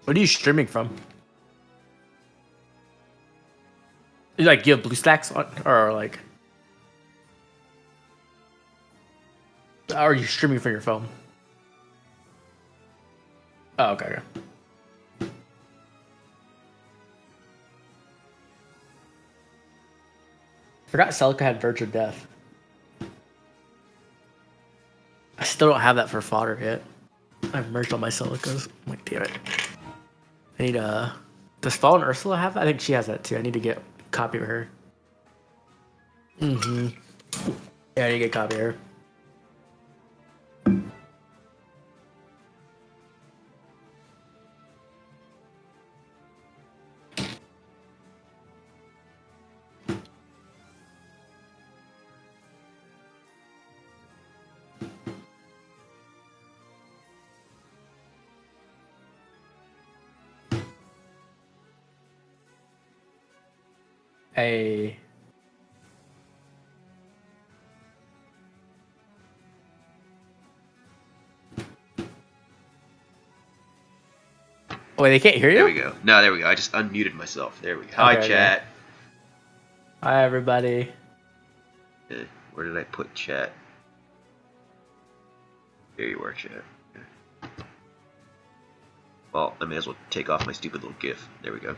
What are you streaming from? You like you have BlueStacks on, or like? Or are you streaming from your phone? Oh, okay. Forgot Celica had Verge of Death. I still don't have that for fodder yet. I've merged all my Celicas. I'm like, damn it. I need does Fallen Ursula have that? I think she has that too. I need to get a copy of her. Mm-hmm. Yeah, I need to get a copy of her. Hey. Wait, they can't hear you? There we go. No, there we go. I just unmuted myself. There we go. Hi, chat. Hi, everybody. Where did I put chat? Here you are, chat. Well, I may as well take off my stupid little GIF. There we go.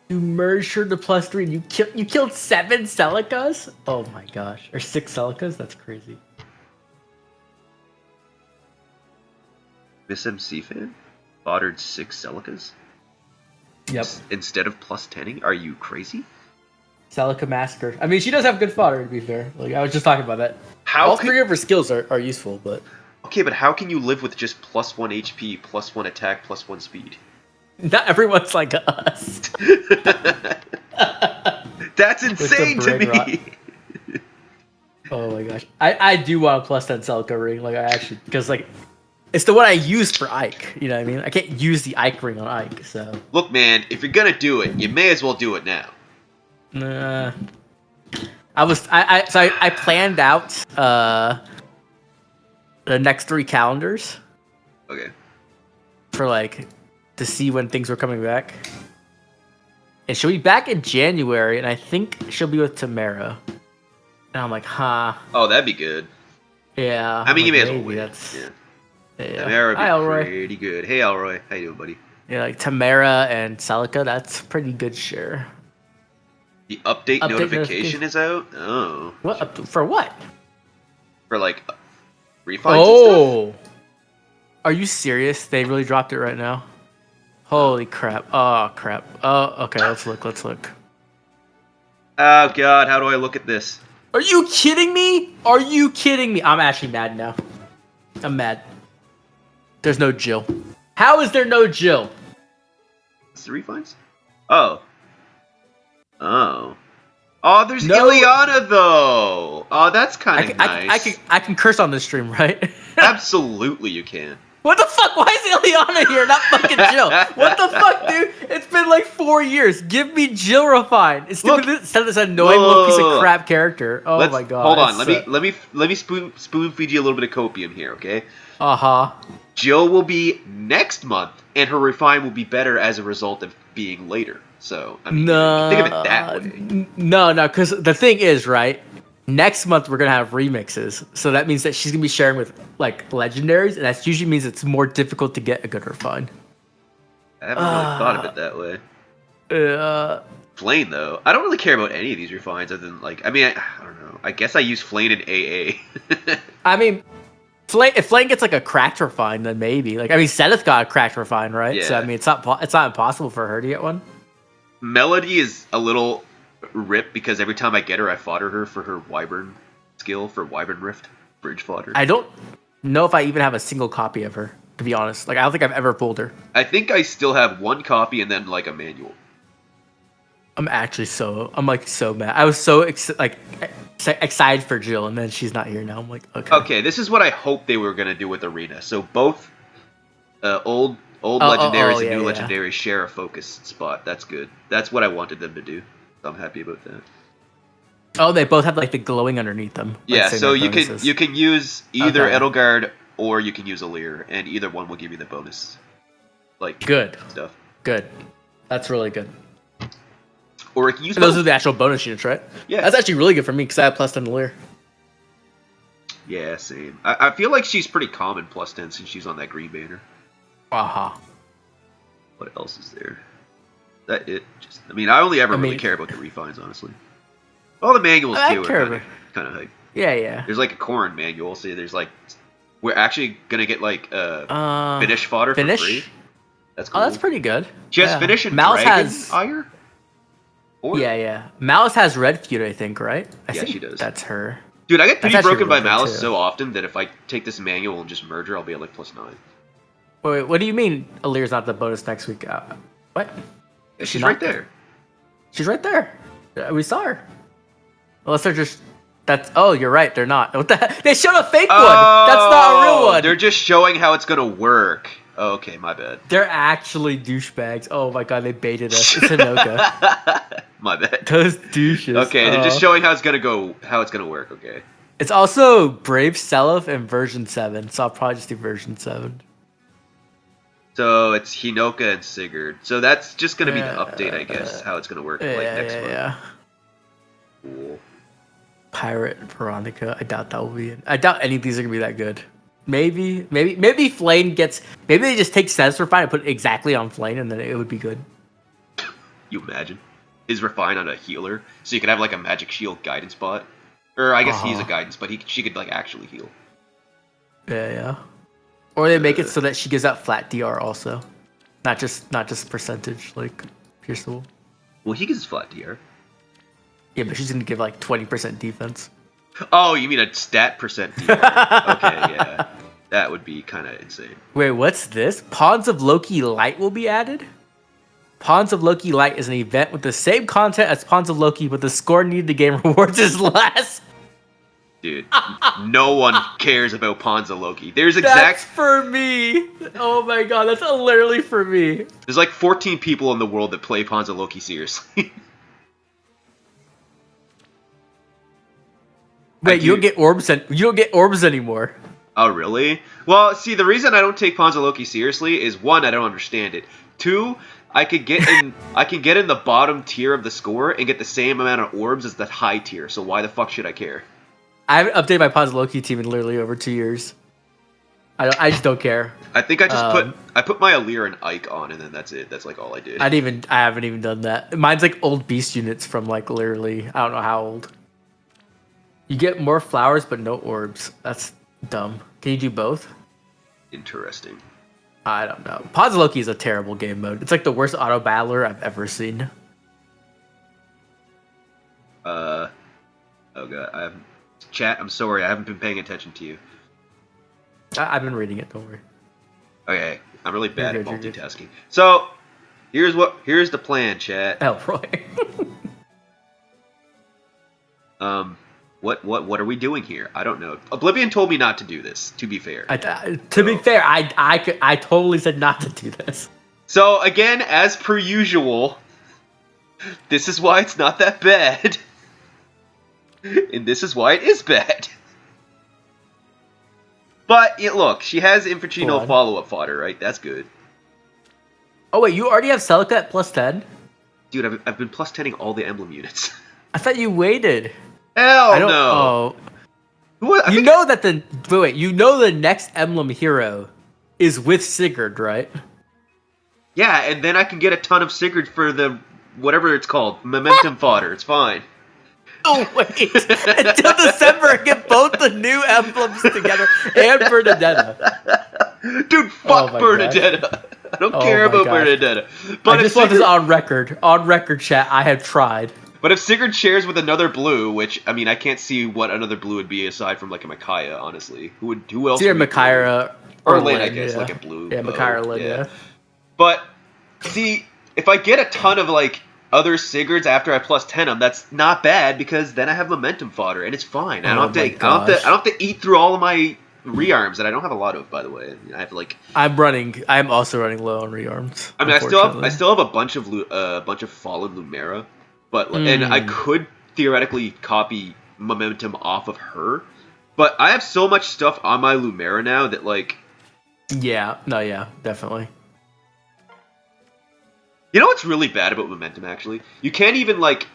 You merged her to +3. You killed 7 Celicas? Oh my gosh. Or 6 Celicas? That's crazy. Miss MC fan? Foddered 6 Celicas? Yep. Instead of +10ing? Are you crazy? Celica Massacre. I mean, she does have good fodder, to be fair. Like, I was just talking about that. All 3 of her skills are useful, but... Okay, but how can you live with just +1 HP, +1 attack, +1 speed? Not everyone's like us. That's insane to me. Oh my gosh. I do want a +10 Celica ring. Like, I actually... Because, like... It's the one I use for Ike. You know what I mean? I can't use the Ike ring on Ike, so... Look, man, if you're gonna do it, you may as well do it now. Nah. I planned out the next 3 calendars. Okay. For like to see when things were coming back. And she'll be back in January, and I think she'll be with Tamara. And I'm like, huh. Oh, that'd be good. Yeah. I mean, you may as well wait. Yeah. Yeah. Tamara Hi, would be pretty good. Hey, Elroy. How you doing, buddy? Yeah, like Tamara and Celica, that's pretty good share. The update notification is out? Oh. What? For what? For, like, refunds and stuff? Are you serious? They really dropped it right now? Holy crap. Oh, crap. Oh, okay, let's look. Oh, God, how do I look at this? Are you kidding me? Are you kidding me? I'm actually mad now. I'm mad. There's no Jill. How is there no Jill? It's the refunds? Oh. Oh. Oh, there's Ileana, though. Oh, that's kind of nice. I can curse on this stream, right? Absolutely, you can. What the fuck? Why is Ileana here, not fucking Jill? What the fuck, dude? It's been like 4 years. Give me Jill Refined. Instead of this annoying little piece of crap character. Oh my god. Hold on. Let me spoon feed you a little bit of copium here, okay? Jill will be next month, and her Refine will be better as a result of being later. So, I mean, you think of it that way. No, because the thing is, right? Next month we're gonna have remixes, so that means that she's gonna be sharing with like legendaries, and that usually means it's more difficult to get a good Refine. I haven't really thought of it that way. Flame though, I don't really care about any of these refines other than like, I mean, I don't know. I guess I use Flame in AA. I mean, if Flame gets like a cracked Refine, then maybe. Like, I mean, Sethith got a cracked Refine, right? Yeah. So I mean, it's not impossible for her to get one. Melody is a little rip because every time I get her, I fodder her for her Wyvern skill for Wyvern Rift bridge fodder. I don't know if I even have a single copy of her, to be honest. Like, I don't think I've ever pulled her. I think I still have 1 copy and then like a manual. I'm like so mad. I was so excited for Jill, and then she's not here now. I'm like, okay. Okay, this is what I hoped they were gonna do with Arena. So both old legendaries and new legendaries share a focus spot. That's good. That's what I wanted them to do. So I'm happy about that. Oh, they both have like the glowing underneath them. Yeah, so you can use either Edelgard or you can use Alir, and either one will give you the bonus. Like good stuff. Good. That's really good. Or it can use those are the actual bonus units, right? Yeah. That's actually really good for me because I have +10 to Lear. Yeah, same. I feel like she's pretty common +10 since she's on that green banner. What else is there? That it? Just, I mean, I only ever really care about the refines, honestly. All the manuals too are kind of like. Yeah. There's like a corn manual. See, there's like we're actually gonna get like finish fodder for free. That's cool. Oh, that's pretty good. She has finish and dragon ire. Yeah. Malice has red feud, I think, right? I think she does. That's her. Dude, I get pretty broken by Malice so often that if I take this manual and just merge her, I'll be at like +9. Wait, what do you mean Alir's not the bonus next week? What? She's right there. She's right there. We saw her. Unless they're just... Oh, you're right. They're not. What the heck? They showed a fake one. That's not a real one. They're just showing how it's going to work. Oh, okay, my bad. They're actually douchebags. Oh my god, they baited us. It's Hinoka. My bad. Those douches. Okay, they're just showing how it's gonna work. Okay. It's also Brave Seliph and version 7, so I'll probably just do version 7. So it's Hinoka and Sigurd. So that's just gonna be the update, I guess. How it's gonna work next month. Yeah. Cool. Pirate Veronica. I doubt that will be it. I doubt any of these are gonna be that good. Maybe Flame gets. Maybe they just take Sense Refine and put it exactly on Flame, and then it would be good. You imagine his Refine on a healer, so you could have like a Magic Shield guidance bot, or I guess he's a guidance, but she could like actually heal. Yeah. Or they make it so that she gives out flat DR also, not just percentage like Pierceable. Well, he gives flat DR. Yeah, but she's gonna give like 20% defense. Oh, you mean a stat percent DR? Okay, yeah. That would be kind of insane. Wait, what's this? Pawns of Loki Light will be added? Pawns of Loki Light is an event with the same content as Pawns of Loki, but the score needed to gain rewards is less. Dude, no one cares about Pawns of Loki. That's for me. Oh my god, that's literally for me. There's like 14 people in the world that play Pawns of Loki seriously. Wait, you don't get orbs anymore. Oh, really? Well, see, the reason I don't take Pawns of Loki seriously is 1, I don't understand it. 2, I could get in the bottom tier of the score and get the same amount of orbs as the high tier. So why the fuck should I care? I haven't updated my Pawns of Loki team in literally over 2 years. I just don't care. I think I just put my Alir and Ike on, and then that's it. That's like all I did. I haven't even done that. Mine's like old beast units from like literally I don't know how old. You get more flowers, but no orbs. That's dumb. Can you do both? Interesting. I don't know. Pawns of Loki is a terrible game mode. It's like the worst auto battler I've ever seen. Oh god, chat. I'm sorry, I haven't been paying attention to you. I've been reading it. Don't worry. Okay, I'm really bad at multitasking. So, here's the plan, chat. Elroy. What are we doing here? I don't know. Oblivion told me not to do this, to be fair. I totally said not to do this. So, again, as per usual, this is why it's not that bad. And this is why it is bad. But, look, she has infantry no follow-up fodder, right? That's good. Oh, wait, you already have Celica at +10? Dude, I've been +10ing all the Emblem units. I thought you waited. Hell no! Oh. You know the next Emblem hero is with Sigurd, right? Yeah, and then I can get a ton of Sigurd for the whatever it's called, momentum fodder. It's fine. Oh wait, until December, get both the new emblems together and Bernadetta. Dude, fuck Bernadetta. Gosh. I don't care about Bernadetta. But I just want this on record. On record, chat. I have tried. But if Sigurd shares with another blue, which, I mean, I can't see what another blue would be aside from, like, a Micaiah, honestly. Who else? It's either Micaiah or Lynn, I guess, like a blue. Yeah, Micaiah or Lynn, yeah. But, see, if I get a ton of, like, other Sigurds after I +10 them, that's not bad, because then I have momentum fodder, and it's fine. I don't have to eat through all of my rearms, and I don't have a lot of, by the way. I have, like... I'm also running low on rearms. I mean, I still have a bunch of fallen Lumera. But and I could theoretically copy momentum off of her, but I have so much stuff on my Lumera now that like. Yeah, definitely. You know what's really bad about momentum, actually? You can't even, like...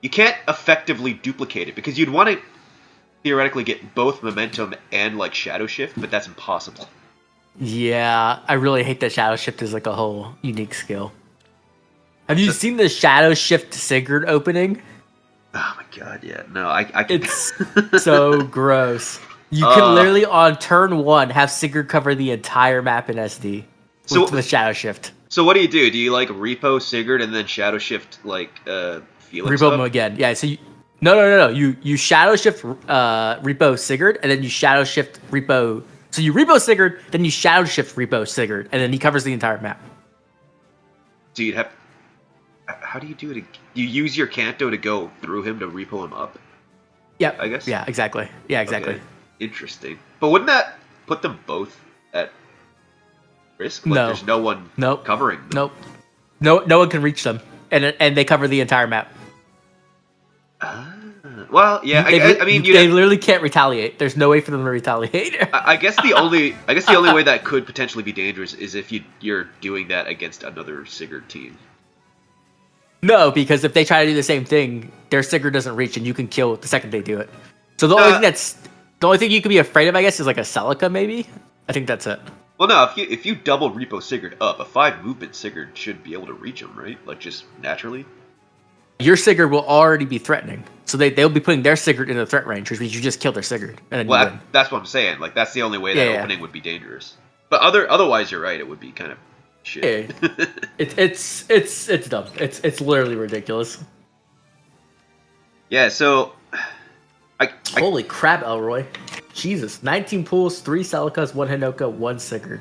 You can't effectively duplicate it, because you'd want to theoretically get both momentum and, like, shadow shift, but that's impossible. Yeah, I really hate that shadow shift is, like, a whole unique skill. Have you seen the shadow shift Sigurd opening? Oh my god, yeah. No, I can... It's so gross. You can literally, on turn 1, have Sigurd cover the entire map in SD with shadow shift. So what do you do? Do you, like, repo Sigurd and then shadow shift, like, Felix Repo him again. Yeah, so no. You shadow shift repo Sigurd, and then you shadow shift repo... So you repo Sigurd, then you shadow shift repo Sigurd, and then he covers the entire map. So you'd have... How do you do it? You use your Kanto to go through him to repo him up? Yeah, I guess? Yeah, exactly. Yeah, exactly. Okay. Interesting. But wouldn't that put them both at risk? Like, no. There's no one covering them. Nope. No one can reach them, and they cover the entire map. Well, yeah. I mean, they literally can't retaliate. There's no way for them to retaliate. I guess the only way that could potentially be dangerous is if you're doing that against another Sigurd team. No, because if they try to do the same thing, their Sigurd doesn't reach, and you can kill the second they do it. So the only thing you could be afraid of, I guess, is like a Celica, maybe. I think that's it. Well, no, if you double repo Sigurd up, a 5 movement Sigurd should be able to reach him, right? Like, just naturally. Your Sigurd will already be threatening, so they'll be putting their Sigurd in the threat range, which means you just kill their Sigurd, and then you win. That's what I'm saying. Like, that's the only way that opening would be dangerous. But otherwise, you're right. It would be kind of shit. Yeah. It's dumb. It's literally ridiculous. Yeah. So, holy crap, Elroy! Jesus, 19 pools, 3 Celicas, 1 Hinoka, 1 Sigurd.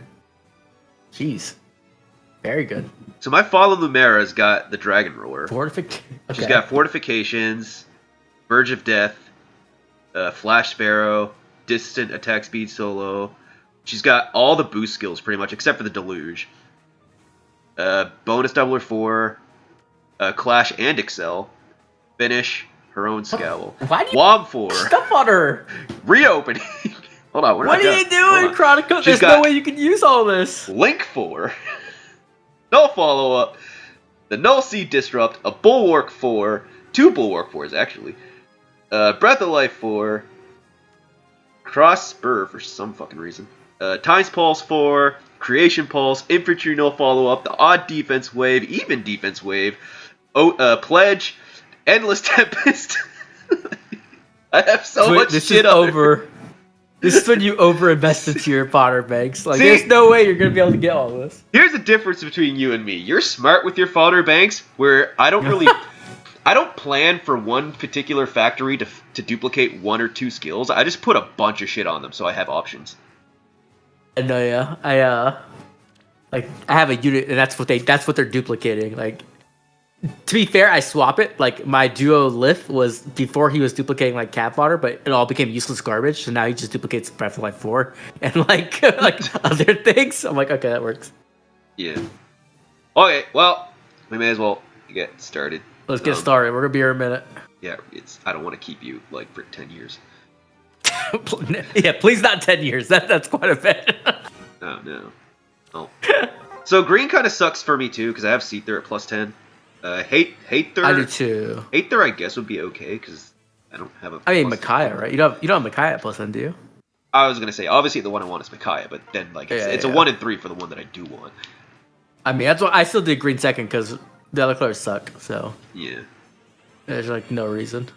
Jeez, very good. So my Fallen Lumera's got the Dragon Roar. Okay. She's got Fortifications, Verge of Death, Flash Sparrow, Distant Attack Speed Solo. She's got all the boost skills pretty much, except for the Deluge. Bonus Doubler 4, Clash and Excel, Finish, her own Scowl. Why do you Wom 4. Stuff on her. Reopening. Hold on, we're what not are you doing, Chronicle? There's no way you can use all this. Link 4. No follow-up. The Null Seed Disrupt. A Bulwark 4. 2 Bulwark 4s, actually. Breath of Life 4. Cross Spur for some fucking reason. Times Pulse 4. Creation Pulse. Infantry No Follow-Up. The Odd Defense Wave. Even Defense Wave. Pledge. Endless Tempest. I have so much shit over. This is when you overinvest into your Potter banks. Like, there's no way you're gonna be able to get all this. Here's the difference between you and me. You're smart with your fodder banks, where I don't really... I don't plan for one particular factory to duplicate 1 or 2 skills. I just put a bunch of shit on them, so I have options. I know, yeah. I have a unit, and that's what they're duplicating. Like, to be fair, I swap it. Like, my duo Lith was before he was duplicating like cat fodder, but it all became useless garbage. So now he just duplicates Breath of Life 4 and like other things. I'm like, okay, that works. Yeah. Okay, well, we may as well get started. Let's get started. We're gonna be here in a minute. Yeah, I don't want to keep you like for 10 years. Yeah, please not 10 years. That's quite a bit. Oh no. Oh. So green kind of sucks for me too because I have Seether at +10. Hater. I do too. Hater, I guess, would be okay because I don't have a. I mean, Micaiah, right? You don't have Micaiah at +10, do you? I was gonna say obviously the one I want is Micaiah, but then like it's a 1 and 3 for the one that I do want. I mean, that's why I still did green second because the other colors suck. So yeah, there's like no reason.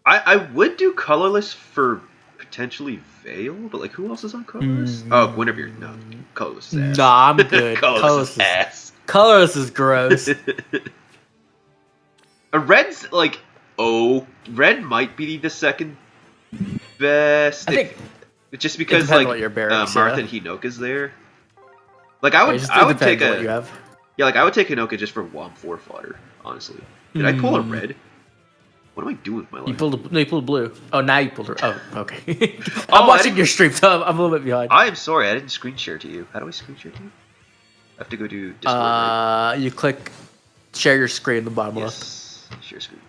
I would do colorless for potentially Veil, but like who else is on colorless? Oh, Guinevere. No, colorless is ass. Nah, I'm good. Colorless is ass. Colorless is gross. A red's like red might be the second best. I think just because like Martha and Hinoka's there. Like I would take what you have. Yeah, like I would take Hinoka just for WOM 4 fodder, honestly. Did I pull a red? What am I doing with my life? You pulled blue. Oh, now you pulled her. Oh, okay. I'm watching your stream, so I'm a little bit behind. I am sorry, I didn't screen share to you. How do I screen share to you? I have to go to Discord. Right? You click share your screen in the bottom left. Share screen.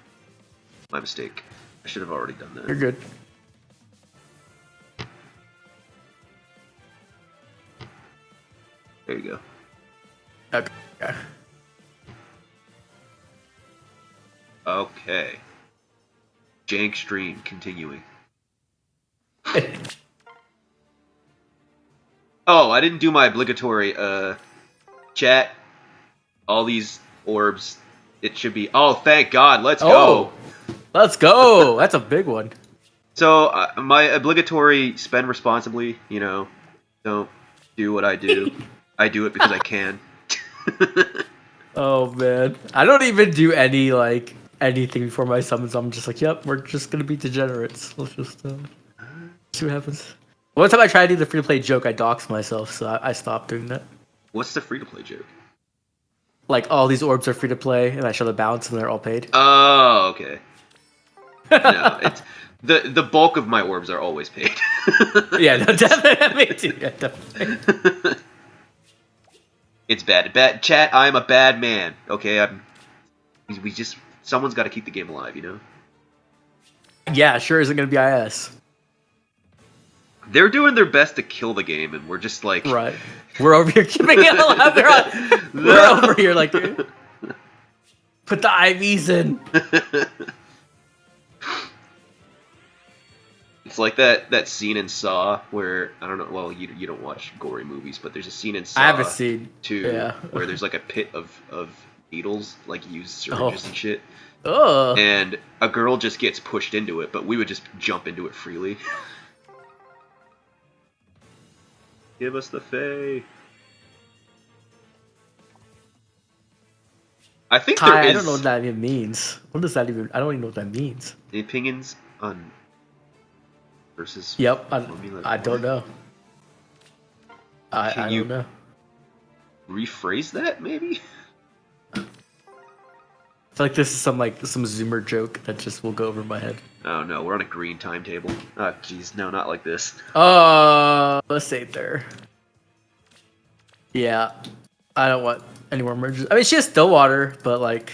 My mistake. I should have already done that. You're good. There you go. Okay. Okay. Jank stream continuing. Oh, I didn't do my obligatory chat. All these orbs. It should be. Oh, thank God. Let's go. Let's go. That's a big one. So my obligatory spend responsibly. Don't do what I do. I do it because I can. Oh man, I don't even do anything before my summons. I'm just like, yep, we're just gonna be degenerates. Let's just see what happens. One time I tried to do the free to play joke, I doxed myself, so I stopped doing that. What's the free to play joke? Like all these orbs are free to play, and I show the balance, and they're all paid. Oh, okay. No, it's the bulk of my orbs are always paid. Yeah, no, definitely. Me too. Yeah, definitely. It's bad. Chat, I'm a bad man. Okay, someone's got to keep the game alive, Yeah, sure isn't gonna be IS. They're doing their best to kill the game, and we're just like, right. We're over here keeping it alive. We're over here like, put the IVs in. It's like that scene in Saw where I don't know. Well, you don't watch gory movies, but there's a scene in Saw. I haven't seen 2 where there's like a pit of needles, like used syringes and shit. Oh. And a girl just gets pushed into it, but we would just jump into it freely. Give us the Fae. I think there is. I don't know what that even means. What does that even? I don't even know what that means. Any opinions on versus? Yep, I don't know. I don't know. Rephrase that, maybe? I feel like this is some Zoomer joke that just will go over my head. Oh no, we're on a green timetable. Oh jeez, no, not like this. Let's say there. Yeah, I don't want any more merges. I mean, she has Stillwater, but like,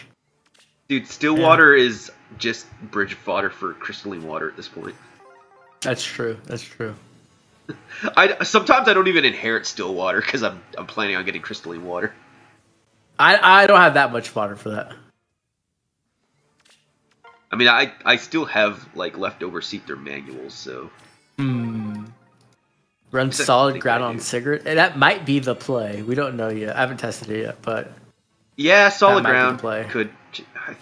dude, Stillwater is just bridge fodder for crystalline water at this point. That's true. That's true. Sometimes I don't even inherit Stillwater because I'm planning on getting crystalline water. I don't have that much fodder for that. I mean, I still have like leftover Seether manuals, so. Run solid ground on Sigurd. That might be the play. We don't know yet. I haven't tested it yet, but yeah, solid ground could.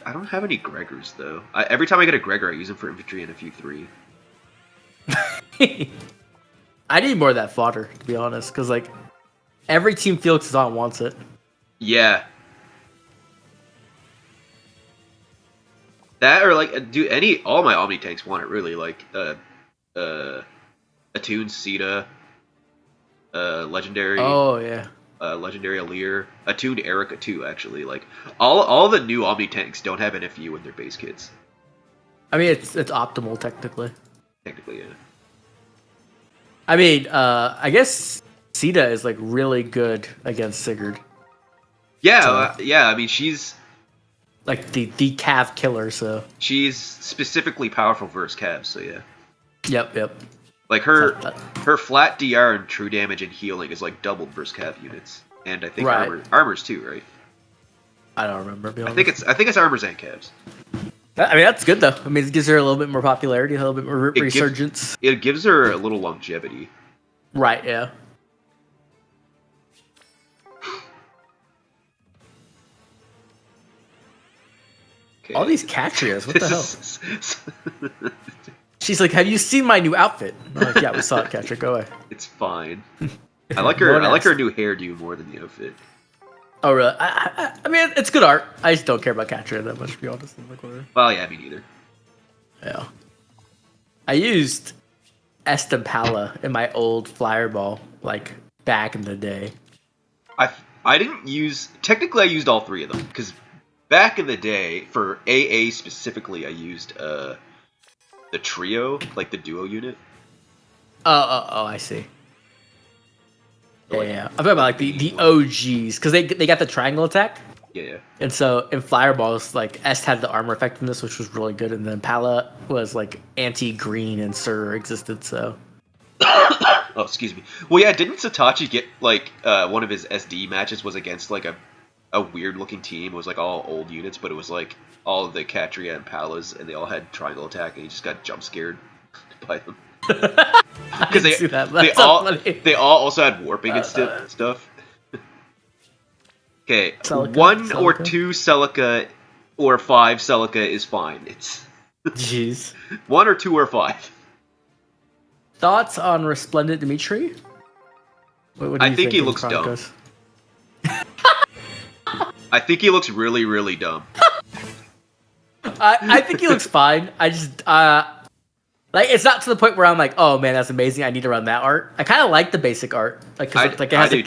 I don't have any Gregors though. Every time I get a Gregor, I use them for infantry and a few 3. I need more of that fodder, to be honest, because like every team Felix is on wants it. Yeah. That or like all my Omni tanks want it really, like Attune Sita, Legendary. Oh yeah. Legendary Alir, Attuned Erica too. Actually, like all the new Omni tanks don't have NFU in their base kits. I mean, it's optimal technically. Technically, yeah. I mean, I guess Sita is like really good against Sigurd. Yeah, yeah. I mean, she's like the Cav killer. So she's specifically powerful versus Cav. So yeah. Yep. Like her flat DR and true damage and healing is like doubled versus Cav units, and I think armors too, right? I don't remember. I think it's armors and Cavs. I mean, that's good though. I mean, it gives her a little bit more popularity, a little bit more resurgence. It gives her a little longevity. Right. Yeah. Okay. All these Catrias, what the hell? She's like, "Have you seen my new outfit?" I'm like, "Yeah, we saw it, Catria. Go away." It's fine. I like her. I like her new hairdo more than the outfit. Oh really? I mean, it's good art. I just don't care about Catria that much, to be honest. I'm like, whatever. Well, yeah, me neither. Yeah. I used Estampala in my old flyer ball, like back in the day. I didn't use. Technically, I used all 3 of them because back in the day for AA specifically, I used the trio, like the duo unit. Oh, I see. Yeah. I'm talking about like the OGs, because they got the triangle attack. Yeah. And so in Fireballs, like Est had the armor effectiveness, which was really good, and then Pala was like anti-green and Sur existed, so. Oh, excuse me. Well, yeah, didn't Satachi get like one of his SD matches was against like a a weird looking team. It was like all old units, but it was like all of the Katria and Palas, and they all had triangle attack, and he just got jump scared by them. Because they all also had warping and stuff. Okay, one or two Celica or 5 Celica is fine. It's jeez. 1 or 2 or 5. Thoughts on Resplendent Dimitri? What do you think he looks dumb. I think he looks really, really dumb. I think he looks fine. I just like it's not to the point where I'm like, oh man, that's amazing. I need to run that art. I kind of like the basic art, like cause it has like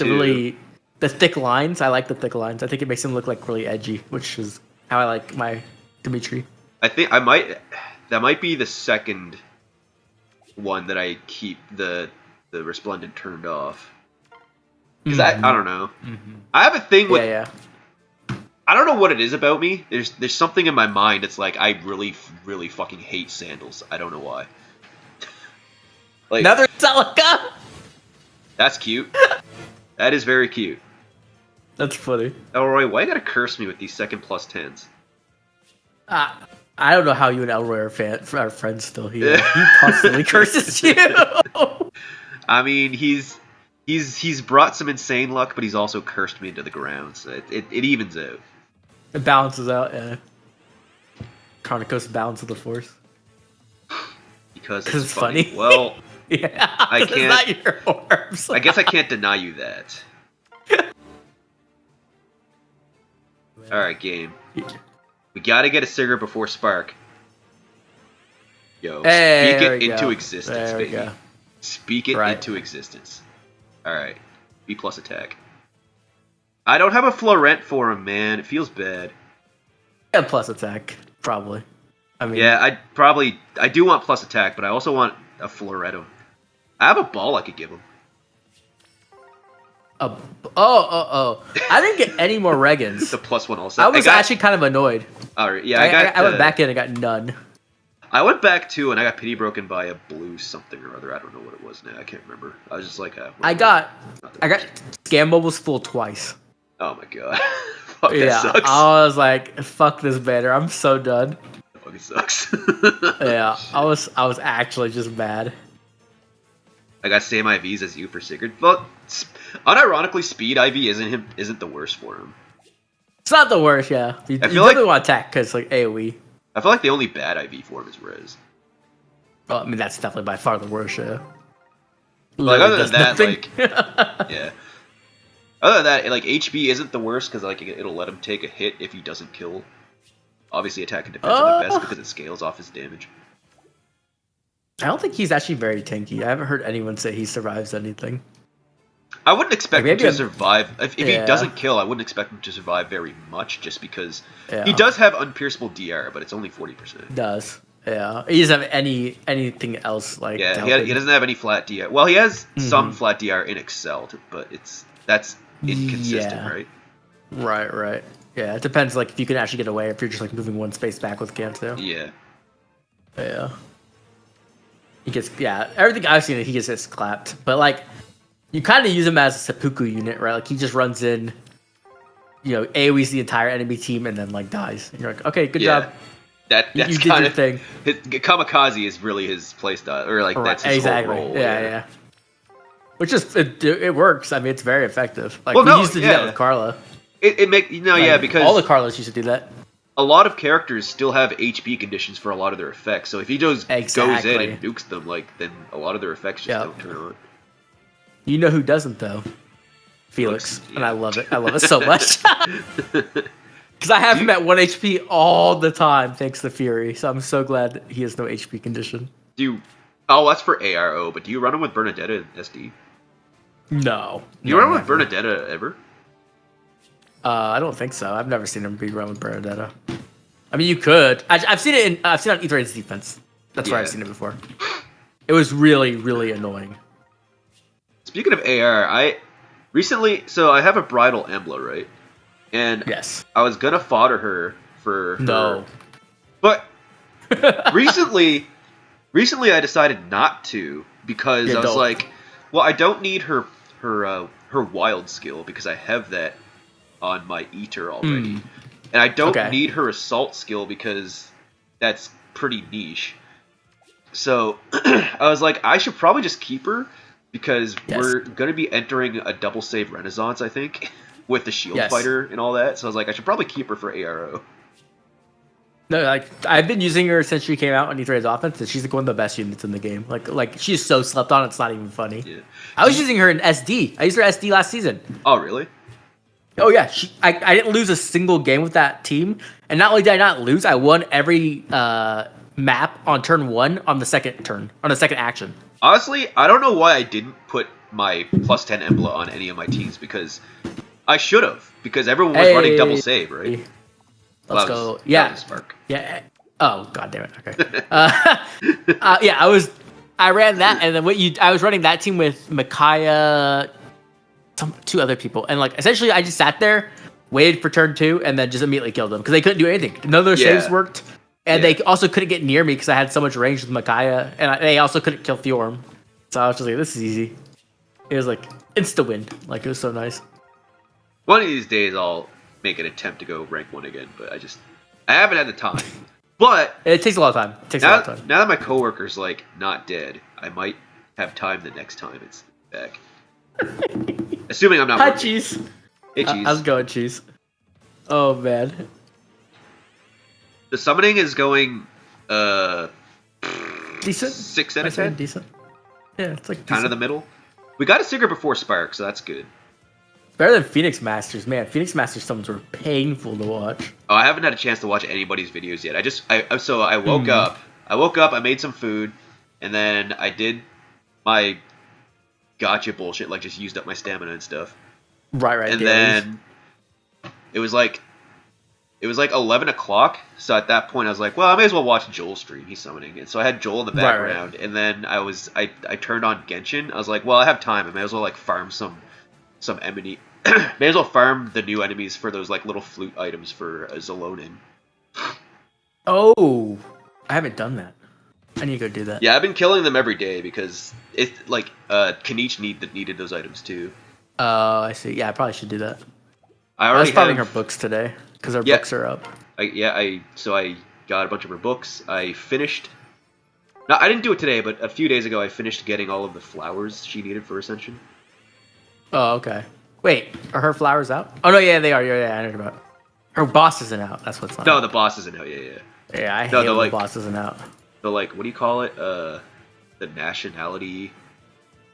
the thick lines. I like the thick lines. I think it makes him look like really edgy, which is how I like my Dimitri. I think that might be the second one that I keep the Resplendent turned off. Because I don't know. Mm-hmm. I have a thing with. Yeah. I don't know what it is about me. There's something in my mind. It's like I really, really fucking hate sandals. I don't know why. Like another Celica. That's cute. That is very cute. That's funny. Elroy, why you gotta curse me with these second plus 10s? I don't know how you and Elroy are friends still. He constantly curses you. I mean, he's brought some insane luck, but he's also cursed me into the ground. So it evens out. It balances out, yeah. Chronicos balance of the force. Because it's funny. Well, yeah, I can't. It's not your orbs. I guess I can't deny you that. All right, game. We gotta get a Sigurd before Spark. Yo, speak it into existence, baby. Go. Speak it into existence. All right, B+ attack. I don't have a Florent for him, man. It feels bad. Yeah, plus attack, probably. I mean, yeah, I do want plus attack, but I also want a Floretto. I have a ball I could give him. Oh! I didn't get any more Regans. The +1 also. I was actually kind of annoyed. All right, yeah, I went back in and got none. I went back too, and I got pity broken by a blue something or other. I don't know what it was now. I can't remember. I was just like, I got Scam Mobile's full twice. Oh my god. Fuck, that sucks. I was like, fuck this banner. I'm so done. That fucking sucks. Yeah, I was actually just mad. I got same IVs as you for Sigurd. But unironically, speed IV isn't the worst for him. It's not the worst, yeah. You definitely want to attack because like AoE. I feel like the only bad IV for him is Res. Well, I mean that's definitely by far the worst, yeah. Like other than that, like yeah. Other than that, like HB isn't the worst because like it'll let him take a hit if he doesn't kill. Obviously, attack and defense are the best because it scales off his damage. I don't think he's actually very tanky. I haven't heard anyone say he survives anything. I wouldn't expect him to survive. If he doesn't kill, I wouldn't expect him to survive very much just because he does have unpierceable DR, but it's only 40%. Does. Yeah. He doesn't have anything else like he doesn't have any flat DR. Well, he has some flat DR in Excel, but that's inconsistent, right? Right. Yeah, it depends like if you can actually get away, if you're just like moving one space back with Kanto. Yeah. Yeah. He gets everything I've seen he gets clapped. But like you kind of use him as a seppuku unit, right? Like he just runs in, AoE's the entire enemy team and then like dies. And you're like, okay, good job. That's you did your thing. Kamikaze is really his playstyle, or like that's his whole role. Yeah. Which is it works. I mean, it's very effective. Like we used to do that with Carla. Because all the Carlas used to do that. A lot of characters still have HP conditions for a lot of their effects. So if he just goes in and nukes them, then a lot of their effects just don't turn on. You know who doesn't though? Felix. And I love it. I love it so much. Because I have him at 1 HP all the time, thanks to Fury. So I'm so glad that he has no HP condition. That's for ARO, but do you run him with Bernadetta and SD? No. You run him with Bernadetta ever? I don't think so. I've never seen him be run with Bernadetta. I mean, you could. I've seen it on Ethraid's defense. That's where I've seen it before. It was really, really annoying. Speaking of AR, I have a bridal Emblem, right? And yes, I was gonna fodder her for no, but recently I decided not to because I was like, well, I don't need her wild skill because I have that, on my Eater already. And I don't need her assault skill because that's pretty niche. So I was like, I should probably just keep her because we're going to be entering a double save Renaissance, I think, with the shield fighter and all that. So I was like, I should probably keep her for ARO. No, like I've been using her since she came out on E3's offense, and she's like one of the best units in the game. Like she's so slept on, it's not even funny. Yeah. I was using her in SD. I used her SD last season. Oh, really? Oh yeah, I didn't lose a single game with that team, and not only did I not lose, I won every map on turn 1 on the second action. Honestly, I don't know why I didn't put my +10 Emblem on any of my teams because I should have because everyone was running double save, right? Let's go. Yeah. Spark. Yeah. Oh, god damn it. Okay. Yeah, I ran that, and then I was running that team with Micaiah, two other people, and like essentially I just sat there, waited for turn 2, and then just immediately killed them because they couldn't do anything. None of their saves worked, and they also couldn't get near me because I had so much range with Micaiah, and they also couldn't kill Theorm. So I was just like, this is easy. It was like insta win. Like it was so nice. One of these days I'll make an attempt to go rank 1 again, but I haven't had the time. But it takes a lot of time. Now that my coworker's like not dead, I might have time the next time it's back. Assuming I'm not. Hi, Cheese. Hey, Cheese. How's it going, Cheese? Oh man. The summoning is going decent. 6 out of 10. Decent. Yeah, it's like kind of the middle. We got a Sigurd before Spark, so that's good. Better than Phoenix Masters, man. Phoenix Masters summons were painful to watch. Oh, I haven't had a chance to watch anybody's videos yet. I woke up. I woke up. I made some food, and then I did my gotcha bullshit, like just used up my stamina and stuff. Right. And then it was like 11 o'clock. So at that point, I was like, well, I may as well watch Joel stream. He's summoning it. So I had Joel in the background, and then I turned on Genshin. I was like, well, I have time. I may as well like farm some enemy. May as well farm the new enemies for those like little flute items for Zalonin. Oh, I haven't done that. I need to go do that. Yeah, I've been killing them every day because it's like Kanich needed those items too. Oh, I see. Yeah, I probably should do that. I was farming her books today because her books are up. So I got a bunch of her books. I finished. No, I didn't do it today, but a few days ago I finished getting all of the flowers she needed for Ascension. Oh, okay. Wait, are her flowers out? Oh no, yeah, they are. Yeah, I know about. Her boss isn't out. That's what's not. No, the boss isn't out. Yeah. Yeah, I hate when the boss isn't out. The like, what do you call it? The nationality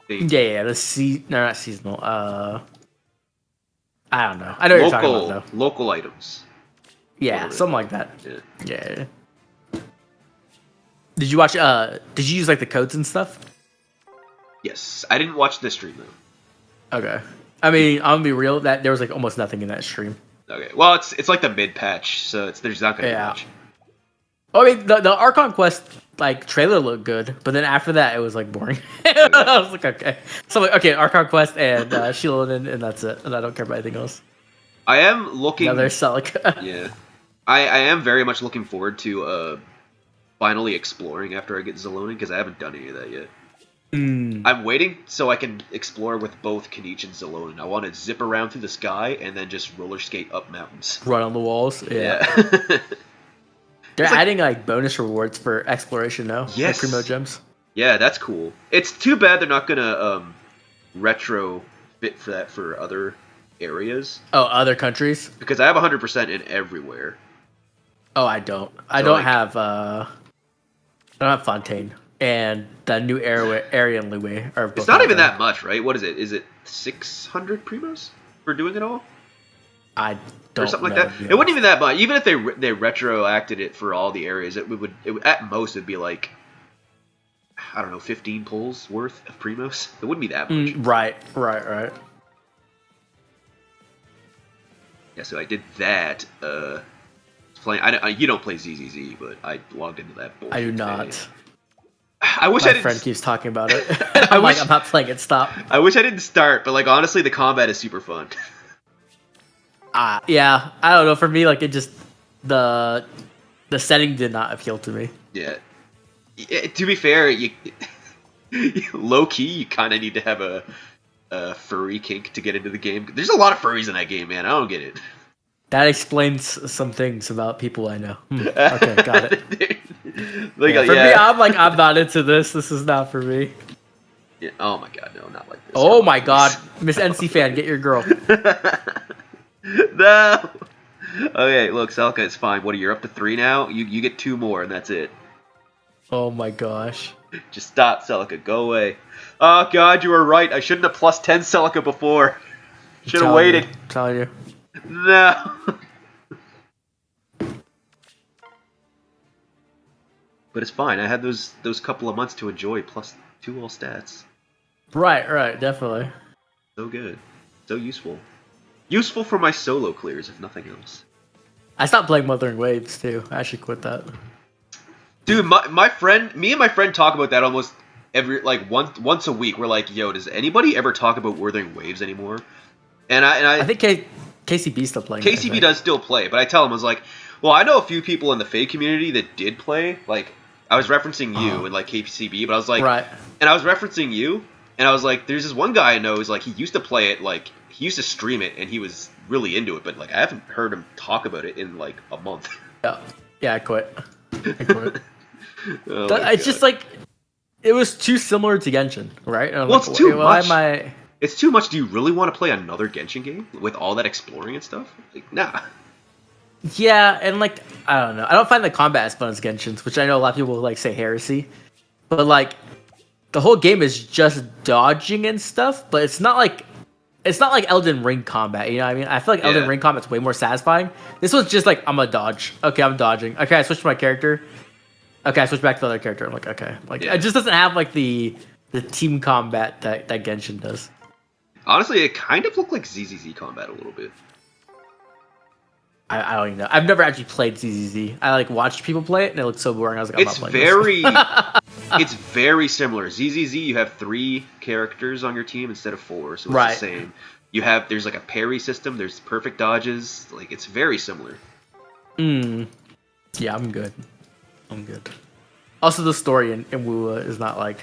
thing. Yeah. No, not seasonal. I don't know. I know what you're talking about though. Local items. Yeah, something like that. Yeah. Did you watch? Did you use like the codes and stuff? Yes, I didn't watch this stream though. Okay. I mean, I'm gonna be real. That there was like almost nothing in that stream. Okay. Well, it's like the mid patch, so there's not gonna be much. I mean, the Archon Quest like trailer looked good, but then after that it was like boring. I was like, okay. So like, okay, Archon Quest and Shieldin, and that's it. And I don't care about anything else. I am looking. Another Celica. Yeah. I am very much looking forward to finally exploring after I get Zalonin because I haven't done any of that yet. I'm waiting so I can explore with both Kanich and Zalonin. I want to zip around through the sky and then just roller skate up mountains. Run on the walls. Yeah. They're adding like bonus rewards for exploration now. Yes. Like Primo gems. Yeah, that's cool. It's too bad they're not gonna retro fit for that for other areas. Oh, other countries? Because I have 100% in everywhere. Oh, I don't. I don't have Fontaine. And the new area in Luwe are both. It's not even that much, right? What is it? Is it 600 primos for doing it all? I don't or something know, like that. It wasn't even that much. Even if they retroacted it for all the areas, it would at most it'd be like, I don't know, 15 pulls worth of primos. It wouldn't be that much. Right. Yeah, so I did that. Playing. You don't play ZZZ, but I logged into that. I do not. I wish My I didn't. friend keeps talking about it. I'm not playing it. Stop. I wish I didn't start, but like honestly, the combat is super fun. Yeah, I don't know. For me, like it just the setting did not appeal to me. Yeah. To be fair, you low key, you kind of need to have furry kink to get into the game. There's a lot of furries in that game, man. I don't get it. That explains some things about people I know. Okay, got it. For me, I'm not into this. This is not for me. Yeah, oh my god, no, not like this. Oh my god, Miss NC fan, get your girl. No. Okay, look, Celica, it's fine. What are you up to 3 now? You get 2 more, and that's it. Oh my gosh. Just stop, Celica. Go away. Oh god, you were right. I shouldn't have plus 10 Celica before. Should have waited. Tell you. No. But it's fine. I had those couple of months to enjoy plus 2 all stats. Right, definitely. So good. So useful. Useful for my solo clears, if nothing else. I stopped playing Wuthering Waves, too. I actually quit that. Dude, me and my friend talk about that almost every, like, once a week. We're like, yo, does anybody ever talk about Wuthering Waves anymore? And I think KCB's still playing. KCB does still play, but I tell him, I was like, well, I know a few people in the Fade community that did play. Like, I was referencing you and, like, KCB, but I was like... Right. And I was referencing you, and I was like, there's this one guy I know who's, like, he used to play it, like, he used to stream it, and he was really into it, but, like, I haven't heard him talk about it in, like, a month. Yeah, I quit. Oh it's just, like, it was too similar to Genshin, right? Well, like, it's too much. It's too much. Do you really want to play another Genshin game with all that exploring and stuff? Like, nah. Yeah, and like I don't know. I don't find the combat as fun as Genshin's, which I know a lot of people like say heresy. But like the whole game is just dodging and stuff, but it's not like Elden Ring combat, you know what I mean? I feel like Elden Ring combat's way more satisfying. This was just like I'm a dodge. Okay, I'm dodging. Okay, I switched my character. Okay, I switched back to the other character. I'm like, okay. Like it just doesn't have like the team combat that Genshin does. Honestly, it kind of looked like ZZZ combat a little bit. I don't even know. I've never actually played ZZZ. I like watched people play it, and it looked so boring. I was like, I'm not playing this. It's very similar. ZZZ, you have 3 characters on your team instead of 4, so it's the same. There's like a parry system. There's perfect dodges. Like it's very similar. Yeah, I'm good. Also, the story in Wuwa is not like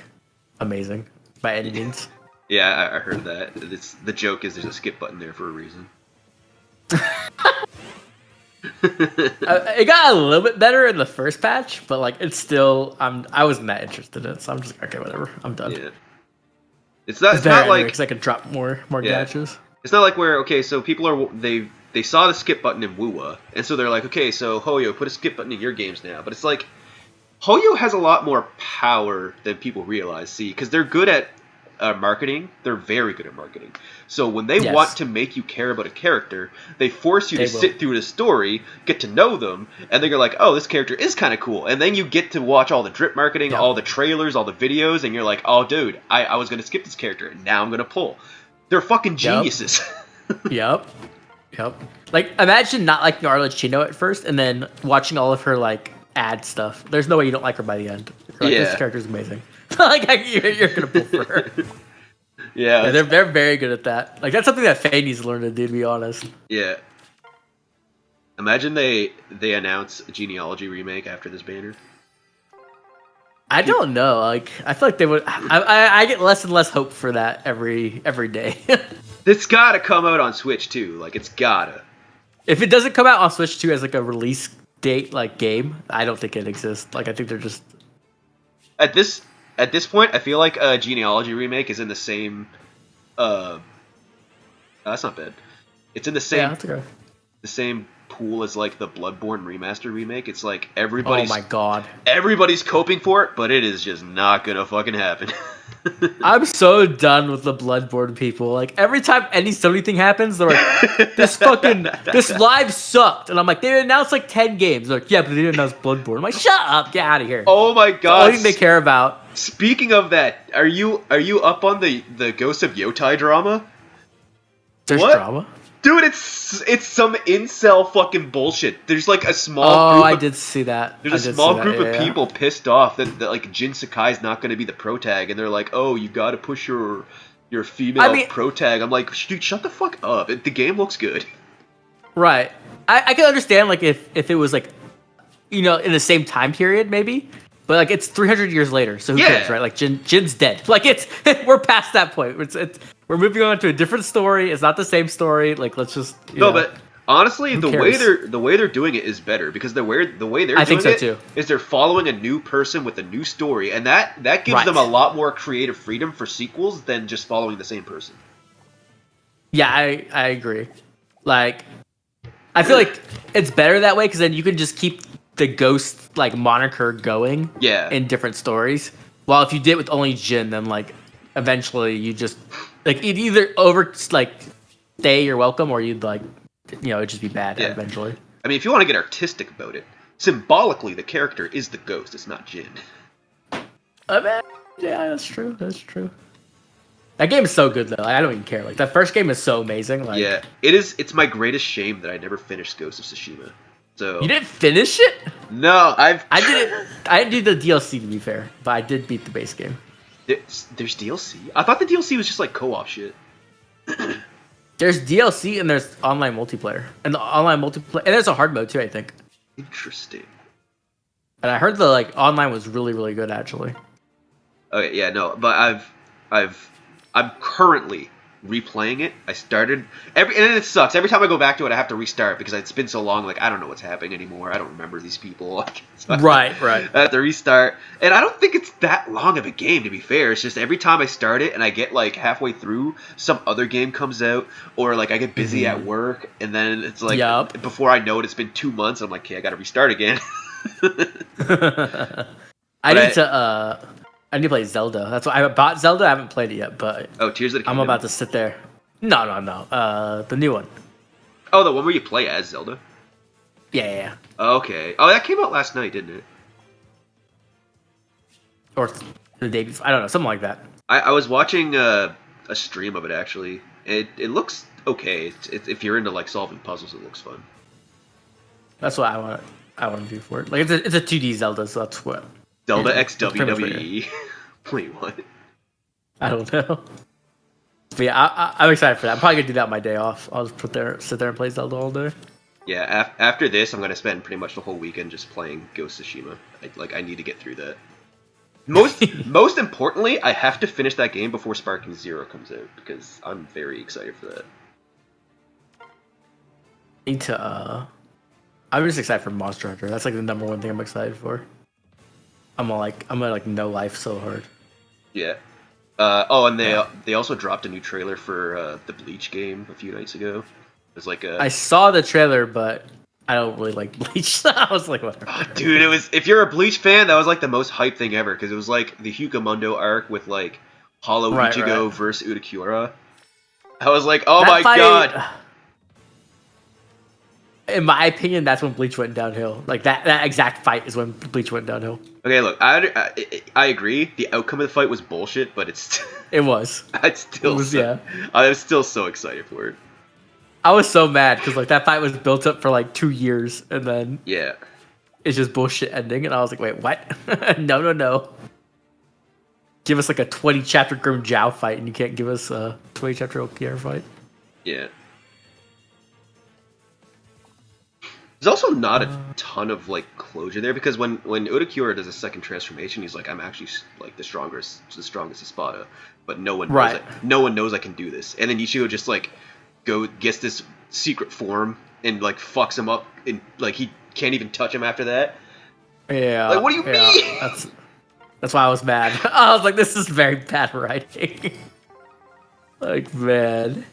amazing by any means. Yeah, I heard that. The joke is there's a skip button there for a reason. It got a little bit better in the first patch, but like it's still I wasn't that interested in it, so I'm just like, okay, whatever, I'm done. Yeah. It's not like because I can drop more gadgets. It's not like where so people are they saw the skip button in Wuwa, and so they're like, okay, so Hoyo, put a skip button in your games now. But it's like Hoyo has a lot more power than people realize. See, because they're good at marketing. They're very good at marketing. So when they want to make you care about a character, they force you to sit through the story, get to know them, and then you're like, oh, this character is kind of cool. And then you get to watch all the drip marketing, all the trailers, all the videos, and you're like, oh, dude, I was going to skip this character, and now I'm going to pull. They're fucking geniuses. Yep. Like, imagine not liking Arla Chino at first, and then watching all of her, like, ad stuff. There's no way you don't like her by the end. You're like, this character's amazing. Like, you're going to pull for her. Yeah, they're very good at that. Like that's something that Faye needs to learn to do. To be honest. Yeah. Imagine they announce a Genealogy remake after this banner. I don't know. Like I feel like they would. I get less and less hope for that every day. It's gotta come out on Switch too. Like it's gotta. If it doesn't come out on Switch 2 as like a release date like game, I don't think it exists. Like I think they're just At this point, I feel like a Genealogy remake is in the same. That's not bad. It's in the same. Yeah, that's okay. The same pool as like the Bloodborne remaster remake. It's like everybody's. Oh my god. Everybody's coping for it, but it is just not gonna fucking happen. I'm so done with the Bloodborne people. Like every time any Sony thing happens, they're like, this live sucked, and I'm like, they announced like 10 games. They're like, yeah, but they didn't announce Bloodborne. I'm like, shut up, get out of here. Oh my god. It's the only thing they care about. Speaking of that, are you up on the Ghost of Yotai drama? There's drama? Dude, it's some incel fucking bullshit. There's like a small group. I did see that. There's a small group of people pissed off that like Jin Sakai's not going to be the pro tag, and they're like, oh, you got to push your female pro tag. I'm like, dude, shut the fuck up. The game looks good. Right. I can understand like if it was like, you know, in the same time period maybe, But like it's 300 years later, so who cares, right? Like Jin's dead. Like it's we're past that point. We're moving on to a different story. It's not the same story. Like let's just but honestly, the way they're doing it is better because the way they're doing it too. Is they're following a new person with a new story, and that gives them a lot more creative freedom for sequels than just following the same person. Yeah, I agree. Like, I feel like it's better that way because then you can just keep the ghost like moniker going. Yeah. In different stories. While if you did it with only Jin, then like eventually you just like it'd either stay your welcome or you'd like it'd just be bad eventually. I mean, if you want to get artistic about it, symbolically the character is the ghost. It's not Jin. Yeah, that's true. That's true. That game is so good though. I don't even care. Like that first game is so amazing. Like, yeah, it is. It's my greatest shame that I never finished Ghost of Tsushima. So you didn't finish it? No, I didn't. I didn't do the DLC to be fair, but I did beat the base game. There's DLC. I thought the DLC was just like co-op shit. There's DLC and there's online multiplayer, and the online multiplayer, and there's a hard mode too. I think. Interesting. And I heard the like online was really really good actually. Okay, yeah, no, but I'm currently replaying it. I started and it sucks. Every time I go back to it, I have to restart because it's been so long. Like I don't know what's happening anymore. I don't remember these people. So right. I have to restart, and I don't think it's that long of a game. To be fair, it's just every time I start it and I get like halfway through, some other game comes out, or like I get busy at work, and then it's like before I know it, it's been 2 months. I'm like, okay, I got to restart again. I need to play Zelda. That's why I bought Zelda. I haven't played it yet, but Tears of the Kingdom. I'm about to sit there. No. The new one. Oh, the one where you play as Zelda? Yeah. Okay. Oh, that came out last night, didn't it? Or the day before. I don't know. Something like that. I was watching a stream of it, actually. It looks okay. If you're into like solving puzzles, it looks fun. That's what I want to do for it. Like it's a 2D Zelda, so that's what. Zelda X WWE. Wait, what? I don't know. But yeah, I'm excited for that. I'm probably gonna do that on my day off. I'll just sit there and play Zelda all day. Yeah, after this, I'm gonna spend pretty much the whole weekend just playing Ghost of Tsushima. I need to get through that. Most importantly, I have to finish that game before Sparking Zero comes out because I'm very excited for that. I'm just excited for Monster Hunter. That's like the number one thing I'm excited for. I'm gonna no life so hard. Yeah. And they also dropped a new trailer for the Bleach game a few nights ago. It was like I saw the trailer, but I don't really like Bleach. I was like, whatever. Oh, dude, it was. If you're a Bleach fan, that was like the most hype thing ever because it was like the Hyuga arc with like Hollow Ichigo versus Utakura. I was like, oh my god. In my opinion, that's when Bleach went downhill. Like that exact fight is when Bleach went downhill. Okay, look, I agree. The outcome of the fight was bullshit, but it was. I was still so excited for it. I was so mad because like that fight was built up for like 2 years, and then it's just bullshit ending, and I was like, wait, what? No. Give us like a 20 chapter Grim Jow fight, and you can't give us a 20 chapter Okier fight. Yeah. There's also not a ton of like closure there because when Utakura does a second transformation, he's like, I'm actually like the strongest Espada, but no one knows it. No one knows I can do this. And then Ichigo just like gets this secret form and like fucks him up, and like he can't even touch him after that. Yeah. Like, what do you mean? That's why I was mad. I was like, this is very bad writing. Like, man.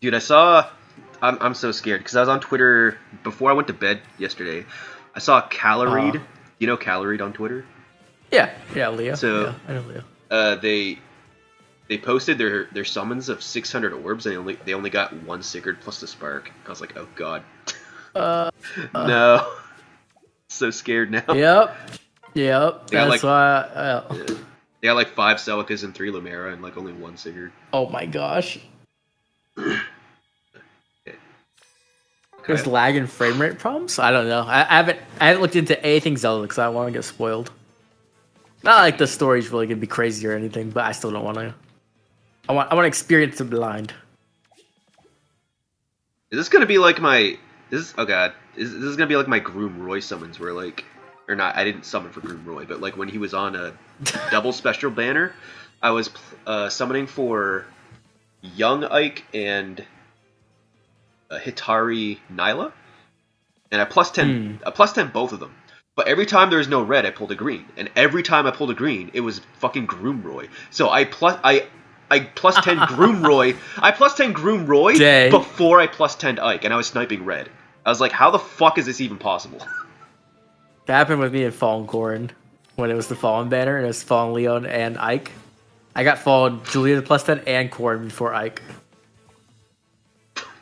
Dude, I'm so scared because I was on Twitter before I went to bed yesterday. I saw Caloreed. You know Caloreed on Twitter? Yeah, Leo. So I know Leo. They posted their summons of 600 orbs, and they only got one Sigurd plus the spark. I was like, oh god. No. So scared now. Yep. That's why. They got like 5 Celicas and 3 Lumera and like only 1 Sigurd. Oh my gosh. There's lag and frame rate problems. I don't know. I haven't looked into anything Zelda because I don't want to get spoiled. Not like the story's really gonna be crazy or anything, but I still don't want to. I want to experience the blind. Is this gonna be like my oh god, this is gonna be like my Groom Roy summons where like, or not, I didn't summon for Groom Roy, but like when he was on a double special banner, I was summoning for Young Ike and Hitari Nyla, and I plus 10 both of them. But every time there was no red, I pulled a green, and every time I pulled a green, it was fucking Groom Roy. So I plus 10 Groom Roy. I plus 10 Groom Roy before I plus 10 Ike, and I was sniping red. I was like, how the fuck is this even possible? That happened with me in Fallen Corrin when it was the Fallen banner and it was Fallen Leon and Ike. I got Fallen Julia to plus 10 and Corrin before Ike.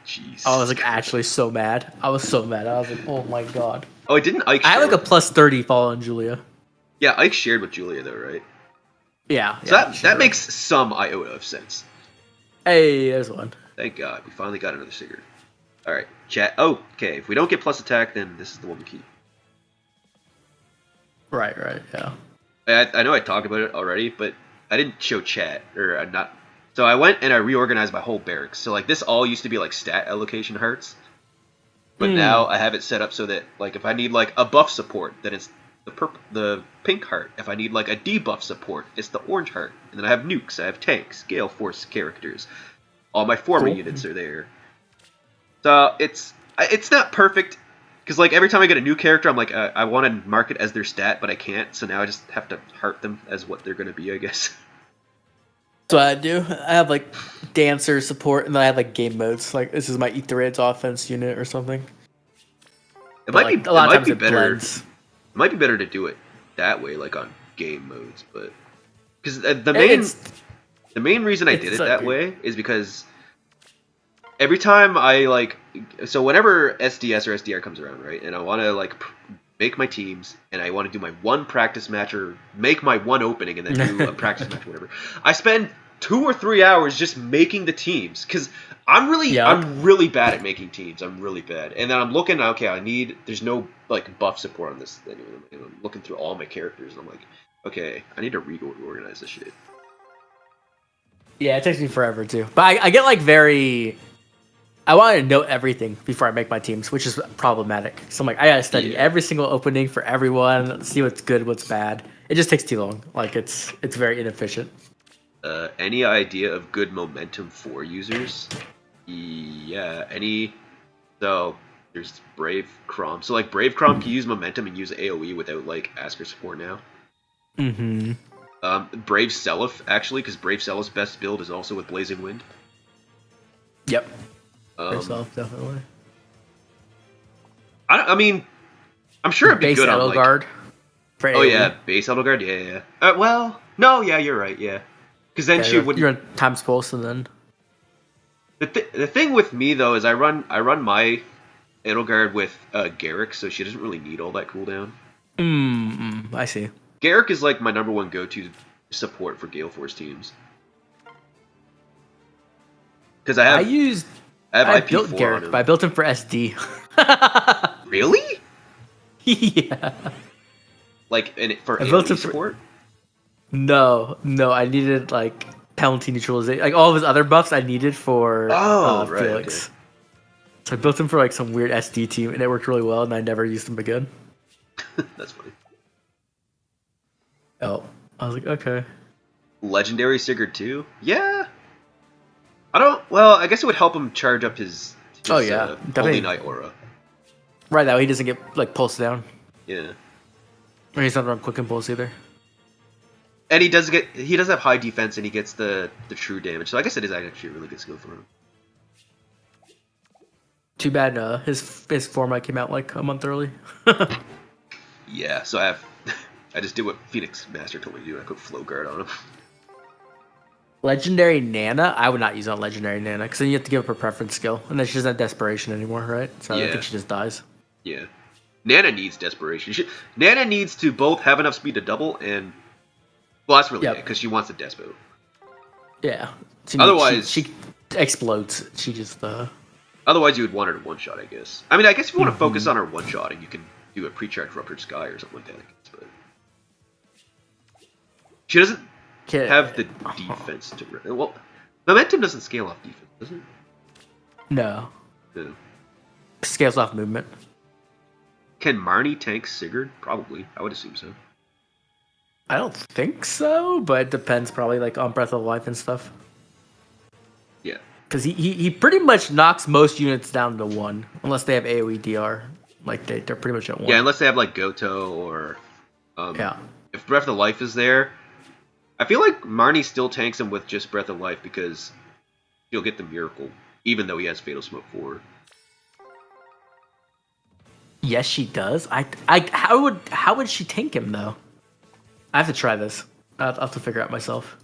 Jeez. I was like actually so mad. I was so mad. I was like, oh my god. Oh, it didn't Ike share? I had like a plus 30 Fallen Julia. Yeah, Ike shared with Julia though, right? Yeah. So that makes some iota of sense. Hey, there's one. Thank God. We finally got another Sigurd. Alright, chat. Oh, okay. If we don't get plus attack, then this is the one we keep. Right, yeah. I know I talked about it already, but I didn't show chat. Or not. So I went and I reorganized my whole barracks. So like this all used to be like stat allocation hearts. But now I have it set up so that like if I need like a buff support, then it's the pink heart. If I need like a debuff support, it's the orange heart. And then I have nukes, I have tanks, Gale Force characters. All my former units are there. So it's not perfect because like every time I get a new character, I'm like I want to mark it as their stat, but I can't. So now I just have to heart them as what they're going to be, I guess. So I do. I have like dancer support, and then I have like game modes. Like this is my Eat the Raids offense unit or something. It might be a lot of times it better. Blends. It might be better to do it that way, like on game modes, but because the main reason I did it that way is because every time I like, so whenever SDS or SDR comes around, right, and I want to like make my teams, and I want to do my one practice match or make my one opening and then do a practice match or whatever, I spend 2 or 3 hours just making the teams because I'm really bad at making teams. I'm really bad, and then I'm looking. Okay, there's no like buff support on this thing. And I'm looking through all my characters, and I'm like, okay, I need to reorganize this shit. Yeah, it takes me forever too, but I get like very. I want to know everything before I make my teams, which is problematic. So I'm like, I gotta study every single opening for everyone, see what's good, what's bad. It just takes too long. Like it's very inefficient. Any idea of good momentum for users? Yeah, so there's Brave Crom. So like Brave Crom can use momentum and use AoE without like Asker support now. Brave Seliph actually, because Brave Seliph's best build is also with Blazing Wind. Yep. Seliph, definitely. I mean, I'm sure it'd be base good on Edelgard. Like, oh yeah, base Edelgard. Yeah. Well, no, yeah, you're right. Yeah, because then she would. You're on times pulse, and then. The thing with me though is I run my Edelgard with Garrick, so she doesn't really need all that cooldown. I see. Garrick is like my #1 go-to support for Gale Force teams. Because I built Garrick, but I built him for SD. Really? Yeah. Like for AoE support? No, I needed like penalty neutralization, like all of his other buffs I needed for Felix. Okay. So I built him for like some weird SD team, and it worked really well, and I never used him again. That's funny. Oh, I was like, okay. Legendary Sigurd too? Yeah. I guess it would help him charge up his Holy Knight aura. Right, that way he doesn't get like pulsed down. Yeah. Or he's not on quick impulse either. And he does have high defense, and he gets the true damage. So I guess it is actually a really good skill for him. Too bad his format came out like a month early. Yeah, so I just did what Phoenix Master told me to do. I put Flow Guard on him. Legendary Nana, I would not use on Legendary Nana because then you have to give up her preference skill, and then she doesn't have Desperation anymore, right? So I think she just dies. Yeah, Nana needs Desperation. Nana needs to both have enough speed to double and, well, that's really it because she wants the Despo. Yeah. Otherwise, she explodes. She just. Otherwise, you would want her to one shot, I guess. I mean, I guess if you want to focus on her one shotting, you can do a pre-charged Ruptured Sky or something like that. But she doesn't have the defense to. Well, momentum doesn't scale off defense, does it? No. No. scales off movement. Can Marnie tank Sigurd? Probably. I would assume so. I don't think so, but it depends probably like on Breath of Life and stuff. Yeah. Because he pretty much knocks most units down to 1, unless they have AoE DR. Like they're pretty much at 1. Yeah, unless they have like Goto or yeah. If Breath of Life is there, I feel like Marnie still tanks him with just Breath of Life because he'll get the Miracle, even though he has Fatal Smoke 4. Yes, she does. How would she tank him though? I have to try this. I'll have to figure out myself.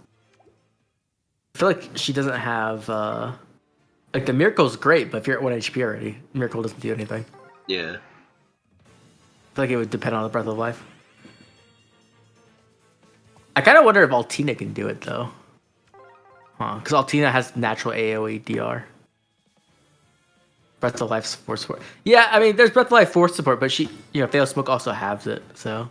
I feel like she doesn't have like the Miracle's great, but if you're at 1 HP already, Miracle doesn't do anything. Yeah. I feel like it would depend on the Breath of Life. I kind of wonder if Altina can do it though. Because Altina has natural AoE DR. Breath of Life's force support. Yeah, I mean, there's Breath of Life force support, but she, Fatal Smoke also has it, so.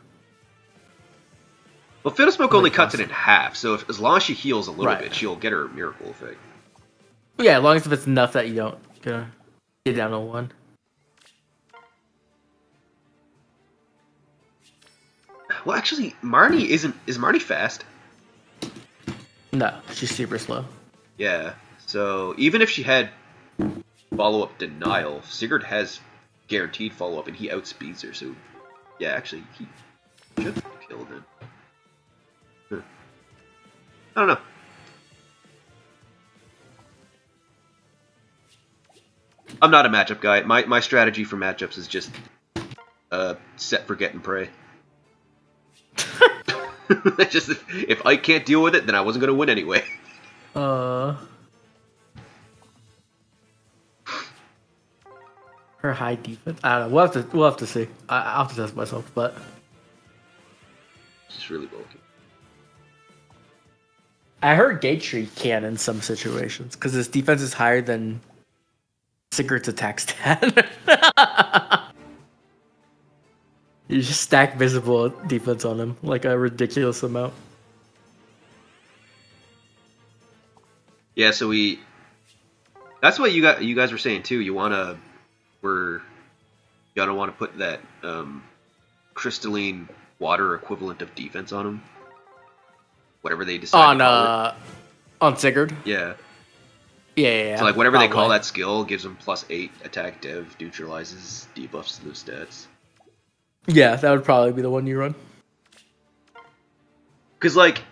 Well, Fatal Smoke only cuts it in half, so as long as she heals a little bit, she'll get her Miracle effect. Yeah, as long as it's enough that you don't get down to 1. Well, actually, Marnie is Marnie fast? No, she's super slow. Yeah, so even if she had follow-up denial, Sigurd has guaranteed follow-up, and he outspeeds her, so yeah, actually, he should kill then. I don't know. I'm not a matchup guy. My strategy for matchups is just set, forget, and pray. Just if I can't deal with it, then I wasn't gonna win anyway. Her high defense. I don't know. We'll have to see. I'll have to test myself, but She's really bulky. I heard Gatry can in some situations because his defense is higher than Sigurd's attack stat. You just stack visible defense on him like a ridiculous amount. Yeah, so that's what you guys were saying too. You gotta want to put that crystalline water equivalent of defense on him. Whatever they decide to call it. On Sigurd? Yeah. Yeah. So like whatever they call that skill gives him +8 attack dev, neutralizes debuffs to those stats. Yeah, that would probably be the one you run. Because like,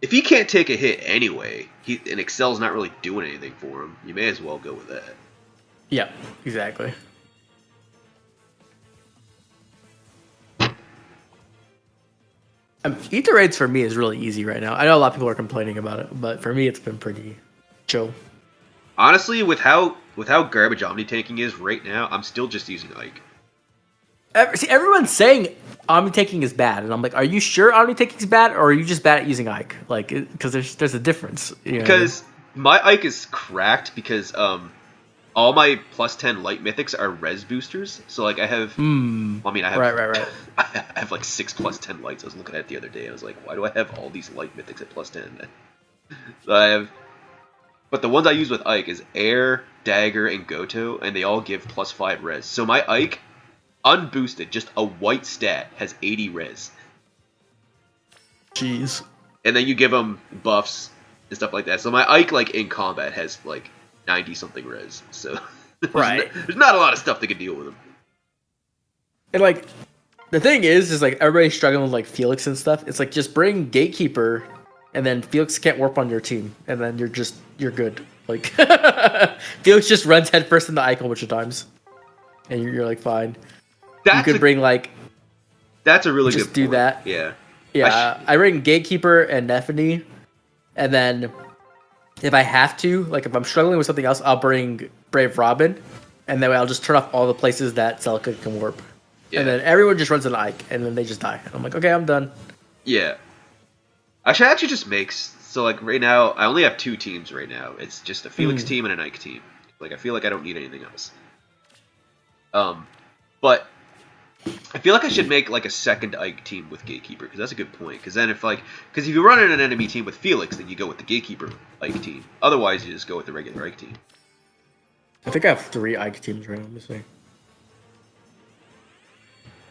if he can't take a hit anyway, and Excel's not really doing anything for him, you may as well go with that. Yeah, exactly. Ether raids for me is really easy right now. I know a lot of people are complaining about it, but for me it's been pretty chill. Honestly, with how garbage Omni tanking is right now, I'm still just using Ike. See, everyone's saying Omni taking is bad, and I'm like, are you sure Omni taking is bad, or are you just bad at using Ike? Like, because there's a difference. Because my Ike is cracked because all my +10 light mythics are res boosters. So like I have, I mean I have right. I have like 6 +10 lights. I was looking at it the other day. I was like, why do I have all these light mythics at +10? So I have, but the ones I use with Ike is Air, Dagger, and Goto, and they all give +5 res. So my Ike, unboosted, just a white stat, has 80 res. Jeez. And then you give them buffs and stuff like that. So my Ike, like in combat, has like 90 something res. So there's not a lot of stuff that can deal with him. And like, the thing is like everybody's struggling with like Felix and stuff. It's like just bring Gatekeeper, and then Felix can't warp on your team, and then you're good. Like Felix just runs headfirst into Ike a bunch of times, and you're like fine. You could bring like. That's a really just good. Do point. that. Yeah. Yeah, I bring Gatekeeper and Nephany, and then if I have to, like if I'm struggling with something else, I'll bring Brave Robin, and then I'll just turn off all the places that Celica can warp. Yeah. And then everyone just runs an Ike, and then they just die. And I'm like, okay, I'm done. Yeah. Actually just makes, so like right now, I only have 2 teams right now. It's just a Felix team and an Ike team. Like I feel like I don't need anything else. But I feel like I should make like a second Ike team with Gatekeeper, because that's a good point. Because then if you run in an enemy team with Felix, then you go with the Gatekeeper Ike team. Otherwise, you just go with the regular Ike team. I think I have 3 Ike teams right now. Let me see.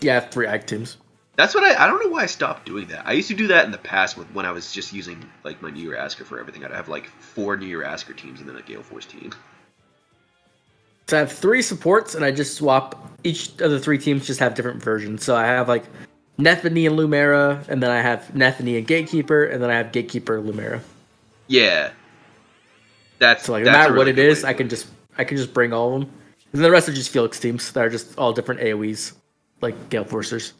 Yeah, I have 3 Ike teams. That's what I don't know why I stopped doing that. I used to do that in the past when I was just using like my New Year Asker for everything. I'd have like 4 New Year Asker teams and then a Gale Force team. So I have 3 supports, and I just swap. Each of the 3 teams just have different versions. So I have like Nethany and Lumera, and then I have Nethany and Gatekeeper, and then I have Gatekeeper and Lumera. Yeah. So like no matter what it is, I can just bring all of them. And the rest are just Felix teams that are just all different AoEs, like Gale Forcers.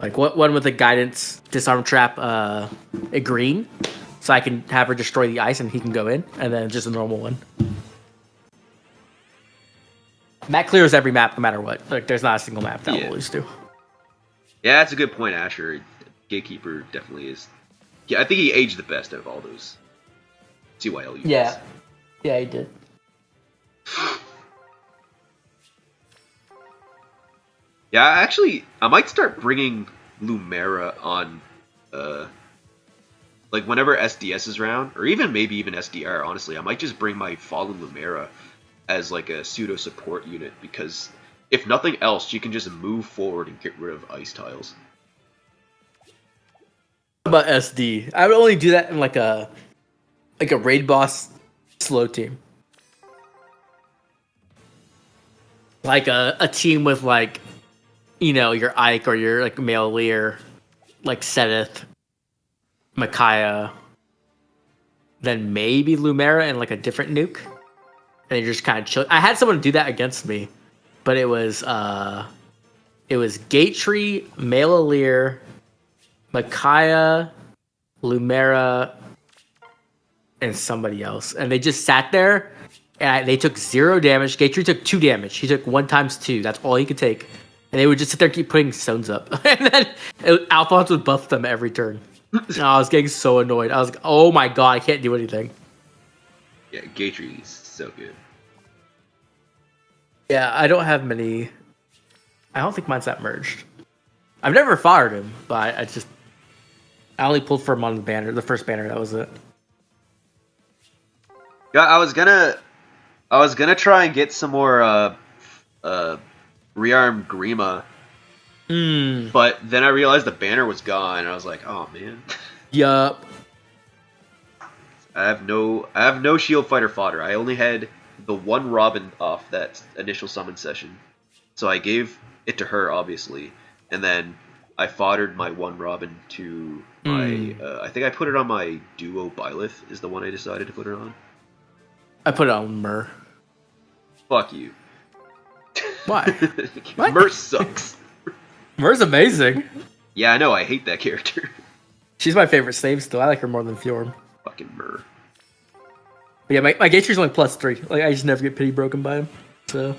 Like one with a guidance disarm trap, a green, so I can have her destroy the ice and he can go in, and then just a normal one. Matt clears every map no matter what. Like there's not a single map that will lose to. Yeah, that's a good point, Asher. Gatekeeper definitely is. Yeah, I think he aged the best out of all those CYL units. Yeah. Yeah, he did. Yeah, actually, I might start bringing Lumera on, like whenever SDS is around, or maybe even SDR. Honestly, I might just bring my Fallen Lumera as like a pseudo support unit because if nothing else, she can just move forward and get rid of ice tiles. About SD, I would only do that in like a raid boss slow team, like a team with like. Your Ike or your like Maleleer, like Sedith, Micaiah, then maybe Lumera and like a different nuke, and you just kind of chill. I had someone do that against me, but it was Gatetree, Maleleer, Micaiah, Lumera, and somebody else, and they just sat there, and they took 0 damage. Gatetree took 2 damage. He took 1 times 2. That's all he could take. And they would just sit there and keep putting stones up. And then Alphonse would buff them every turn. And I was getting so annoyed. I was like, oh my god, I can't do anything. Yeah, Gatetree is so good. Yeah, I don't have many. I don't think mine's that merged. I've never fired him, but I only pulled for him on the banner, the first banner, that was it. Yeah, I was gonna try and get some more rearm Grima. But then I realized the banner was gone, and I was like, "Oh man." Yup. I have no shield fighter fodder. I only had the 1 Robin off that initial summon session, so I gave it to her, obviously, and then I foddered my 1 Robin to my. I think I put it on my duo Byleth. Is the one I decided to put it on. I put it on Myrrh. Fuck you. Why? Myrrh sucks. Myrrh's amazing. Yeah, I know. I hate that character. She's my favorite save still. I like her more than Fjorm. Fucking Myrrh. But yeah, my Gateree's only +3. Like I just never get pity broken by him. So,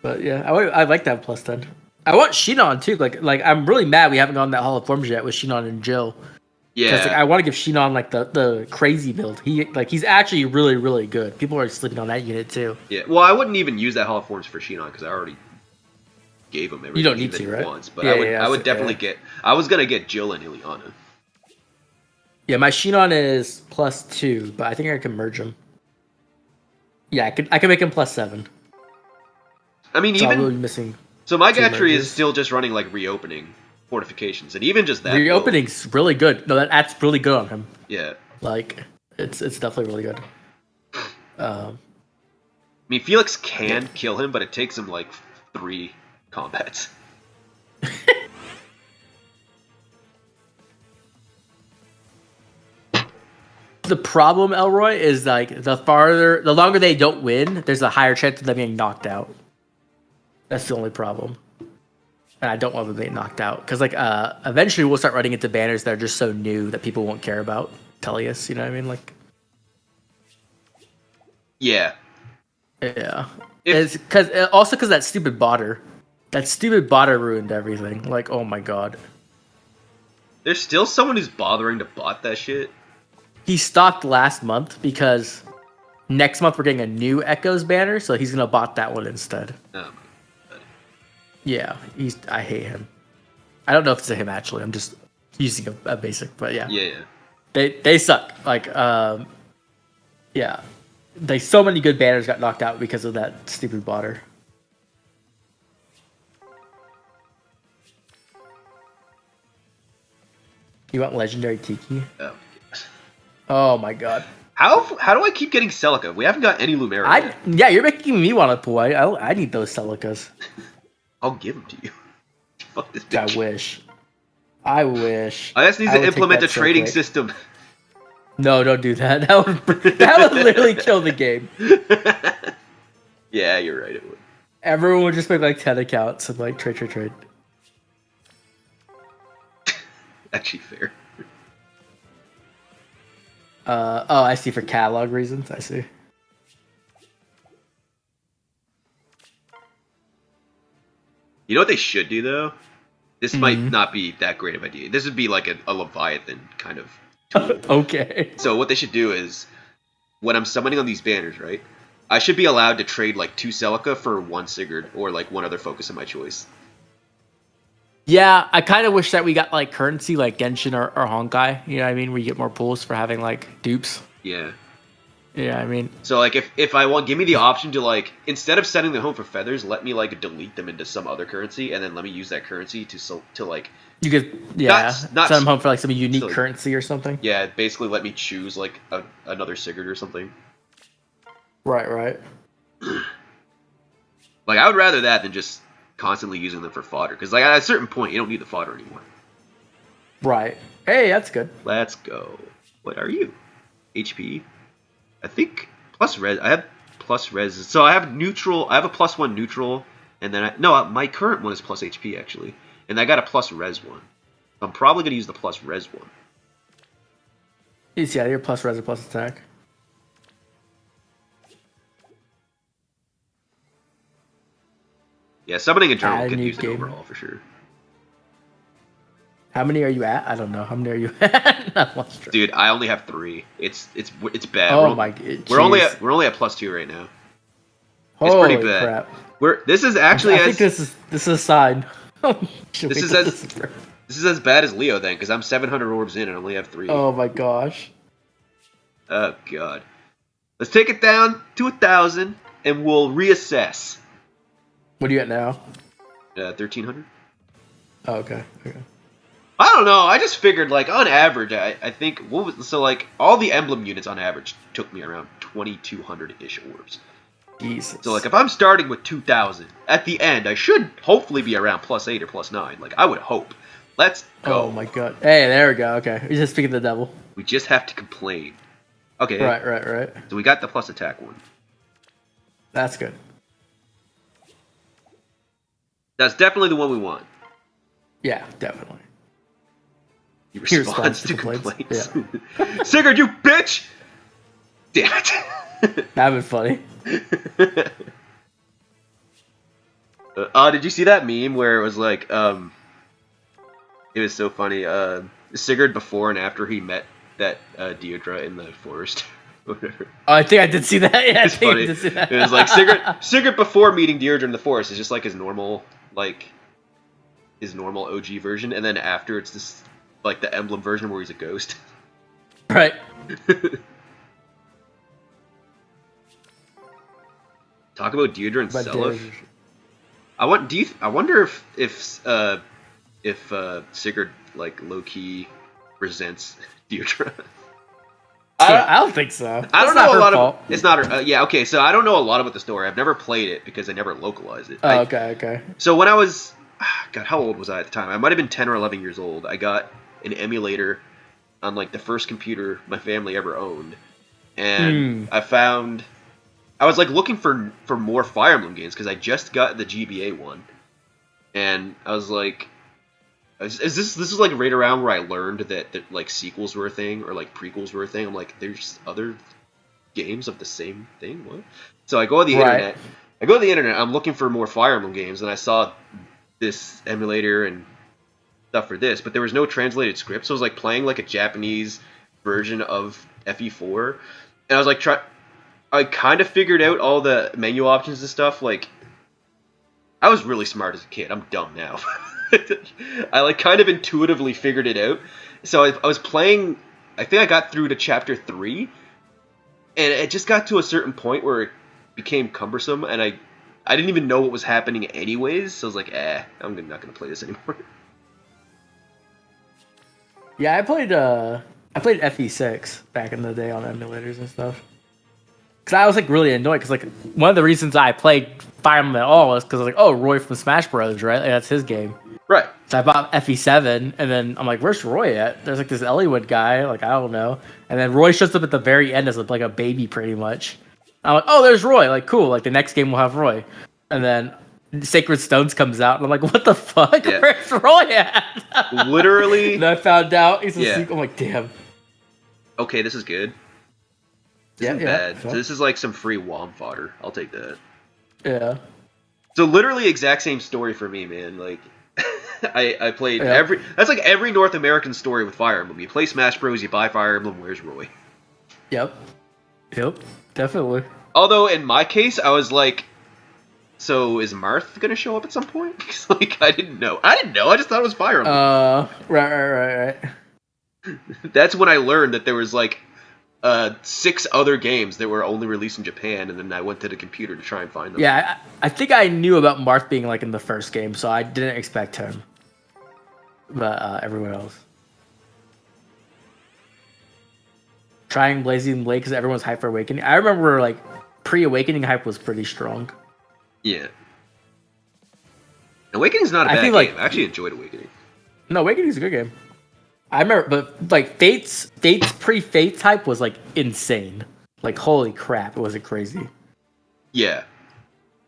but yeah, I like that +10. I want Shinon too. Like I'm really mad we haven't gone that Hall of Forms yet with Shinon and Jill. Yeah, like, I want to give Shinon like the crazy build. He's actually really really good. People are sleeping on that unit too. Yeah, well, I wouldn't even use that Hall of Forms for Shinon because I already gave him everything. You don't need to, right? Wants, but I would definitely get. I was gonna get Jill and Ileana. Yeah, my Shinon is +2, but I think I can merge him. Yeah, I can make him +7. I mean, so even really missing. So my Gatry is still just running like reopening fortifications, and even just that reopening's really good. No, that's really good on him. Yeah, like it's definitely really good. I mean, Felix can kill him, but it takes him like 3 combats. The problem, Elroy, is like the longer they don't win, there's a higher chance of them getting knocked out. That's the only problem. And I don't want them to get knocked out. Because like eventually we'll start running into banners that are just so new that people won't care about Tellius, you know what I mean? Like Yeah. Yeah. It's because that stupid botter. That stupid botter ruined everything. Like, oh my god. There's still someone who's bothering to bot that shit. He stopped last month because next month we're getting a new Echoes banner, so he's gonna bot that one instead. Oh my god. Yeah, I hate him. I don't know if it's a him actually. I'm just using a basic, but yeah. Yeah. They suck. Like yeah. Like so many good banners got knocked out because of that stupid botter. You want legendary Tiki? Oh, oh my god. How do I keep getting Celica? We haven't got any Lumera yet. Yeah, you're making me want to pull. I need those Celicas. I'll give them to you. Fuck this bitch. I wish. I just need to implement a trading system. No, don't do that. That would literally kill the game. Yeah, you're right. It would. Everyone would just make like 10 accounts and like trade. Actually, fair. Oh, I see. For catalog reasons, I see. You know what they should do though? This might not be that great of an idea. This would be like a Leviathan kind of tool. Okay. So what they should do is, when I'm summoning on these banners, right? I should be allowed to trade like 2 Celica for 1 Sigurd or like 1 other focus of my choice. Yeah, I kind of wish that we got like currency like Genshin or Honkai. You know what I mean? Where you get more pulls for having like dupes. Yeah. Yeah, I mean. So like if I want, give me the option to like, instead of sending them home for feathers, let me like delete them into some other currency and then let me use that currency to like. You could send them home for like some unique currency or something. Yeah, basically let me choose like another Sigurd or something. Right. Like I would rather that than just constantly using them for fodder, because like at a certain point you don't need the fodder anymore. Right. Hey, that's good. Let's go. What are you? HP. I think plus res. I have plus res. So I have neutral. I have a +1 neutral, and then my current one is plus HP actually, and I got a plus res one. I'm probably gonna use the plus res one. Yeah, you're plus res or plus attack. Yeah, summoning in general could use an overhaul for sure. How many are you at? I don't know. How many are you at? Dude, I only have 3. It's bad. Oh my god. We're only at +2 right now. It's pretty bad. Crap. This is actually I think this is a sign. This is as bad as Leo then, because I'm 700 orbs in and only have 3. Oh my gosh. Oh god. Let's take it down to 1,000 and we'll reassess. What are you at now? 1,300. Oh, okay. I don't know. I just figured, like, on average, I think like all the emblem units on average took me around 2,200-ish orbs. Jesus. So like, if I'm starting with 2,000 at the end, I should hopefully be around +8 or +9. Like, I would hope. Let's go. Oh my god. Hey, there we go. Okay, we just speaking the devil. We just have to complain. Okay. Right. So we got the plus attack one. That's good. That's definitely the one we want. Yeah, definitely. He responds to complaints. Yeah. Sigurd, you bitch! Damn it. That'd been funny. Did you see that meme where it was like, it was so funny, Sigurd before and after he met that Deirdre in the forest? Whatever. Oh, I think I did see that. Yeah, it's funny. I did see that. It was like Sigurd before meeting Deirdre in the forest is just like his normal OG version, and then after it's this like the Emblem version where he's a ghost. Right. Talk about Deirdre and Seliph. I wonder if Sigurd like low key resents Deirdre. I don't think so. I don't know a lot of. It's not her. Yeah, okay. So I don't know a lot about the story. I've never played it because I never localized it. Oh, okay. So when I was, God, how old was I at the time? I might have been 10 or 11 years old. I got an emulator on like the first computer my family ever owned, and I was like looking for more Fire Emblem games because I just got the GBA one, and I was like, this is like right around where I learned that like sequels were a thing or like prequels were a thing. I'm like, there's other games of the same thing. What? So I go on the internet. I'm looking for more Fire Emblem games, and I saw this emulator and stuff for this, but there was no translated script, so I was like playing like a Japanese version of FE4, and I was like I kind of figured out all the menu options and stuff. Like, I was really smart as a kid. I'm dumb now. I like kind of intuitively figured it out. So I was playing. I think I got through to chapter 3, And it just got to a certain point where it became cumbersome, and I didn't even know what was happening anyways, so I was like, I'm not going to play this anymore. Yeah, I played FE6 back in the day on emulators and stuff. Because I was like really annoyed, because like one of the reasons I played Fire Emblem at all was because I was like, oh, Roy from Smash Bros, right? Like, that's his game. Right. So I bought FE7, and then I'm like, where's Roy at? There's like this Elliewood guy, like, I don't know. And then Roy shows up at the very end as like a baby, pretty much. I'm like, oh, there's Roy. Like, cool. Like, the next game will have Roy. And then Sacred Stones comes out, and I'm like, what the fuck? Yeah. Where's Roy at? Literally. And I found out he's a sequel. I'm like, damn. Okay, this is good. This isn't bad. So this is like some free WOM fodder. I'll take that. Yeah. So literally exact same story for me, man. Like, I played that's like every North American story with Fire Emblem. You play Smash Bros, you buy Fire Emblem, where's Roy? Yep, definitely. Although in my case, I was like, so is Marth gonna show up at some point? Because like I didn't know. I just thought it was Fire Emblem. Right. That's when I learned that there was like 6 other games that were only released in Japan, and then I went to the computer to try and find them. Yeah, I think I knew about Marth being like in the first game, so I didn't expect him. But everyone else. Trying Blazing Blade because everyone's hyped for Awakening. I remember like pre-Awakening hype was pretty strong. Yeah. Awakening's not a bad game. Like, I actually enjoyed Awakening. No, Awakening's a good game. I remember, but like Fate's pre-Fate's hype was like insane. Like holy crap, it wasn't crazy. Yeah,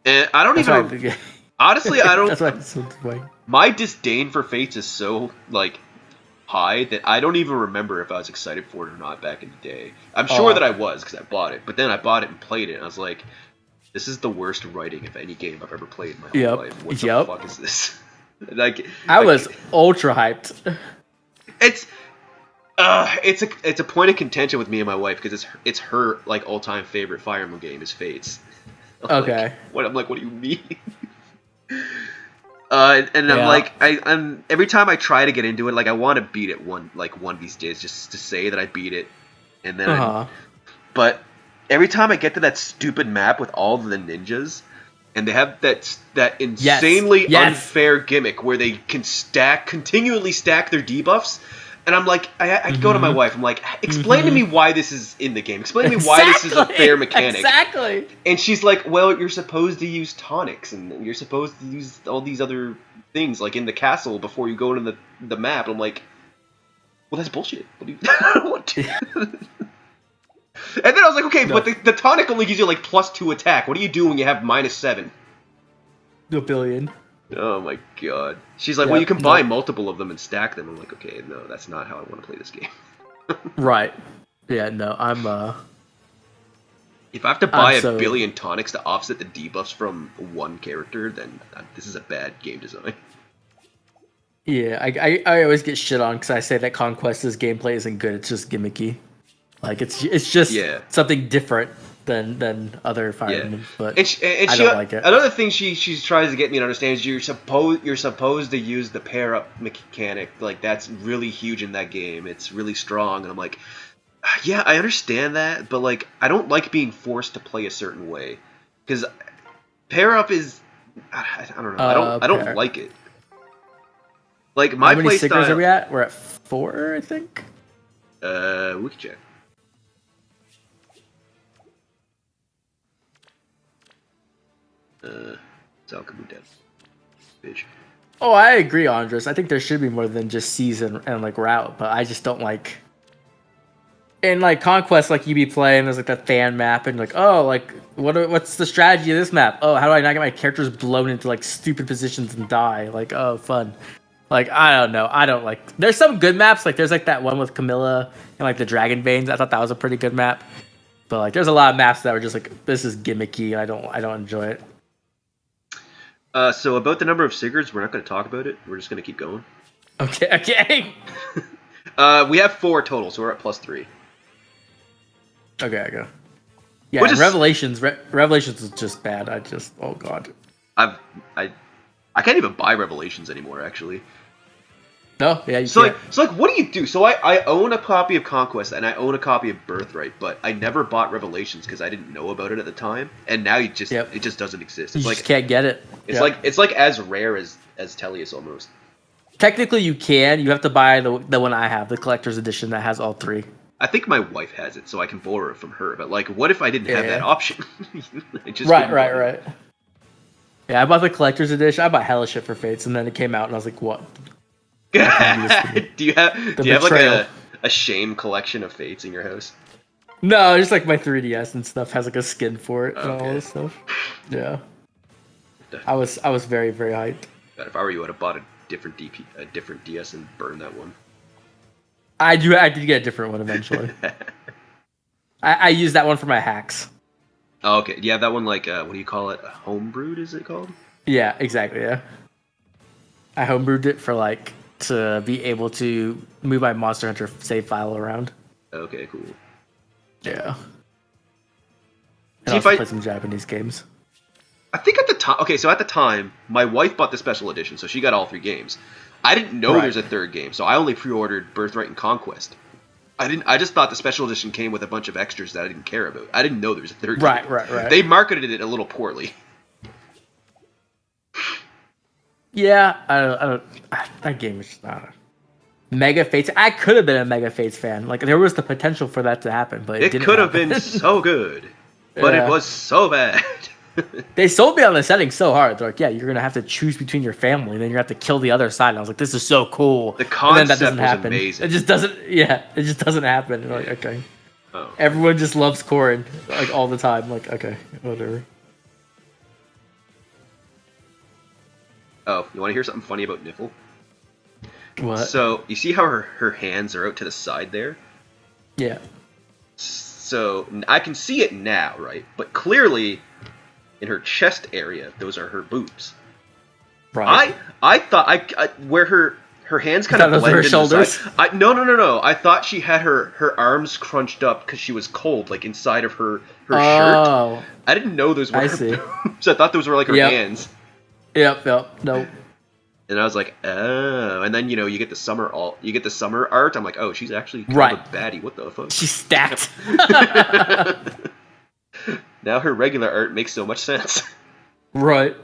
and I don't even. Honestly, I don't. That's why it's so funny. My disdain for Fates is so like high that I don't even remember if I was excited for it or not back in the day. I'm sure that I was because I bought it, but then I bought it and played it, and I was like, "This is the worst writing of any game I've ever played in my whole life. What the fuck is this?" I was ultra hyped. It's a point of contention with me and my wife because it's her like all-time favorite Fire Emblem game is Fates. Okay. I'm like, what do you mean? I'm like, I'm every time I try to get into it, like I want to beat it one of these days just to say that I beat it, and then but every time I get to that stupid map with all of the ninjas. And they have that insanely unfair gimmick where they can continually stack their debuffs. And I'm like, I go to my wife, I'm like, explain to me why this is in the game. Explain to me why this is a fair mechanic. Exactly. And she's like, well, you're supposed to use tonics, and you're supposed to use all these other things, like in the castle before you go into the map. And I'm like, well, that's bullshit. What do you I don't want to. And then I was like, okay, but the tonic only gives you like +2 attack. What do you do when you have -7? A billion. Oh my god. She's like, well, you can buy multiple of them and stack them. I'm like, okay, no, that's not how I want to play this game. Right. Yeah, no, I'm if I have to buy a billion tonics to offset the debuffs from one character, then this is a bad game design. Yeah, I always get shit on because I say that Conquest's gameplay isn't good. It's just gimmicky. Like it's just something different than other Fire Emblem, but I don't like it. Another thing she tries to get me to understand is you're supposed to use the pair up mechanic. Like that's really huge in that game. It's really strong, and I'm like, yeah, I understand that, but like I don't like being forced to play a certain way because pair up is I don't know. I don't like it. Like my play style. How many Sigurds are we at? We're at 4, I think. We can check. Bitch. Oh, I agree, Andres. I think there should be more than just season and like route, but I just don't like. In like Conquest, like you be playing, there's like that fan map, and like, oh, like what's the strategy of this map? Oh, how do I not get my characters blown into like stupid positions and die? Like, oh, fun. Like I don't know. I don't like. There's some good maps. Like there's like that one with Camilla and like the Dragon Veins. I thought that was a pretty good map. But like, there's a lot of maps that were just like, this is gimmicky. I don't enjoy it. So about the number of Sigurds, we're not going to talk about it. We're just going to keep going. Okay. We have 4 total, so we're at +3. Okay, I go. Yeah, Revelations is just bad. Oh god. I can't even buy Revelations anymore, actually. No, yeah, you can't. So what do you do? So I own a copy of Conquest and I own a copy of Birthright, but I never bought Revelations because I didn't know about it at the time, and now it just doesn't exist. It's you just can't get it. It's like as rare as Tellius almost. Technically, you can. You have to buy the one I have, the collector's edition that has all 3. I think my wife has it, so I can borrow it from her. But like, what if I didn't have that option? Right. Yeah, I bought the collector's edition. I bought hella shit for Fates, and then it came out, and I was like, "What?" Do you have like a shame collection of Fates in your house? No, just like my 3DS and stuff has like a skin for it and all this stuff. Yeah, I was very very hyped. God, if I were you, I'd have bought a different DS and burned that one. I did get a different one eventually. I used that one for my hacks. Oh, okay. Do you have that one like what do you call it? Homebrewed, is it called? Yeah, exactly. Yeah, I homebrewed it for like to be able to move my Monster Hunter save file around. Okay, cool. Yeah. And also play some Japanese games. I think at the time, so at the time, my wife bought the special edition, so she got all 3 games. I didn't know there's a 3rd game, so I only pre-ordered Birthright and Conquest. I just thought the special edition came with a bunch of extras that I didn't care about. I didn't know there was a 3rd game. Right. They marketed it a little poorly. Yeah, I don't. That game is just not. Mega Fates. I could have been a Mega Fates fan. Like there was the potential for that to happen, but it could have been so good, but it was so bad. They sold me on the setting so hard. They're like, yeah, you're gonna have to choose between your family, and then you have to kill the other side. And I was like, this is so cool. The concept was amazing. It just doesn't. Yeah, it just doesn't happen. Like, okay. Oh. Everyone just loves Corrin like all the time. Like, okay, whatever. Oh, you want to hear something funny about Niffle? What? So, you see how her hands are out to the side there? Yeah. So, I can see it now, right? But clearly, in her chest area, those are her boobs. Right. I thought, where her hands kind of blend her shoulders? No. I thought she had her arms crunched up because she was cold, like inside of her shirt. I didn't know those were her boobs. I thought those were like her hands. Yep. Nope. And I was like, oh. And then you get the summer art. I'm like, oh, she's actually kind of a baddie. What the fuck? She's stacked. Now her regular art makes so much sense. Right.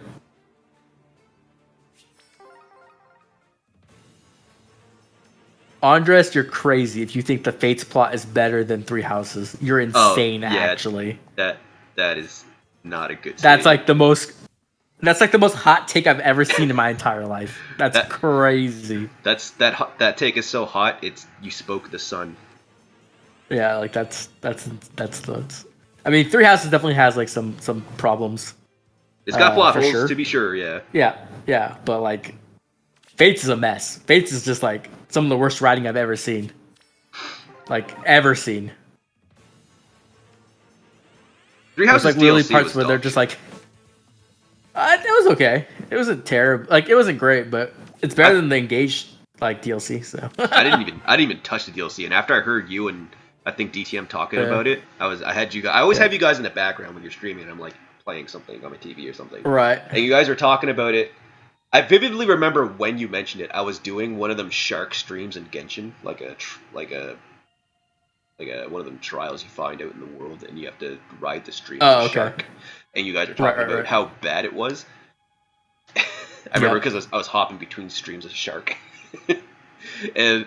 Andres, you're crazy if you think the Fates plot is better than Three Houses. You're insane, actually. That is not a good That's like the most hot take I've ever seen in my entire life. That's crazy. That take is so hot. You spoke the sun. Yeah, like that's. I mean, Three Houses definitely has like some problems. It's got plot holes to be sure. Yeah. Yeah, but like, Fates is a mess. Fates is just like some of the worst writing I've ever seen. Like ever seen. Three Houses like really parts where they're just like. It was okay. It wasn't terrible. Like it wasn't great, but it's better than the Engaged like DLC. So I didn't even touch the DLC. And after I heard you and I think DTM talking about it, I had you guys. I always have you guys in the background when you're streaming. And I'm like playing something on my TV or something. Right. And you guys were talking about it. I vividly remember when you mentioned it. I was doing one of them shark streams in Genshin, like a one of them trials you find out in the world, and you have to ride the stream of a shark. And you guys were talking about how bad it was. I remember because I was hopping between streams of shark, and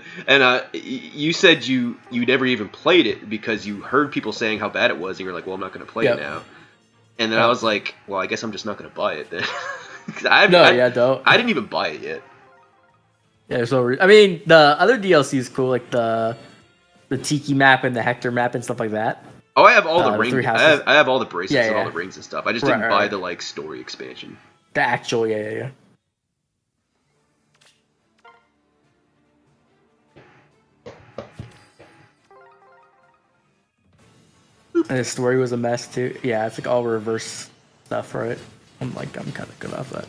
you said you never even played it because you heard people saying how bad it was, and you're like, well, I'm not going to play it now. And then I was like, well, I guess I'm just not going to buy it then. Don't. I didn't even buy it yet. Yeah, so I mean, the other DLC is cool, like the Tiki map and the Hector map and stuff like that. Oh, I have all the rings. I have all the bracelets and all the rings and stuff. I just didn't buy the like story expansion. The actual, yeah. And the story was a mess too. Yeah, it's like all reverse stuff, right? I'm kind of good off that.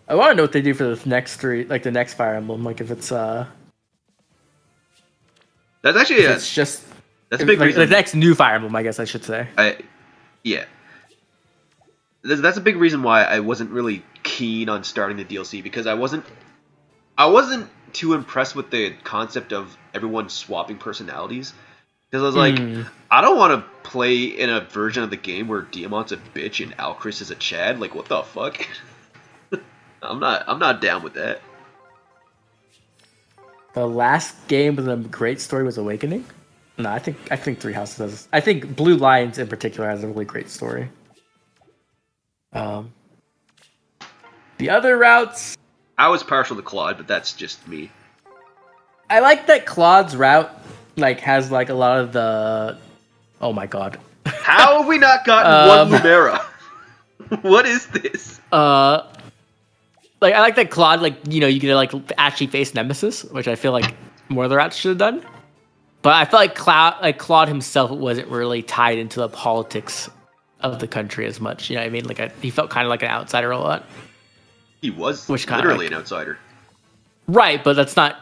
I want to know what they do for the next three, like the next Fire Emblem. Like if it's That's actually it's just that's a big reason. The next new Fire Emblem, I guess I should say. That's a big reason why I wasn't really keen on starting the DLC because I wasn't too impressed with the concept of everyone swapping personalities. Because I was like, I don't want to play in a version of the game where Diamant's a bitch and Alcris is a Chad. Like, what the fuck? I'm not down with that. The last game with a great story was Awakening. No, I think Three Houses does. I think Blue Lions in particular has a really great story. The other routes, I was partial to Claude, but that's just me. I like that Claude's route like has like a lot of the. Oh my god! How have we not gotten one Lumera? What is this? Like I like that Claude, like you get to like actually face Nemesis, which I feel like more of the routes should have done. But I felt like Claude himself wasn't really tied into the politics of the country as much. You know what I mean? Like he felt kind of like an outsider a lot. He was literally an outsider. Right, but that's not...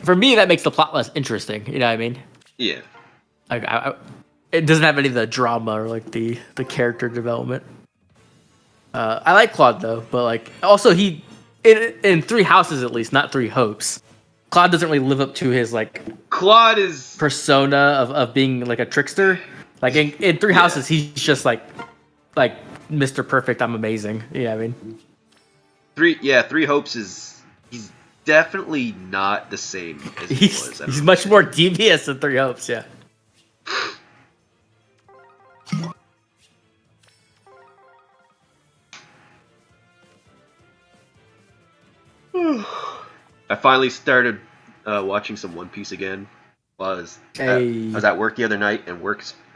For me, that makes the plot less interesting. You know what I mean? Yeah. Like it doesn't have any of the drama or like the character development. I like Claude though, but like also he in Three Houses at least, not Three Hopes. Claude doesn't really live up to his like Claude is persona of being like a trickster. Like in Three Houses, he's just like Mr. Perfect. I'm amazing. You know what I mean? Three Hopes is he's definitely not the same as he was. He's much more devious than Three Hopes. Yeah. I finally started watching some One Piece again. I was at work the other night, and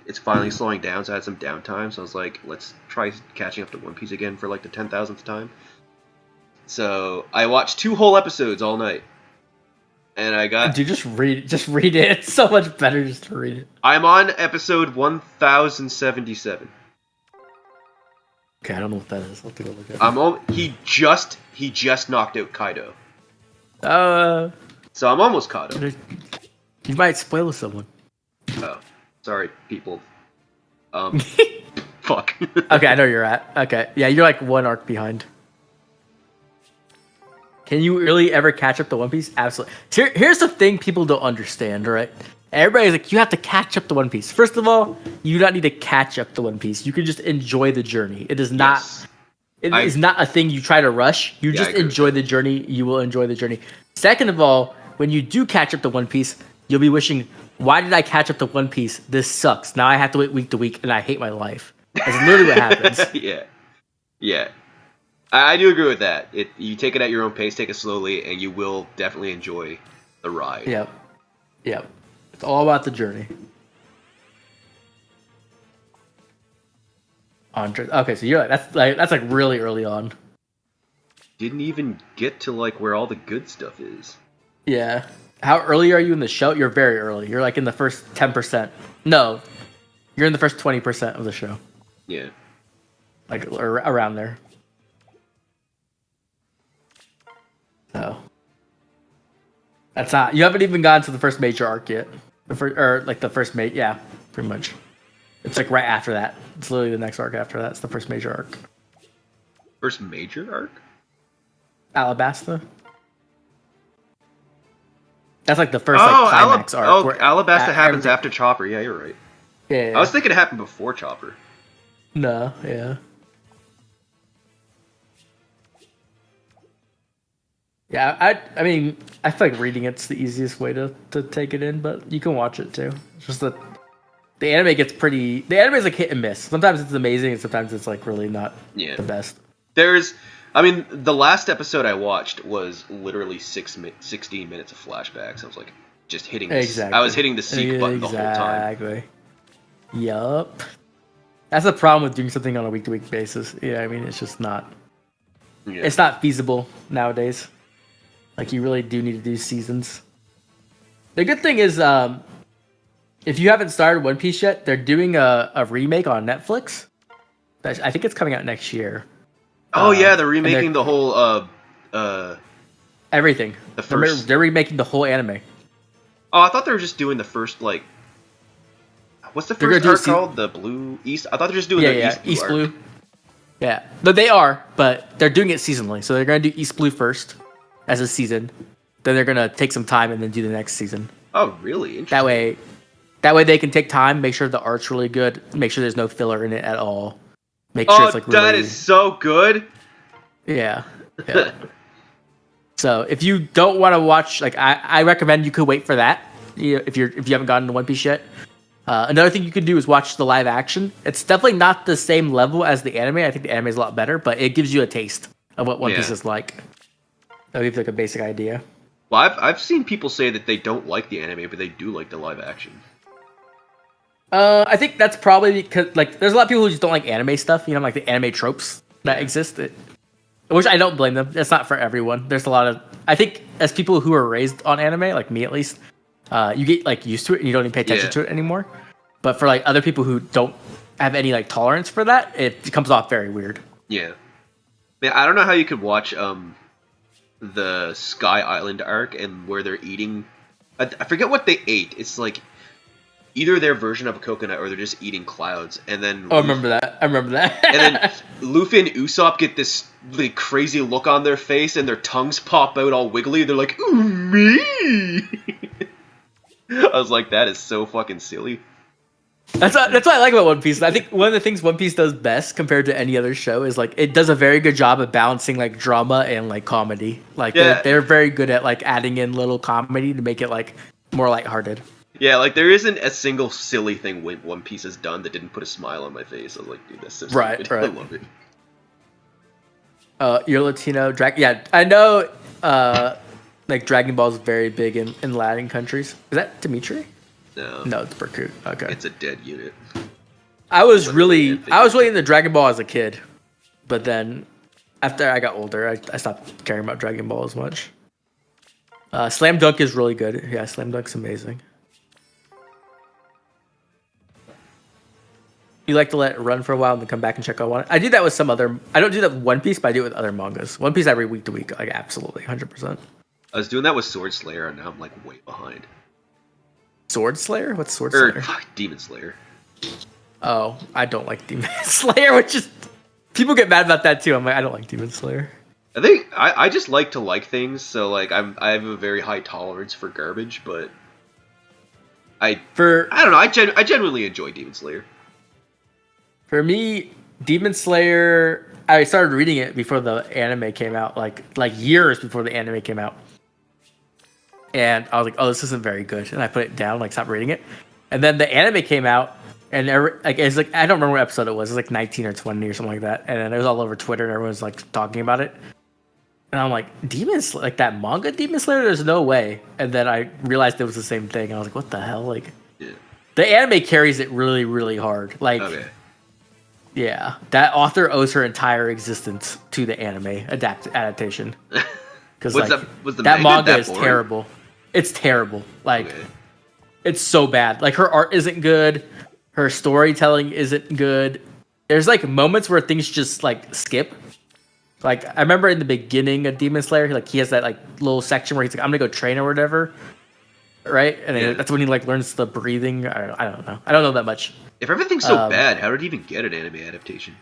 it's finally slowing down, so I had some downtime. So I was like, let's try catching up to One Piece again for like the 10,000th time. So I watched 2 whole episodes all night, and I got. Dude, just read it. It's so much better just to read it. I'm on episode 1077. Okay, I don't know what that is. I'll take a look at it. He just knocked out Kaido. So I'm almost caught up. You might spoil someone. Oh, sorry, people. Fuck. Okay, I know where you're at. Okay, yeah, you're like 1 arc behind. Can you really ever catch up to One Piece? Absolutely. Here's the thing people don't understand, right? Everybody's like, you have to catch up to One Piece. First of all, you don't need to catch up to One Piece. You can just enjoy the journey. It is not. Yes. It is not a thing you try to rush. You just enjoy the journey. You will enjoy the journey. Second of all, when you do catch up to One Piece, you'll be wishing, why did I catch up to One Piece? This sucks. Now I have to wait week to week, and I hate my life. That's literally what happens. Yeah. I do agree with that. You take it at your own pace, take it slowly, and you will definitely enjoy the ride. Yep. It's all about the journey. Okay, so you're that's like really early on. Didn't even get to like where all the good stuff is. Yeah. How early are you in the show? You're very early. You're like in the first 10%. No, you're in the first 20% of the show. Yeah. Like around there. So that's not. You haven't even gotten to the first major arc yet. The first yeah, pretty much. It's like right after that. It's literally the next arc after that. It's the first major arc. First major arc? Alabasta. That's like the first climax arc. Oh, Alabasta happens after Chopper. Yeah, you're right. Yeah. I was thinking it happened before Chopper. No, yeah. Yeah, I mean, I feel like reading it's the easiest way to take it in, but you can watch it too. It's just that the anime gets pretty... The anime is like hit and miss. Sometimes it's amazing, and sometimes it's like really not the best. The last episode I watched was literally 16 minutes of flashbacks. I was like, just hitting I was hitting the seek button the whole time. Exactly. Yup. That's the problem with doing something on a week-to-week basis. Yeah, I mean, it's just not... Yeah. It's not feasible nowadays. Like, you really do need to do seasons. The good thing is, if you haven't started One Piece yet, they're doing a remake on Netflix. I think it's coming out next year. Oh, yeah, they're remaking the whole... everything. They're remaking the whole anime. Oh, I thought they were just doing the first, like... What's the first arc called? The Blue East? I thought they were just doing the East Blue. Yeah. No, they are, but they're doing it seasonally. So they're going to do East Blue first as a season. then they're gonna take some time and then do the next season. Oh, really? Interesting. That way they can take time, make sure the art's really good, make sure there's no filler in it at all. Make sure it's like really... that is so good. Yeah. So if you don't want to watch, like I recommend you could wait for that. If you haven't gotten to One Piece yet. Another thing you could do is watch the live action. It's definitely not the same level as the anime. I think the anime is a lot better, but it gives you a taste of what One Piece is like. That'll give you like a basic idea. Well, I've seen people say that they don't like the anime, but they do like the live action. I think that's probably because like there's a lot of people who just don't like anime stuff. You know, like the anime tropes that exist. Which I don't blame them. It's not for everyone. There's a lot of... I think as people who are raised on anime, like me at least, you get like used to it and you don't even pay attention to it anymore. But for like other people who don't have any like tolerance for that, it comes off very weird. Yeah. Man, I don't know how you could watch the Sky Island arc and where they're eating... I forget what they ate. It's like either their version of a coconut or they're just eating clouds. And then... Oh, I remember that. And then Luffy and Usopp get this like crazy look on their face and their tongues pop out all wiggly. They're like, ooh, me! I was like, that is so fucking silly. That's what I like about One Piece. I think one of the things One Piece does best compared to any other show is like it does a very good job of balancing like drama and like comedy. Like they're very good at like adding in little comedy to make it like more lighthearted. Yeah, like there isn't a single silly thing One Piece has done that didn't put a smile on my face. I was like, dude, that's so stupid. I love it. You're Latino. Yeah, I know. Like Dragon Ball is very big in Latin countries. Is that Dimitri? No, it's Berkut. Okay, it's a dead unit. I was really into Dragon Ball as a kid, but then after I got older, I stopped caring about Dragon Ball as much. Slam Dunk is really good. Yeah, Slam Dunk's amazing. You like to let it run for a while and then come back and check out one. I do that with some other... I don't do that with One Piece, but I do it with other mangas. One Piece every week to week, like absolutely, 100%. I was doing that with Sword Slayer, and now I'm like way behind. Sword Slayer? What's Sword Slayer? Demon Slayer. Oh, I don't like Demon Slayer, which is... People get mad about that too. I'm like, I don't like Demon Slayer. I think I just like to like things, so like I have a very high tolerance for garbage, but I don't know. I genuinely enjoy Demon Slayer. For me, Demon Slayer, I started reading it before the anime came out, like years before the anime came out. And I was like, oh, this isn't very good. And I put it down, like stopped reading it. And then the anime came out, and it's like I don't remember what episode it was. It was like 19 or 20 or something like that. And then it was all over Twitter, and everyone was like talking about it. And I'm like, like that manga Demon Slayer? There's no way. And then I realized it was the same thing. I was like, what the hell? Like, the anime carries it really, really hard. Like, yeah, that author owes her entire existence to the anime adaptation. Because like that manga is terrible. It's terrible. Like, it's so bad. Like, her art isn't good. Her storytelling isn't good. There's like moments where things just like skip. Like, I remember in the beginning of Demon Slayer, like he has that like little section where he's like, I'm gonna go train or whatever, right? And then that's when he like learns the breathing. I don't know. I don't know that much. If everything's so bad, how did he even get an anime adaptation?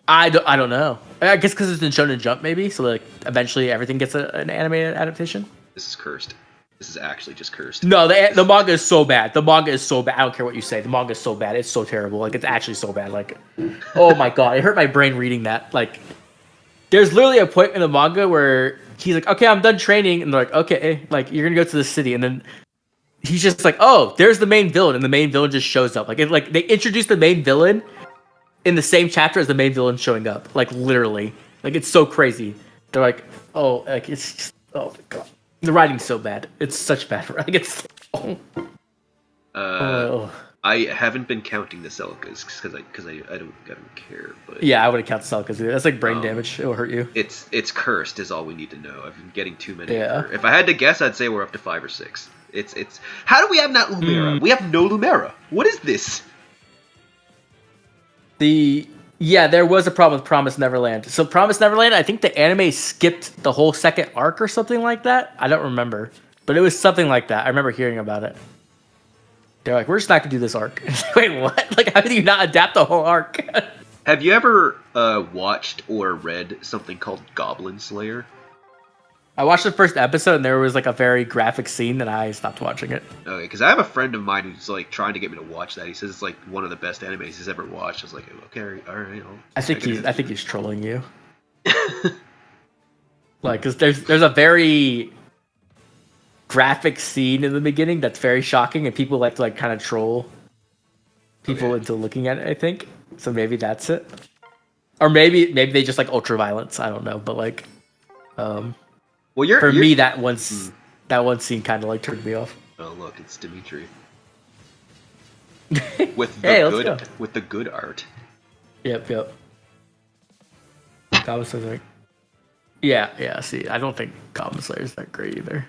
I don't know. I guess because it's in Shonen Jump, maybe. So like eventually everything gets an anime adaptation. This is cursed. This is actually just cursed. No, the manga is so bad. The manga is so bad. I don't care what you say. The manga is so bad. It's so terrible. Like, it's actually so bad. Like, oh my god, it hurt my brain reading that. Like, there's literally a point in the manga where he's like, okay, I'm done training, and they're like, okay, like you're gonna go to the city, and then he's just like, oh, there's the main villain, and the main villain just shows up. Like, they introduced the main villain in the same chapter as the main villain showing up. Like, literally. Like, it's so crazy. They're like, oh, like it's just, oh my god. The writing's so bad. It's such bad writing. It's I haven't been counting the Celica's because I don't care. But yeah, I wouldn't count the Celica's either. That's like brain damage. It will hurt you. It's cursed is all we need to know. I've been getting too many. Yeah. If I had to guess, I'd say we're up to 5 or 6. It's how do we have not Lumera? We have no Lumera. What is this? Yeah, there was a problem with Promised Neverland. So Promised Neverland, I think the anime skipped the whole second arc or something like that. I don't remember. But it was something like that. I remember hearing about it. They're like, we're just not going to do this arc. Wait, what? Like, how do you not adapt the whole arc? Have you ever watched or read something called Goblin Slayer? I watched the first episode and there was like a very graphic scene and I stopped watching it. Okay, because I have a friend of mine who's like trying to get me to watch that. He says it's like one of the best animes he's ever watched. I was like, okay, all right. I think he's trolling you. Like, cause there's a very graphic scene in the beginning that's very shocking, and people like to like kind of troll people into looking at it. I think so. Maybe that's it, or maybe they just like ultra violence. I don't know, but like, well, for me that one scene kind of like turned me off. Oh look, it's Dimitri with the good art. Yep. That was something. Yeah. See, I don't think Goblin Slayer is that great either.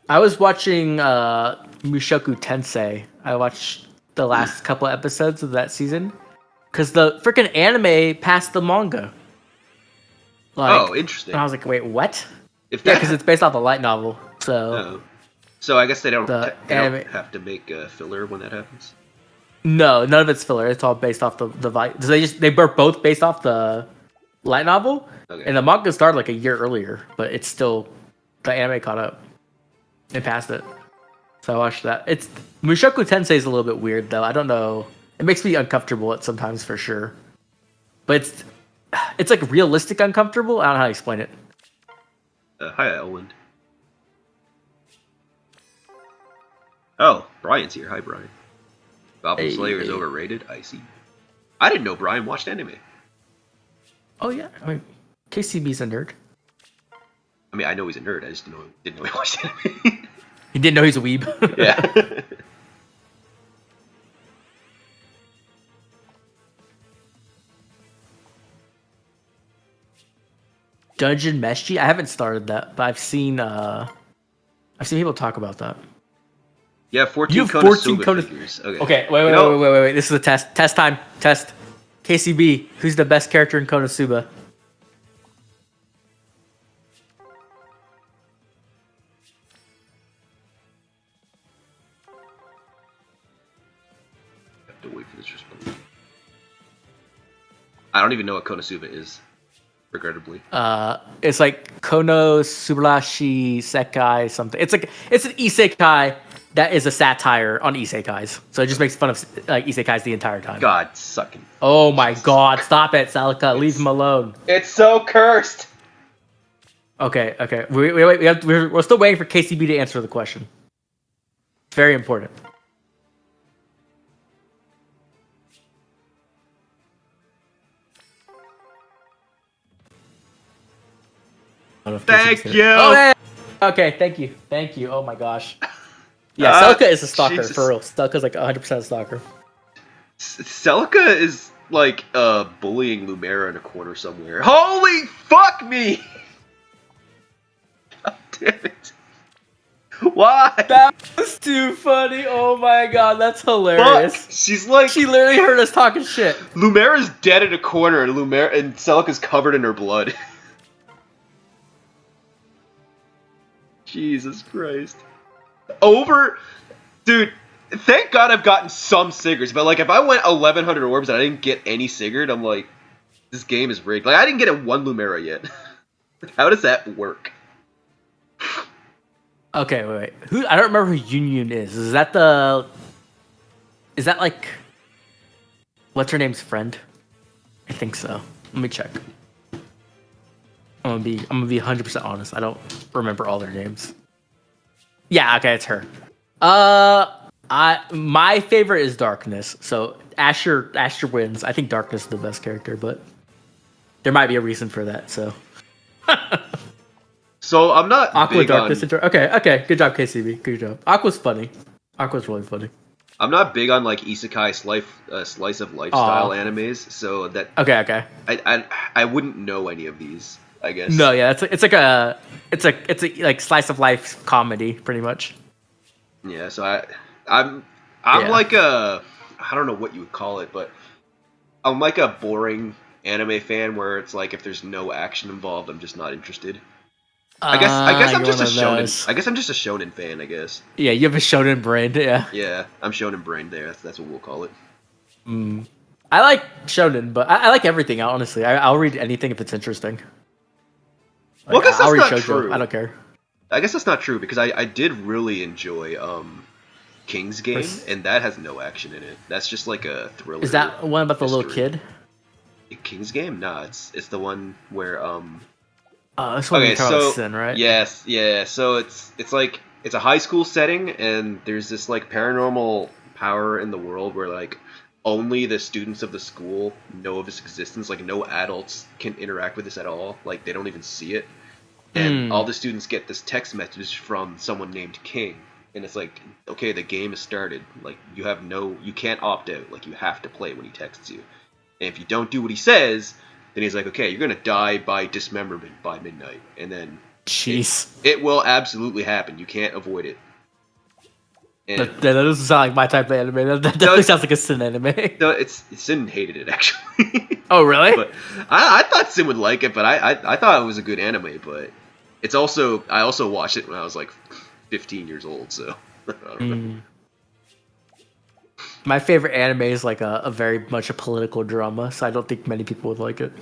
I was watching Mushoku Tensei. I watched the last couple episodes of that season because the freaking anime passed the manga. Like, interesting. And I was like, wait, what? Because it's based off a light novel. So, so I guess they don't have to make filler when that happens. No, none of it's filler. It's all based off the they were both based off the light novel, and the manga started like a year earlier, but it's still the anime caught up. It passed it. So I watched that. It's Mushoku Tensei is a little bit weird though. I don't know. It makes me uncomfortable at sometimes for sure. But it's like realistic uncomfortable. I don't know how to explain it. Hi, Elwind. Oh, Brian's here. Hi, Brian. Goblin Slayer is overrated. I see. I didn't know Brian watched anime. Oh yeah, I mean, KCB's a nerd. I mean, I know he's a nerd. I just didn't know he watched anime. He didn't know he's a weeb. Yeah. Dungeon Meshi? I haven't started that, but I've seen people talk about that. Yeah, 14 Konosuba figures. Okay, wait. This is a test. Test time. Test. KCB, who's the best character in Konosuba? I have to wait for this response. I don't even know what Konosuba is, regrettably. It's like Konosubarashi Sekai something. It's an isekai that is a satire on isekais. So it just makes fun of like isekais the entire time. God, sucking. Oh my God! Stop it, Salika. Leave him alone. It's so cursed. Okay. We're still waiting for KCB to answer the question. It's very important. Thank you. Oh, yeah. Okay, thank you. Oh my gosh. Yeah, Celica is a stalker, Jesus. For real. Celica's like 100% a stalker. Celica is like bullying Lumera in a corner somewhere. Holy fuck me! God damn it. Why? That was too funny. Oh my God, that's hilarious. Fuck. She's like... She literally heard us talking shit. Lumera's dead in a corner and Celica's covered in her blood. Jesus Christ. Dude, thank God I've gotten some Sigurds, but like if I went 1100 orbs and I didn't get any Sigurd, I'm like, this game is rigged. Like I didn't get a 1 Lumera yet. How does that work? Okay, wait. I don't remember who Union is. Is that like what's her name's friend? I think so. Let me check. I'm gonna be 100% honest. I don't remember all their names. Yeah, okay, it's her. My favorite is Darkness. So Asher wins. I think Darkness is the best character, but there might be a reason for that. So. So I'm not Aqua big Darkness. on... Okay. Good job, KCB. Good job. Aqua's funny. Aqua's really funny. I'm not big on like isekai slice of lifestyle animes, so that okay. I wouldn't know any of these. I guess. No, yeah, it's a like slice of life comedy, pretty much. Yeah, so I'm like I don't know what you would call it, but I'm like a boring anime fan where it's like if there's no action involved, I'm just not interested. I guess I'm just a shonen. I guess I'm just a shonen fan. I guess. Yeah, you have a shonen brain. Yeah. Yeah, I'm shonen brain there. That's what we'll call it. I like shonen, but I like everything. Honestly, I'll read anything if it's interesting. Like, well, I guess I'll that's read not shoujo. true. I don't care. I guess that's not true because I did really enjoy King's Game, and that has no action in it. That's just like a thriller. Is that one about the mystery. little kid? King's Game? Nah, it's the one where this one okay, you're talking about Sin, right? Yes, yeah. So it's like it's a high school setting, and there's this like paranormal power in the world where like only the students of the school know of its existence. Like no adults can interact with this at all. Like they don't even see it. And all the students get this text message from someone named King, and it's like, okay, the game has started. Like you can't opt out. Like you have to play when he texts you. And if you don't do what he says, then he's like, okay, you're gonna die by dismemberment by midnight, and then jeez, it will absolutely happen. You can't avoid it. And that doesn't sound like my type of anime. That definitely sounds like a Sin anime. No, Sin hated it actually. Oh really? But I thought Sin would like it, but I thought it was a good anime. But I also watched it when I was like 15 years old, so I don't know. My favorite anime is like a very much a political drama, so I don't think many people would like it.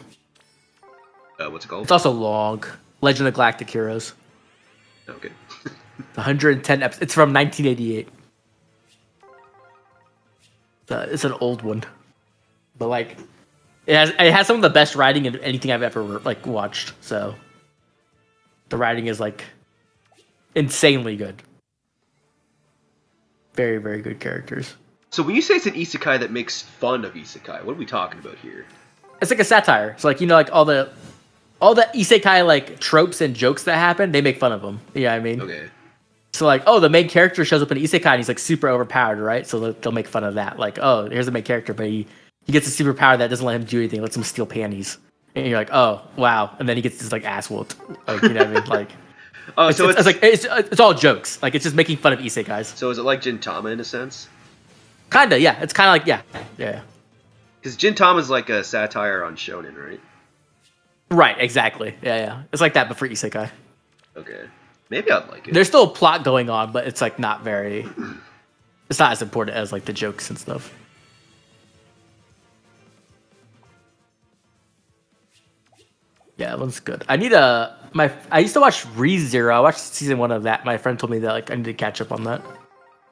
What's it called? It's also long. Legend of Galactic Heroes. Okay. 110 episodes. It's from 1988. It's an old one, but like it has some of the best writing in anything I've ever like watched. So the writing is like insanely good. Very, very good characters. So when you say it's an isekai that makes fun of isekai, what are we talking about here? It's like a satire. It's like, you know, like all the isekai like tropes and jokes that happen, they make fun of them. You know what I mean? Okay. So like, oh, the main character shows up in isekai and he's like super overpowered, right? So they'll make fun of that. Like, oh, here's the main character, but he gets a superpower that doesn't let him do anything, lets him steal panties. And you're like, oh, wow. And then he gets his like ass whooped. Like, you know what I mean? Like, oh, so it's like it's all jokes. Like it's just making fun of isekais. So is it like Gintama in a sense? Kinda, yeah. It's kind of like yeah. Because Gintama is like a satire on shonen, right? Right, exactly. Yeah. It's like that, but for isekai. Okay, maybe I'd like it. There's still a plot going on, but it's like not very. It's not as important as like the jokes and stuff. Yeah, that one's good. I used to watch ReZero. I watched season 1 of that. My friend told me that like I need to catch up on that.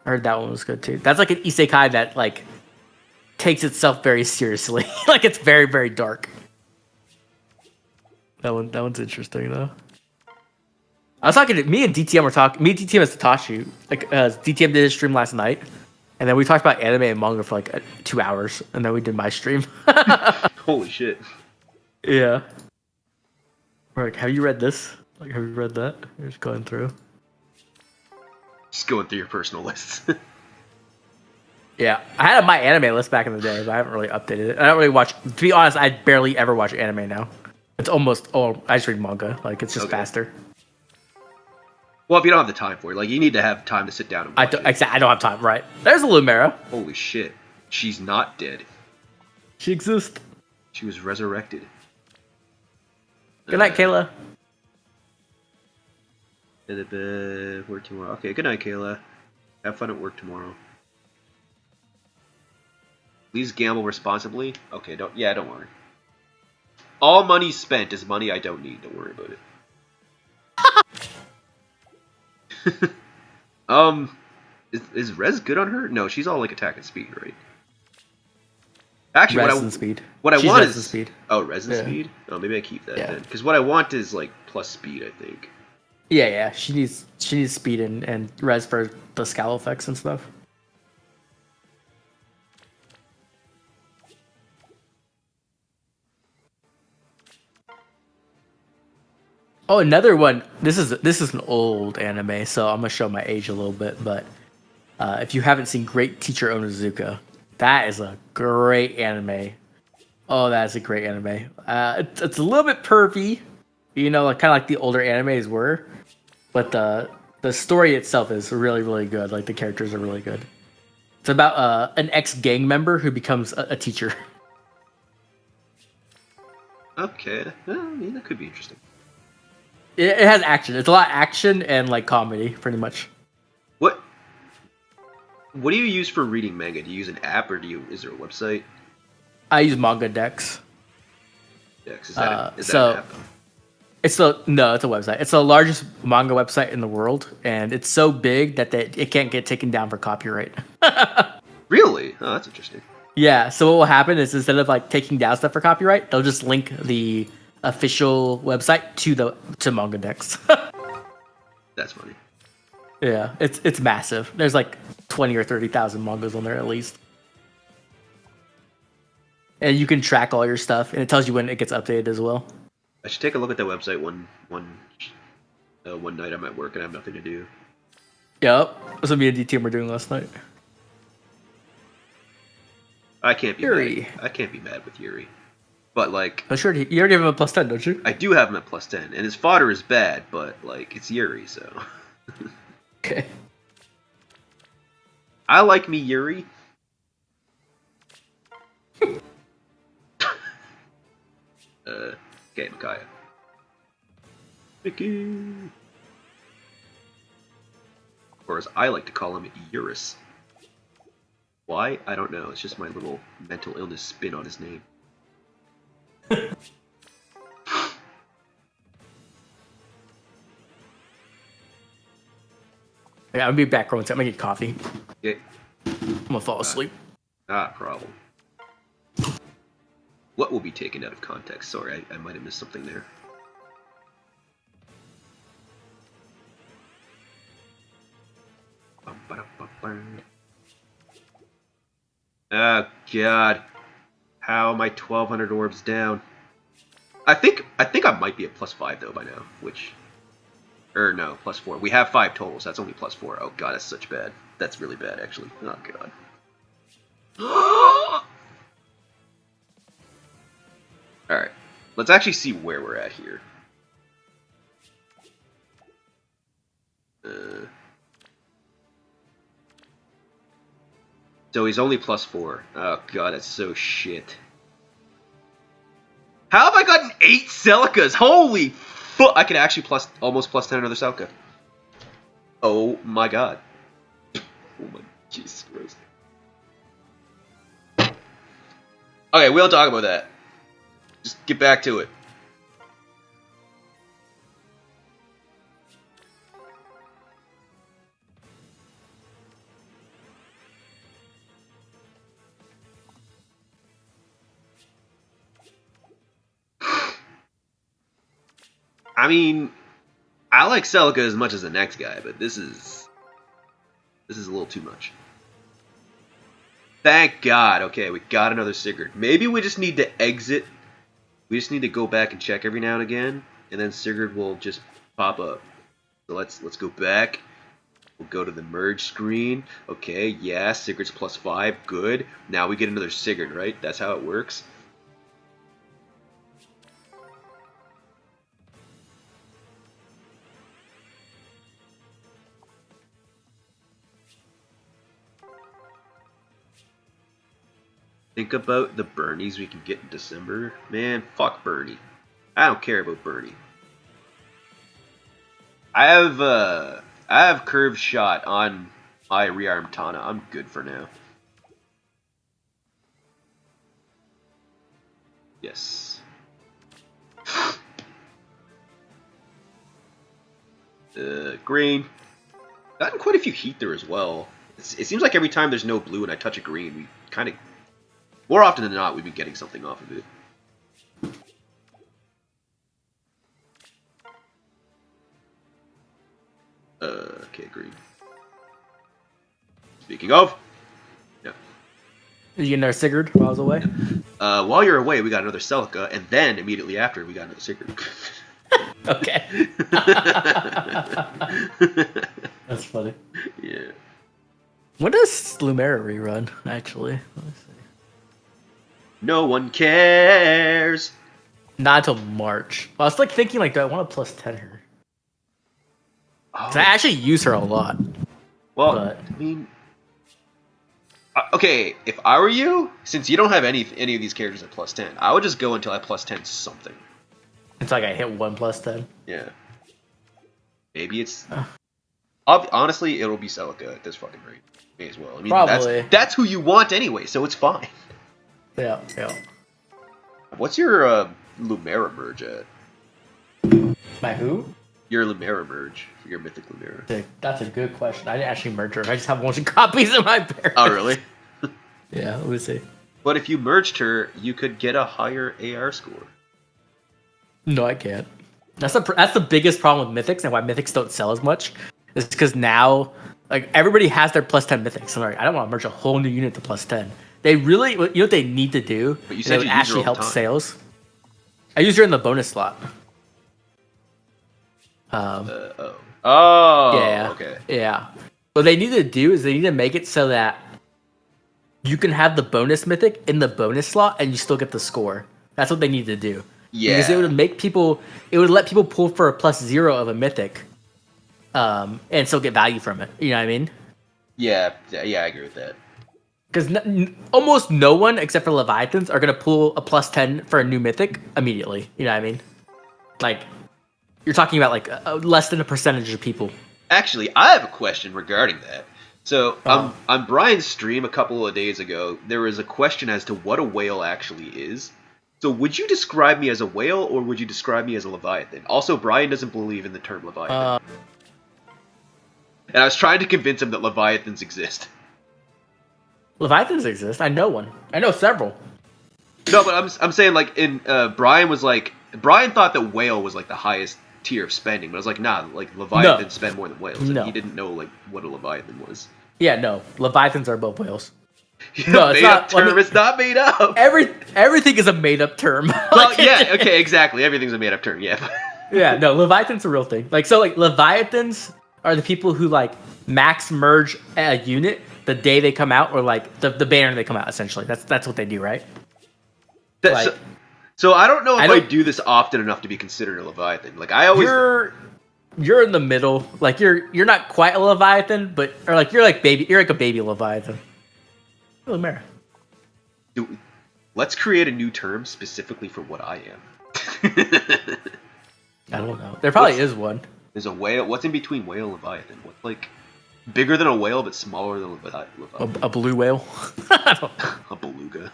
I heard that one was good too. That's like an isekai that like takes itself very seriously. Like it's very, very dark. That one's interesting though. I was talking to me and DTM and Satoshi. Like DTM did his stream last night, and then we talked about anime and manga for like 2 hours, and then we did my stream. Holy shit! Yeah. We're like, have you read this? Like, have you read that? You're just going through. Just going through your personal lists. Yeah, I had my anime list back in the day, but I haven't really updated it. I don't really watch. To be honest, I barely ever watch anime now. It's almost I just read manga. Like it's just faster. Well, if you don't have the time for it, like you need to have time to sit down and watch it. I don't have time. Right? There's a Lumera. Holy shit! She's not dead. She exists. She was resurrected. Good night, Kayla. Work tomorrow. Okay, good night, Kayla. Have fun at work tomorrow. Please gamble responsibly. Okay, don't worry. All money spent is money I don't need. Don't worry about it. Is Rez good on her? No, she's all like attack and speed, right? Actually, what I want is speed. Oh, res and speed. Oh, maybe I keep that then. Because what I want is like plus speed, I think. Yeah. She needs speed and res for the scowl effects and stuff. Oh, another one. This is an old anime, so I'm gonna show my age a little bit. But if you haven't seen Great Teacher Onizuka, that is a great anime. Oh, that's a great anime. It's a little bit pervy, you know, like kind of like the older animes were, but the story itself is really, really good. Like the characters are really good. It's about an ex-gang member who becomes a teacher. Okay, yeah, that could be interesting. It has action. It's a lot of action and like comedy, pretty much. What do you use for reading manga? Do you use an app or is there a website? I use Manga Dex. Dex, is that an app? It's a website. It's the largest manga website in the world, and it's so big that it can't get taken down for copyright. Really? Oh, that's interesting. Yeah. So what will happen is instead of like taking down stuff for copyright, they'll just link the official website to Manga Dex. That's funny. Yeah, it's massive. There's like 20 or 30,000 mangas on there at least. And you can track all your stuff, and it tells you when it gets updated as well. I should take a look at that website one night. I'm at work and I have nothing to do. Yep, that's what me and D-Team were doing last night. I can't be Yuri. mad. I can't be mad with Yuri. But like, I'm sure you already have him at +10, don't you? I do have him at +10, and his fodder is bad, but like it's Yuri, so. Okay. I like me Yuri. Okay, Micaiah. Mickey. Or as I like to call him, Eurus. Why? I don't know. It's just my little mental illness spin on his name. Yeah, I'll be back, Rowan. I'm gonna get coffee. Okay. I'm gonna fall asleep. Problem. What will be taken out of context? Sorry, I might have missed something there. Oh God, how am I 1,200 orbs down? I think I might be at +5 though by now. No, +4. We have 5 totals. That's only +4. Oh God, that's such bad. That's really bad actually. Oh God. All right, let's actually see where we're at here. So he's only +4. Oh God, that's so shit. How have I gotten 8 Celicas? Holy fuck! I can actually almost +10 another Celica. Oh my God. Oh my Jesus Christ. Okay, we'll talk about that. Just get back to it. I mean, I like Celica as much as the next guy, but this is a little too much. Thank God. Okay, we got another Sigurd. Maybe we just need to exit. We just need to go back and check every now and again, and then Sigurd will just pop up. So let's go back. We'll go to the merge screen. Okay, yeah, Sigurd's +5. Good. Now we get another Sigurd, right? That's how it works. Think about the Bernies we can get in December. Man, fuck Bernie. I don't care about Bernie. I have curved shot on my rearmed Tana. I'm good for now. Yes. Green. Gotten quite a few heat there as well. It seems like every time there's no blue and I touch a green, we kind of... More often than not, we've been getting something off of it. Okay, green. Speaking of... Yeah. Did you get another Sigurd while I was away? While you're away, we got another Celica, and then immediately after, we got another Sigurd. Okay. That's funny. Yeah. When does Lumera rerun, actually? Let me see. No one cares. Not until March. Well, I was like thinking, like, do I want to +10 her? Oh. I actually use her a lot. Well, but... I mean... okay, if I were you, since you don't have any of these characters at +10, I would just go until I +10 something. It's like I hit 1 +10. Yeah. Maybe it's... honestly, it'll be Celica at this fucking rate. May as well. I mean, probably. That's who you want anyway, so it's fine. Yeah, yeah. What's your Lumera merge at? My who? Your Limera merge for your Mythic Limera. That's a good question. I didn't actually merge her. I just have a bunch of copies of my parents. Oh, really? Yeah, let me see. But if you merged her, you could get a higher AR score. No, I can't. That's the biggest problem with Mythics and why Mythics don't sell as much. Is because now, like, everybody has their plus 10 Mythics. I'm like, I don't want to merge a whole new unit to plus 10. They really, you know what they need to do? But you said you actually help sales. I use her in the bonus slot. Yeah. Okay. Yeah. What they need to do is they need to make it so that you can have the bonus mythic in the bonus slot and you still get the score. That's what they need to do. Yeah. Because it would let people pull for a +0 of a mythic, and still get value from it. You know what I mean? Yeah, I agree with that. Because almost no one except for Leviathans are gonna pull a +10 for a new mythic immediately. You know what I mean? Like, you're talking about like less than a percentage of people. Actually, I have a question regarding that. So on Brian's stream a couple of days ago, there was a question as to what a whale actually is. So would you describe me as a whale, or would you describe me as a Leviathan? Also, Brian doesn't believe in the term Leviathan. And I was trying to convince him that Leviathans exist. Leviathans exist. I know one. I know several. No, but I'm saying, like, Brian thought that whale was like the highest tier of spending, but I was like, nah, like Leviathans spend more than whales. And he didn't know like what a Leviathan was. Yeah, no, Leviathans are both whales. No, it's not. Term. It's not made up. Everything is a made up term. Well, yeah, okay, exactly. Everything's a made up term. Yeah. Yeah, no, Leviathan's a real thing. Like, so, like, Leviathans are the people who like max merge a unit the day they come out, or like the banner they come out. Essentially, that's what they do, right? So I don't know if I do this often enough to be considered a Leviathan. Like, I always you're in the middle. Like, you're not quite a Leviathan, but or like you're like a baby Leviathan. Limera. Let's create a new term specifically for what I am. I don't know. There probably is one. There's a whale. What's in between whale and Leviathan? What's like bigger than a whale but smaller than a Leviathan? A blue whale. A beluga.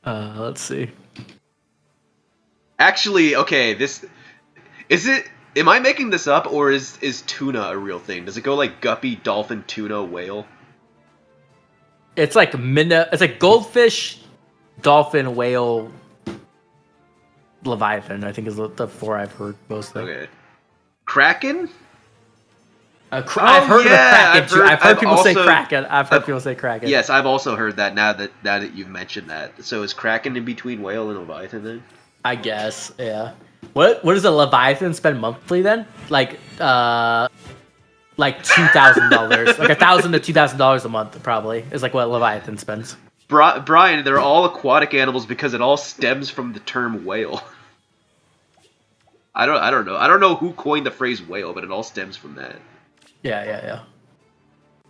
Let's see. Actually, okay, am I making this up, or is tuna a real thing? Does it go like guppy, dolphin, tuna, whale? It's like it's like goldfish, dolphin, whale, Leviathan, I think is the four I've heard mostly. Okay. Kraken? I've heard of the Kraken too. I've heard people say Kraken. I've heard people say Kraken. Yes, I've also heard that now that you've mentioned that. So is Kraken in between whale and Leviathan then? I guess, yeah. What does a Leviathan spend monthly then? Like $2,000, like $1,000 to $2,000 a month probably is like what Leviathan spends. Brian, they're all aquatic animals because it all stems from the term whale. I don't know. I don't know who coined the phrase whale, but it all stems from that. Yeah.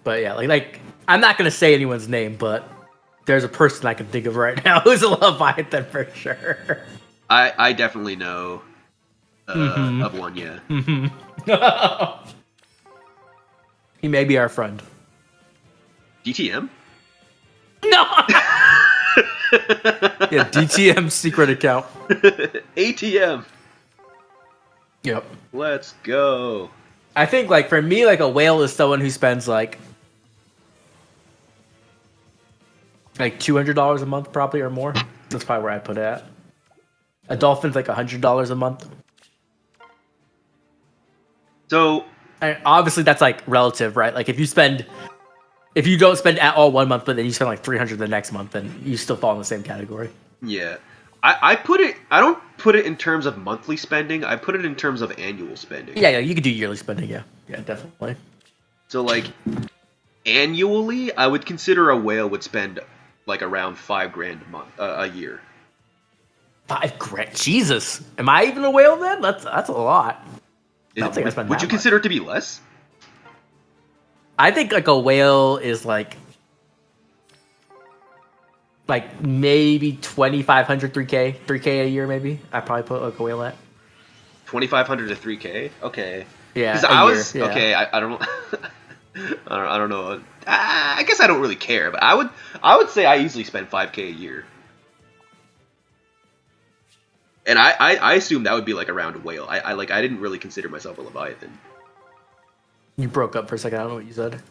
But yeah, like I'm not gonna say anyone's name, but there's a person I can think of right now who's a Leviathan for sure. I definitely know of one, yeah. Mm-hmm. He may be our friend. DTM? No! Yeah, DTM secret account. ATM. Yep. Let's go. I think, like, for me, like, a whale is someone who spends, like $200 a month, probably, or more. That's probably where I put it at. A dolphin's, like, $100 a month. So... And obviously, that's, like, relative, right? Like, if you don't spend at all one month, but then you spend, like, $300 the next month, then you still fall in the same category. Yeah. I don't put it in terms of monthly spending. I put it in terms of annual spending. Yeah, you could do yearly spending. Yeah, definitely. So like annually, I would consider a whale would spend like around $5,000 a month, a year. $5,000, Jesus! Am I even a whale then? That's a lot. Would you consider it to be less? I think like a whale is like maybe 2,500, 3K a year maybe. I probably put like a whale at 2,500 to 3K. Okay. Yeah. Because okay. I don't I don't know. I guess I don't really care, but I would say I easily spend $5K a year. And I assumed that would be like around a whale. I didn't really consider myself a Leviathan. You broke up for a second. I don't know what you said.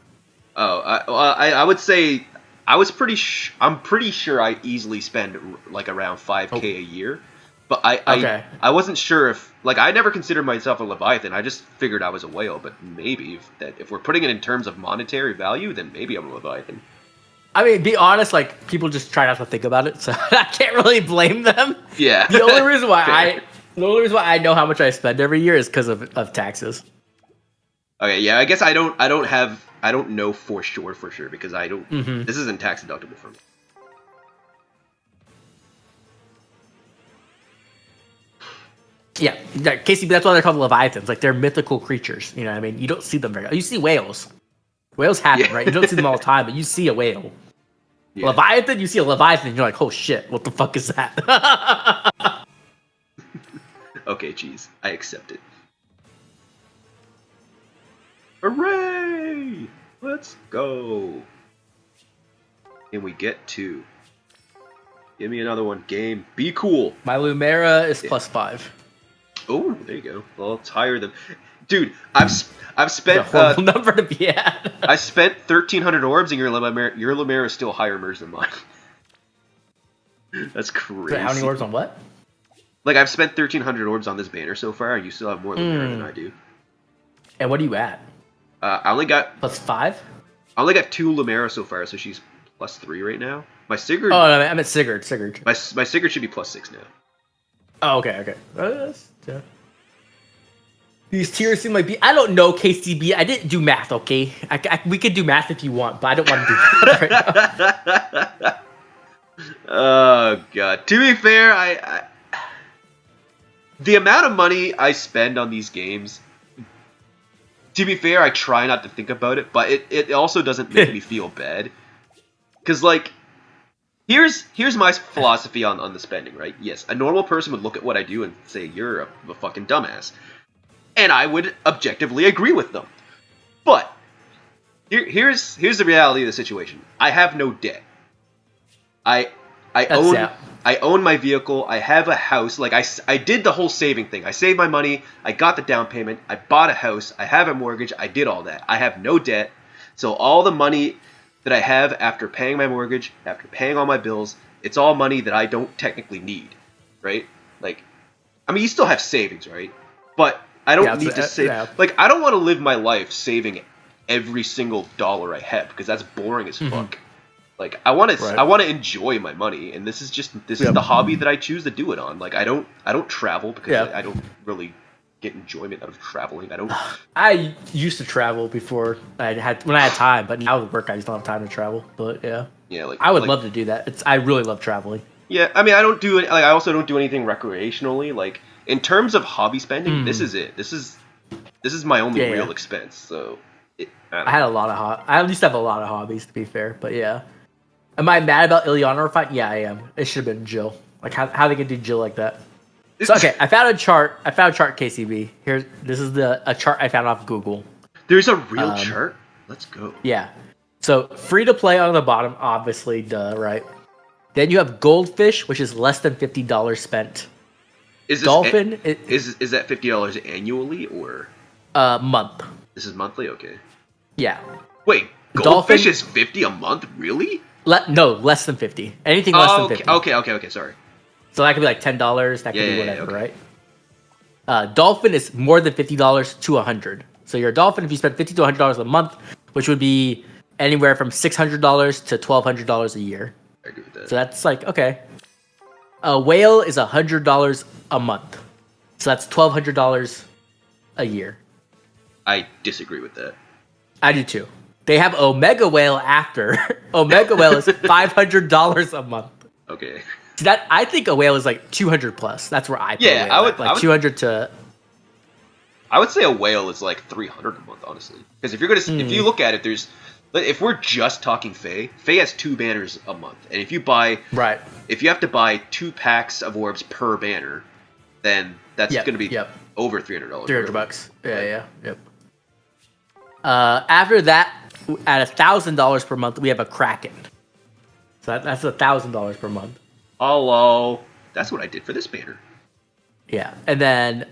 Oh, I would say I'm pretty sure I easily spend like around 5K a year. But I wasn't sure if I never considered myself a Leviathan. I just figured I was a whale. But maybe if we're putting it in terms of monetary value, then maybe I'm a Leviathan. I mean, be honest, like people just try not to think about it, so I can't really blame them. Yeah. The only reason why I know how much I spend every year is because of taxes. Okay, yeah, I guess I don't know for sure because I don't. Mm-hmm. This isn't tax deductible for me. Yeah, KCB. That's why they're called Leviathans. Like they're mythical creatures. You know what I mean? You don't see them very. You see whales. Whales happen, right? You don't see them all the time, but you see a whale. Yeah. Leviathan, you see a Leviathan, and you're like, oh shit, what the fuck is that? Okay, geez, I accept it. Hooray! Let's go. And we get 2. Give me another one, game. Be cool. My Lumera is +5. Oh, there you go. Well, it's higher than... Dude, I've spent... a horrible number to be at. I spent 1,300 orbs, and your Lumera is still higher merge than mine. That's crazy. So how many orbs on what? Like, I've spent 1,300 orbs on this banner so far, and you still have more Lumera than I do. And what are you at? I only got... +5? I only got 2 Lumera so far, so she's +3 right now. My Sigurd... Oh, no, I meant Sigurd. My Sigurd should be +6 now. Oh, okay. Yeah. These tiers seem like... I don't know, KCB. I didn't do math, okay? We could do math if you want, but I don't want to do that right now. Oh, God. To be fair, the amount of money I spend on these games... To be fair, I try not to think about it, but it also doesn't make me feel bad. Because, like... Here's my philosophy on the spending, right? Yes, a normal person would look at what I do and say, you're a fucking dumbass. And I would objectively agree with them. But here's the reality of the situation. I have no debt. I own my vehicle. I have a house. Like I did the whole saving thing. I saved my money. I got the down payment. I bought a house. I have a mortgage. I did all that. I have no debt. So all the money that I have after paying my mortgage, after paying all my bills, it's all money that I don't technically need, right? Like, I mean, you still have savings, right? But I don't need to save. Yeah. Like, I don't want to live my life saving every single dollar I have because that's boring as fuck. Like, I want to enjoy my money, and this is the hobby that I choose to do it on. Like, I don't travel because I don't really get enjoyment out of traveling. I used to travel before when I had time, but now with work I just don't have time to travel. But yeah, like I would love to do that. I really love traveling. Yeah, I mean, I also don't do anything recreationally. Like in terms of hobby spending, this is it. This is my only real expense. So I used to have a lot of hobbies, to be fair. But yeah, am I mad about Ileana fight? Yeah, I am. It should have been Jill. Like how they could do Jill like that. So okay, I found a chart, KCB. This is a chart I found off Google. There's a real chart? Let's go. Yeah. So free to play on the bottom, obviously, duh, right? Then you have Goldfish, which is less than $50 spent. Dolphin is that $50 annually or month? This is monthly, okay. Yeah. Wait, Goldfish is $50 a month, really? No, less than 50. Anything less than 50. Okay, sorry. So that could be like $10. That could be whatever, right? Dolphin is more than $50 to $100. So you're a dolphin if you spend $50 to $100 a month, which would be anywhere from $600 to $1,200 a year. I agree with that. So that's like okay. A whale is $100 a month, so that's $1,200 a year. I disagree with that. I do too. They have Omega Whale after. Omega Whale is $500 a month. Okay. That I think a whale is like 200 plus. That's where I put a whale. I would 200 to. I would say a whale is like 300 a month, honestly. Because if you look at it, if we're just talking Fae has 2 banners a month, and if you have to buy 2 packs of orbs per banner, then that's going to be over $300. $300. Yeah. Yep. After that, at $1,000 per month, we have a Kraken. So that's $1,000 per month. Hello. That's what I did for this banner. Yeah, and then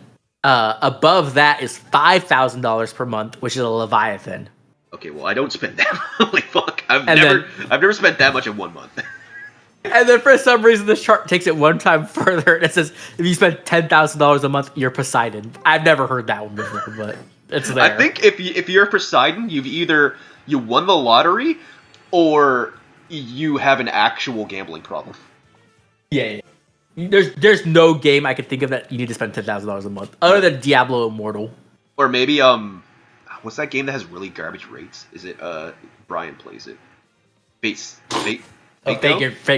above that is $5,000 per month, which is a Leviathan. Okay, well I don't spend that. Holy fuck! I've never spent that much in 1 month. And then for some reason, this chart takes it one time further, and it says if you spend $10,000 a month, you're Poseidon. I've never heard that one before, but it's there. I think if you're Poseidon, you won the lottery, or you have an actual gambling problem. Yeah. There's no game I could think of that you need to spend $10,000 a month, other than Diablo Immortal. Or maybe what's that game that has really garbage rates? Is it Brian plays it? Fake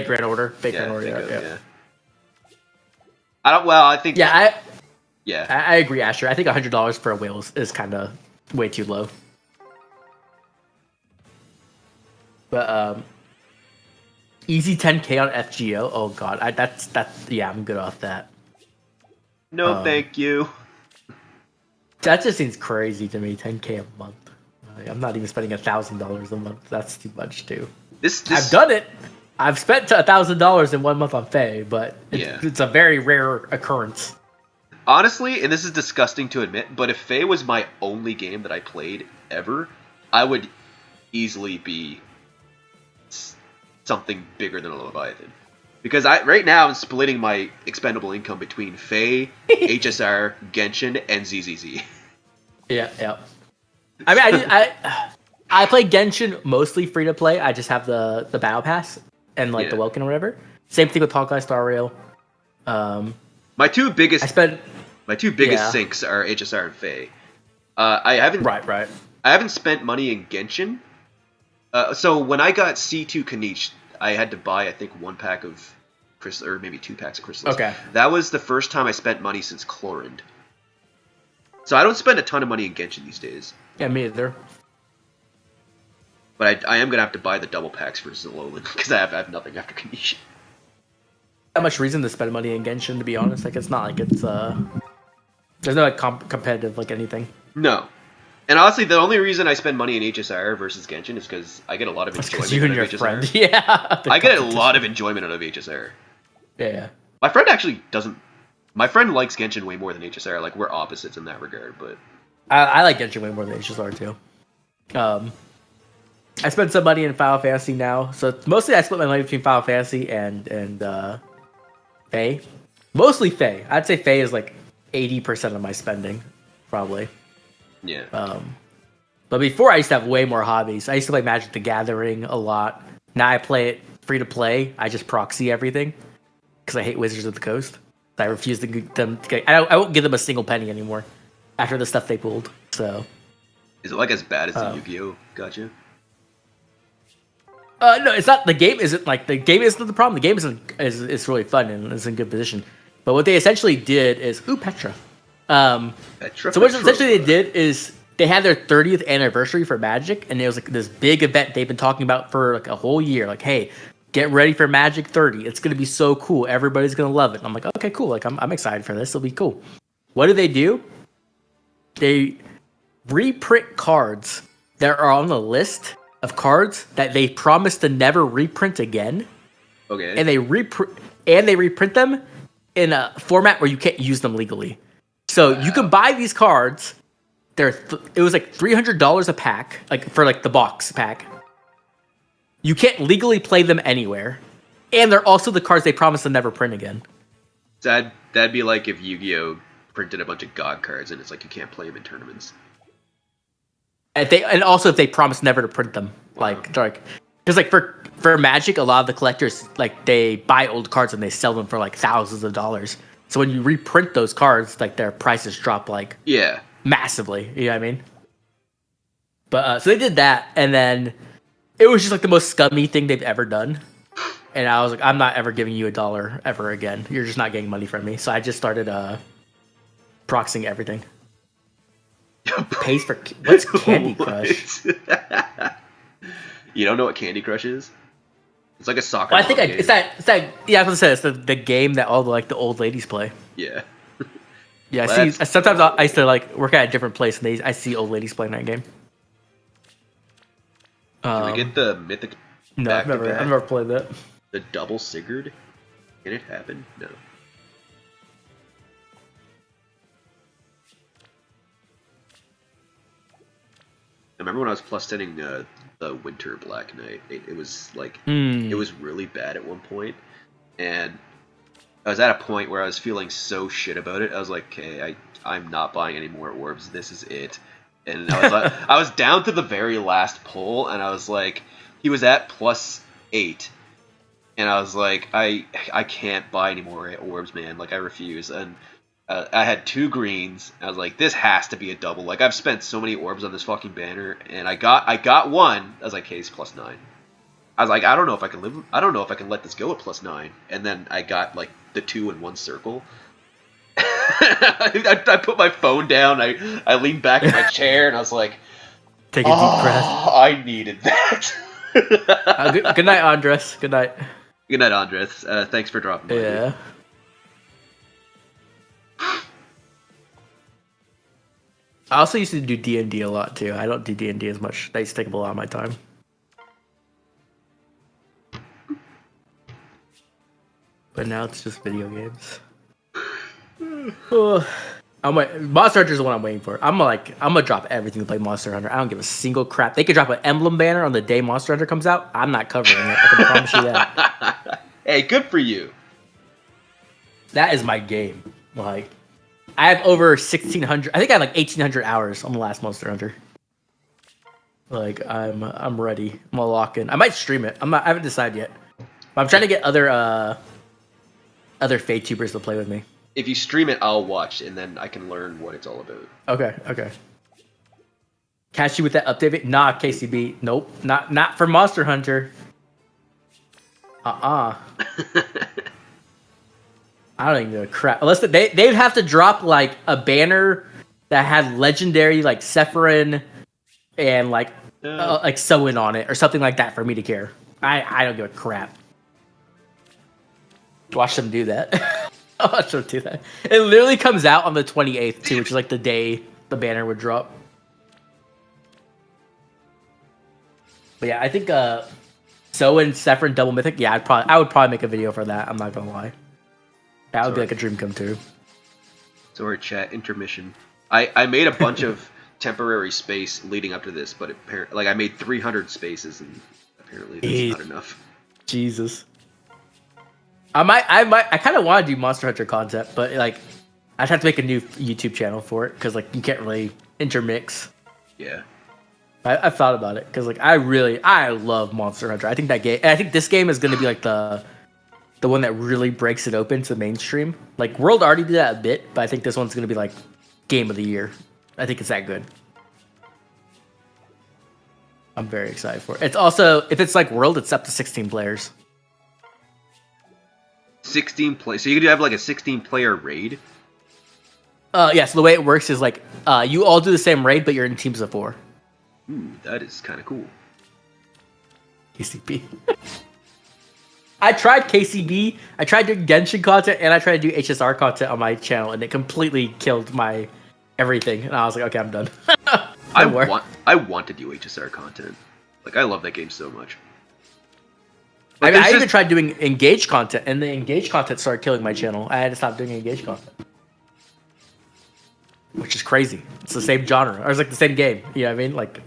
Grand Order. Fake Grand Order. Yeah. I think. Yeah, Yeah. I agree, Asher. I think $100 for a whale is kind of way too low. But easy 10K on FGO. Oh god, that's yeah, I'm good off that. No, thank you. That just seems crazy to me. 10K a month. I'm not even spending $1,000 a month. That's too much too. I've done it. I've spent $1,000 in 1 month on Faye, but it's a very rare occurrence. Honestly, and this is disgusting to admit, but if Faye was my only game that I played ever, I would easily be something bigger than a Leviathan. Because right now I'm splitting my expendable income between Faye, HSR, Genshin, and ZZZ. Yeah. I mean, I play Genshin mostly free to play. I just have the battle pass and the Welkin or whatever. Same thing with Honkai Star Rail. My two biggest sinks are HSR and Faye. I haven't right. I haven't spent money in Genshin. So when I got C2 Kanish, I had to buy, I think, 1 pack of crystal, or maybe 2 packs of crystals. Okay. That was the first time I spent money since Chlorind. So I don't spend a ton of money in Genshin these days. Yeah, me either. But I am going to have to buy the double packs for Zalolan, because I have nothing after Kanish. Not much reason to spend money in Genshin, to be honest. Like, it's not like it's, there's no, like, competitive, like, anything. No. And honestly, the only reason I spend money in HSR versus Genshin is because I get a lot of enjoyment you and out your of HSR. friend. Yeah. I get a lot of enjoyment out of HSR. Yeah. My friend actually doesn't. My friend likes Genshin way more than HSR. Like, we're opposites in that regard, but I like Genshin way more than HSR too. I spend some money in Final Fantasy now, so mostly I split my money between Final Fantasy and Faye. Mostly Faye. I'd say Faye is like 80% of my spending, probably. Yeah. But before I used to have way more hobbies. I used to play Magic the Gathering a lot. Now I play it free to play. I just proxy everything because I hate Wizards of the Coast. I refuse to give them. I won't give them a single penny anymore after the stuff they pulled. So. Is it like as bad as the Yu-Gi-Oh? Gotcha. No, it's not. The game isn't the problem. The game is really fun and is in good position. But what they essentially did is Petra. So what essentially they did is they had their 30th anniversary for Magic, and it was like this big event they've been talking about for like a whole year. Like, hey, get ready for Magic 30. It's gonna be so cool. Everybody's gonna love it. And I'm like, okay, cool. Like, I'm excited for this. It'll be cool. What do? They reprint cards that are on the list of cards that they promised to never reprint again. Okay. And they reprint them in a format where you can't use them legally. So you can buy these cards. It was like $300 a pack, like for like the box pack. You can't legally play them anywhere, and they're also the cards they promised to never print again. That'd be like if Yu-Gi-Oh printed a bunch of God cards, and it's like you can't play them in tournaments. And also if they promised never to print them, wow. because like for Magic, a lot of the collectors like they buy old cards and they sell them for like thousands of dollars. So when you reprint those cards, like their prices drop like massively. You know what I mean? But so they did that, and then it was just like the most scummy thing they've ever done. And I was like, I'm not ever giving you $1 ever again. You're just not getting money from me. So I just started proxying everything. Pays for what's Candy Crush? You don't know what Candy Crush is? It's like a soccer. Well, I think it's that. Yeah, I was gonna say it's the game that all the old ladies play. Yeah. Yeah, I see. Sometimes I used to like work at a different place, and I see old ladies playing that game. Can we get the mythic? No, I've never played that. The double Sigurd? Can it happen? No. remember when I was plus 10ing the Winter Black Knight. It was like it was really bad at one point, and I was at a point where I was feeling so shit about it. I was like, okay, I'm not buying any more orbs. This is it. And I was like, I was down to the very last pull, and I was like, he was at +8, and I was like, I can't buy any more orbs, man. Like I refuse. And I had 2 greens. I was like, this has to be a double. Like I've spent so many orbs on this fucking banner, and I got one. I was like, hey, it's +9. I was like, I don't know if I can live. I don't know if I can let this go at +9. And then I got like the 2 in one circle. I put my phone down. I leaned back in my chair, and I was like, take a deep breath. I needed that. Good night, Andres. Good night. Good night, Andres. Thanks for dropping by. Yeah. I also used to do D&D a lot too. I don't do D&D as much. That used to take up a lot of my time. But now it's just video games. Monster Hunter is the one I'm waiting for. I'm gonna drop everything to play Monster Hunter. I don't give a single crap. They could drop an Emblem banner on the day Monster Hunter comes out. I'm not covering it. I can promise you that. Hey, good for you. That is my game. Like, I have over 1,600. I think I have like 1,800 hours on the last Monster Hunter. Like, I'm ready. I'm gonna lock in. I might stream it. I haven't decided yet. But I'm trying to get other Fate tubers to play with me. If you stream it, I'll watch, and then I can learn what it's all about. Okay. Catch you with that update? Nah, KCB. Nope. Not for Monster Hunter. I don't even give a crap. Unless they'd have to drop like a banner that had legendary like Sephiroth and like Soin on it or something like that for me to care. I don't give a crap. Watch them do that. Watch them do that. It literally comes out on the 28th too, which is like the day the banner would drop. But yeah, I think Soin, Sephiroth, Double Mythic. Yeah, I would probably make a video for that. I'm not gonna lie. That would be like a dream come true. Sorry, chat. Intermission. I made a bunch of temporary space leading up to this, but apparently, like I made 300 spaces, and apparently that's not enough. Jesus. I kind of want to do Monster Hunter content, but like I'd have to make a new YouTube channel for it because like you can't really intermix. Yeah. I've thought about it because like I love Monster Hunter. I think that game, and I think this game is going to be like the one that really breaks it open to mainstream. Like World already did that a bit, but I think this one's going to be like game of the year. I think it's that good. I'm very excited for it. It's also, if it's like World, it's up to 16 players. 16 play. So you could have like a 16-player raid. Yeah. So the way it works is like you all do the same raid, but you're in teams of 4. Ooh, that is kind of cool. KCB. I tried KCB. I tried doing Genshin content, and I tried to do HSR content on my channel, and it completely killed my everything. And I was like, okay, I'm done. I want to do HSR content. Like I love that game so much. Like, I even tried doing Engage content, and the Engage content started killing my channel. I had to stop doing Engage content. Which is crazy. It's the same genre. Or it's like the same game. You know what I mean? Like...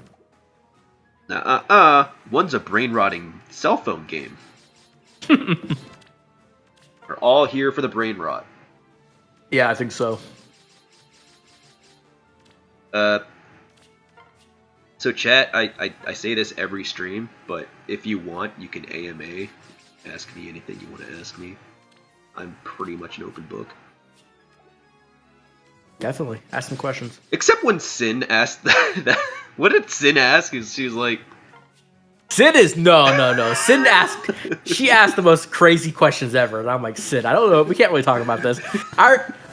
One's a brain-rotting cell phone game. We're all here for the brain rot. Yeah, I think so. So chat, I say this every stream, but if you want, you can AMA, ask me anything you want to ask me. I'm pretty much an open book. Definitely. Ask some questions. Except when Sin asked that. What did Sin ask? She was like... Sin is... No. Sin asked... She asked the most crazy questions ever. And I'm like, Sin, I don't know. We can't really talk about this.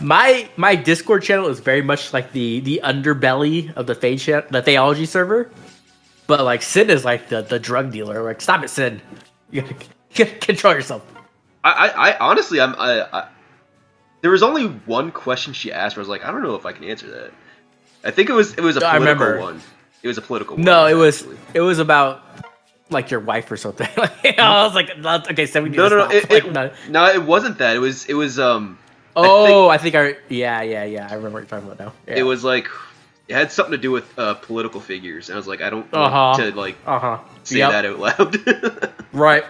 My Discord channel is very much like the underbelly of the Theology server. But like, Sin is like the drug dealer. Like, stop it, Sin. You gotta control yourself. I honestly, there was only one question she asked where I was like, I don't know if I can answer that. I think it was a political one. It was a political one. No, it was about like your wife or something. I was like, okay, so we need no, it wasn't that. It was I think I remember what you're talking about now. Yeah. It was like It had something to do with political figures, and I was like, I don't want to like say that out loud. Right.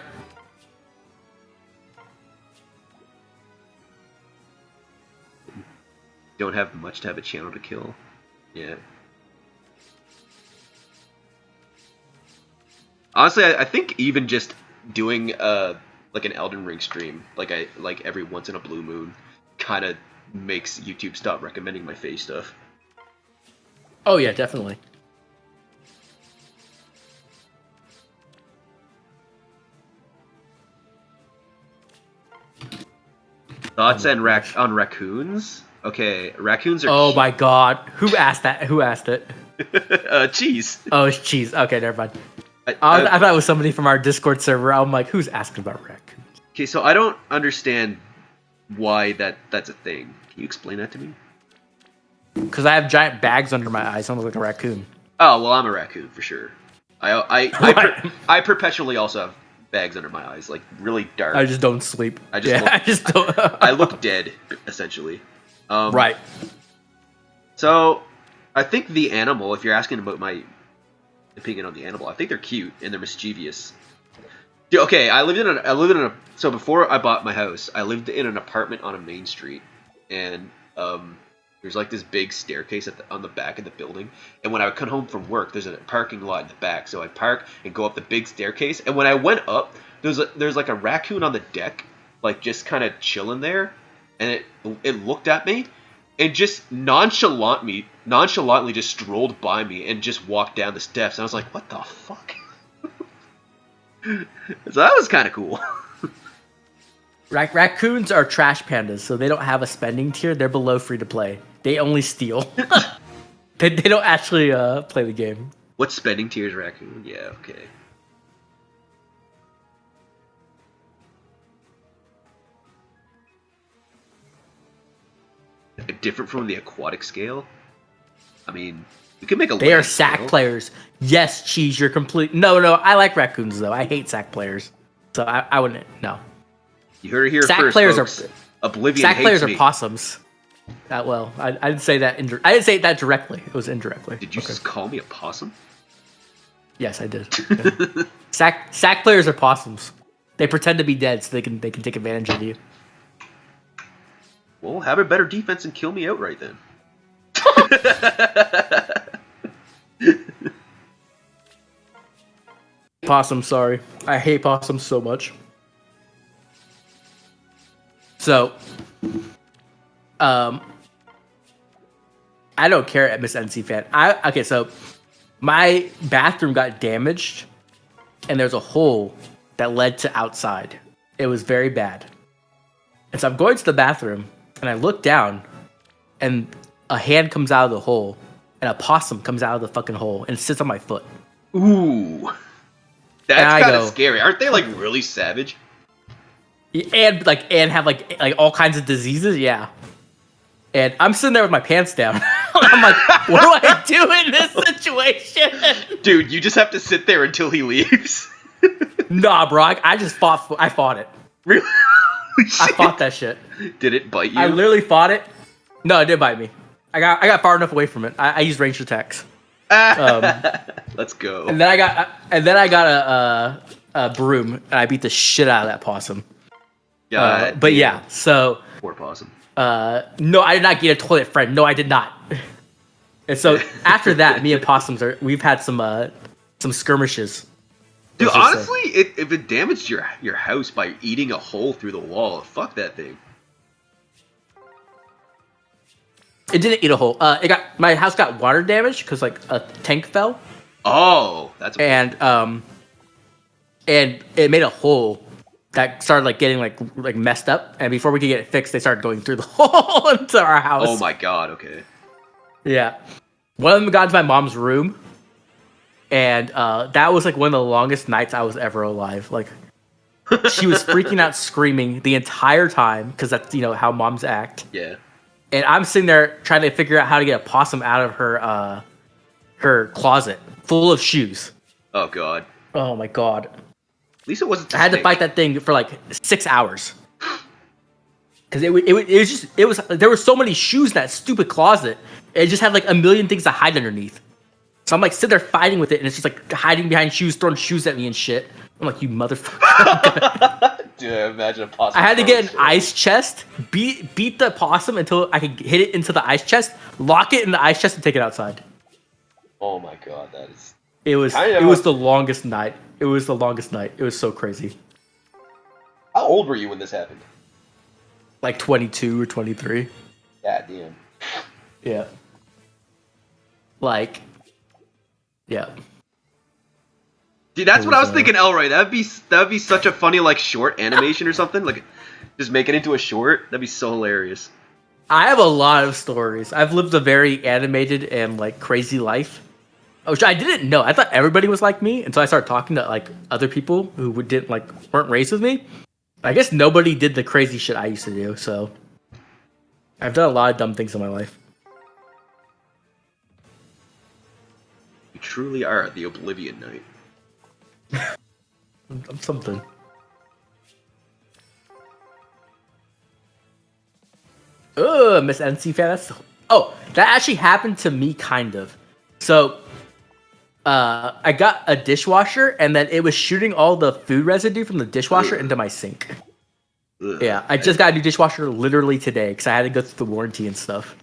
Don't have much to have a channel to kill. Yeah. Honestly, I think even just doing like an Elden Ring stream, like every once in a blue moon, kind of makes YouTube stop recommending my face stuff. Oh yeah, definitely. Thoughts on raccoons? Okay, raccoons are. Oh my god, who asked that? Who asked it? Cheese. Oh, it's Cheese. Okay, never mind. I thought it was somebody from our Discord server. I'm like, who's asking about raccoons? Okay, so I don't understand why that's a thing. Can you explain that to me? Because I have giant bags under my eyes. I look like a raccoon. Oh well, I'm a raccoon for sure. I perpetually also have bags under my eyes, like really dark. I just don't sleep. I just don't. I look dead, essentially. Right. So, I think the animal. If you're asking about my opinion on the animal, I think they're cute and they're mischievous. Dude, okay, I lived in a. So before I bought my house, I lived in an apartment on a main street, and there's like this big staircase on the back of the building. And when I would come home from work, there's a parking lot in the back, so I'd park and go up the big staircase. And when I went up, there's like a raccoon on the deck, like just kind of chilling there, and it looked at me and just nonchalantly just strolled by me and just walked down the steps. And I was like, what the fuck? So that was kind of cool. Raccoons are trash pandas, so they don't have a spending tier. They're below free to play. They only steal. they don't actually play the game. What spending tier is raccoon? Yeah, okay. Different from the aquatic scale? I mean, you can make a. They are sack players. Yes, Cheese, you're complete. No, I like raccoons though. I hate sack players, so I wouldn't. No. You heard it here sack first, players folks. Oblivion sack hates players me. are possums. Well, I didn't say that. I didn't say that directly. It was indirectly. Did you just call me a possum? Yes, I did. Yeah. Sack players are possums. They pretend to be dead so they can take advantage of you. Well, have a better defense and kill me outright then. Possum, sorry. I hate possums so much. So, I don't care at Miss NC fan. Okay, so my bathroom got damaged, and there's a hole that led to outside. It was very bad. And so I'm going to the bathroom, and I look down, and a hand comes out of the hole, and a possum comes out of the fucking hole, and sits on my foot. Ooh. That's kind of scary. Aren't they, like, really savage? And have like all kinds of diseases, yeah. And I'm sitting there with my pants down. I'm like, what do I do in this situation? Dude, you just have to sit there until he leaves. Nah, bro, I just fought it. Really? I fought that shit. Did it bite you? I literally fought it. No, it didn't bite me. I got far enough away from it. I used ranged attacks. Let's go. And then I got a broom, and I beat the shit out of that possum. But yeah, so poor possum. No, I did not get a toilet friend. No, I did not. And so after that, me and possums we've had some skirmishes. Dude, honestly, if it damaged your house by eating a hole through the wall, fuck that thing. It didn't eat a hole. My house got water damage because like a tank fell. Oh, that's and it made a hole that started like getting like messed up. And before we could get it fixed, they started going through the hole into our house. Oh my god. Okay. Yeah, one of them got into my mom's room, and that was like one of the longest nights I was ever alive. Like, she was freaking out, screaming the entire time because that's how moms act. Yeah. And I'm sitting there trying to figure out how to get a possum out of her closet full of shoes. Oh god. Oh my god. At least it wasn't. I had to fight that thing for like 6 hours. Because it was there were so many shoes in that stupid closet, It just had like a million things to hide underneath. So I'm like sitting there fighting with it, and it's just like hiding behind shoes, throwing shoes at me and shit. I'm like, you motherfucker. Dude, imagine a possum. I had to get an ice chest, beat the possum until I could hit it into the ice chest, lock it in the ice chest, and take it outside. Oh my god, that is. It was the longest night. It was the longest night. It was so crazy. How old were you when this happened? Like 22 or 23. God damn. Yeah. Like. Yeah. Dude, that's what I was thinking, Elroy. That'd be such a funny like short animation or something. Like, just make it into a short. That'd be so hilarious. I have a lot of stories. I've lived a very animated and like crazy life, which I didn't know. I thought everybody was like me until I started talking to like other people who weren't raised with me. I guess nobody did the crazy shit I used to do. So I've done a lot of dumb things in my life. You truly are the Oblivion Knight. I'm something. Miss NC fan. That actually happened to me, kind of. So, I got a dishwasher, and then it was shooting all the food residue from the dishwasher into my sink. Yeah, I just got a new dishwasher literally today because I had to go through the warranty and stuff.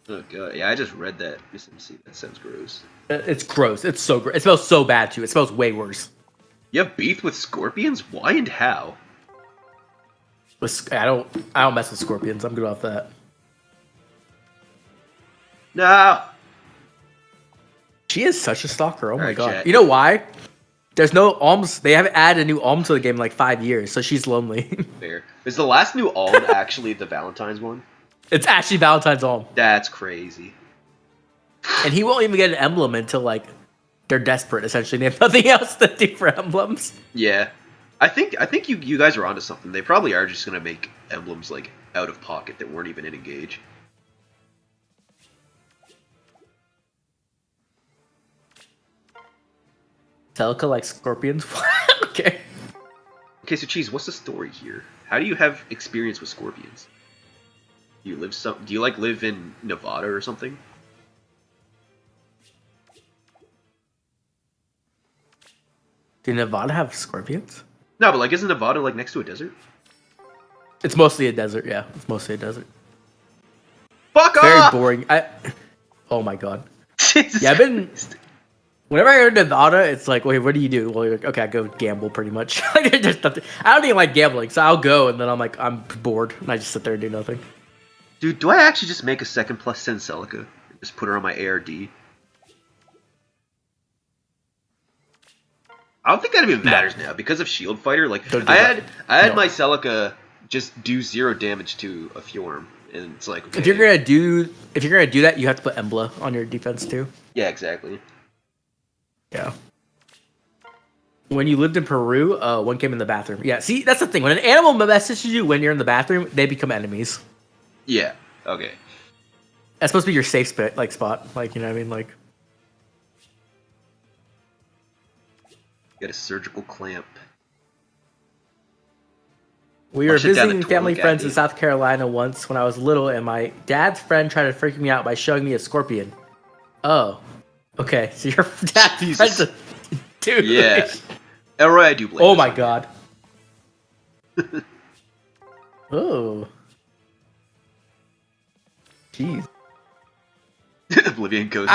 Oh god, yeah, I just read that. Miss NC, that sounds gross. It's gross. It's so gross. It smells so bad too. It smells way worse. You have beef with scorpions? Why and how? I don't mess with scorpions. I'm good off that. No. She is such a stalker. Oh my god. Chat. You know why? There's no alms. They haven't added a new alm to the game in like 5 years, so she's lonely. Fair. Is the last new alm actually the Valentine's one? It's actually Valentine's alm. That's crazy. And he won't even get an emblem until like they're desperate. Essentially, they have nothing else to do for emblems. Yeah. I think you guys are onto something. They probably are just gonna make emblems like out of pocket that weren't even in Engage. Celica likes scorpions. Okay. Okay, so Cheese, what's the story here? How do you have experience with scorpions? Do you live in Nevada or something? Do Nevada have scorpions? No, but like, isn't Nevada like next to a desert? It's mostly a desert. Yeah, it's mostly a desert. Fuck off! Very boring. Oh my god. Jesus I've been. Christ. Whenever I go to Nevada, it's like, wait, what do you do? Well, you're like, okay, I go gamble pretty much. There's nothing. I don't even like gambling, so I'll go and then I'm like, I'm bored and I just sit there and do nothing. Dude, do I actually just make a second plus 10 Celica and just put her on my ARD? I don't think that even matters now because of Shield Fighter. Like, I had my Celica just do 0 damage to a Fjorm, and it's like, okay. If you're gonna do that, you have to put Embla on your defense too. Yeah, exactly. Yeah. When you lived in Peru, one came in the bathroom. Yeah, see, that's the thing. When an animal messages you when you're in the bathroom, they become enemies. Yeah. Okay. That's supposed to be your safe spot. Like, you know what I mean? Like. Get a surgical clamp. We were visiting family friends in South Carolina once when I was little, and my dad's friend tried to freak me out by showing me a scorpion. Oh. Okay, so your dad's friend's a dude. Yeah. Elroy, I do blame. Oh my god. Oh. Jeez. Oblivion goes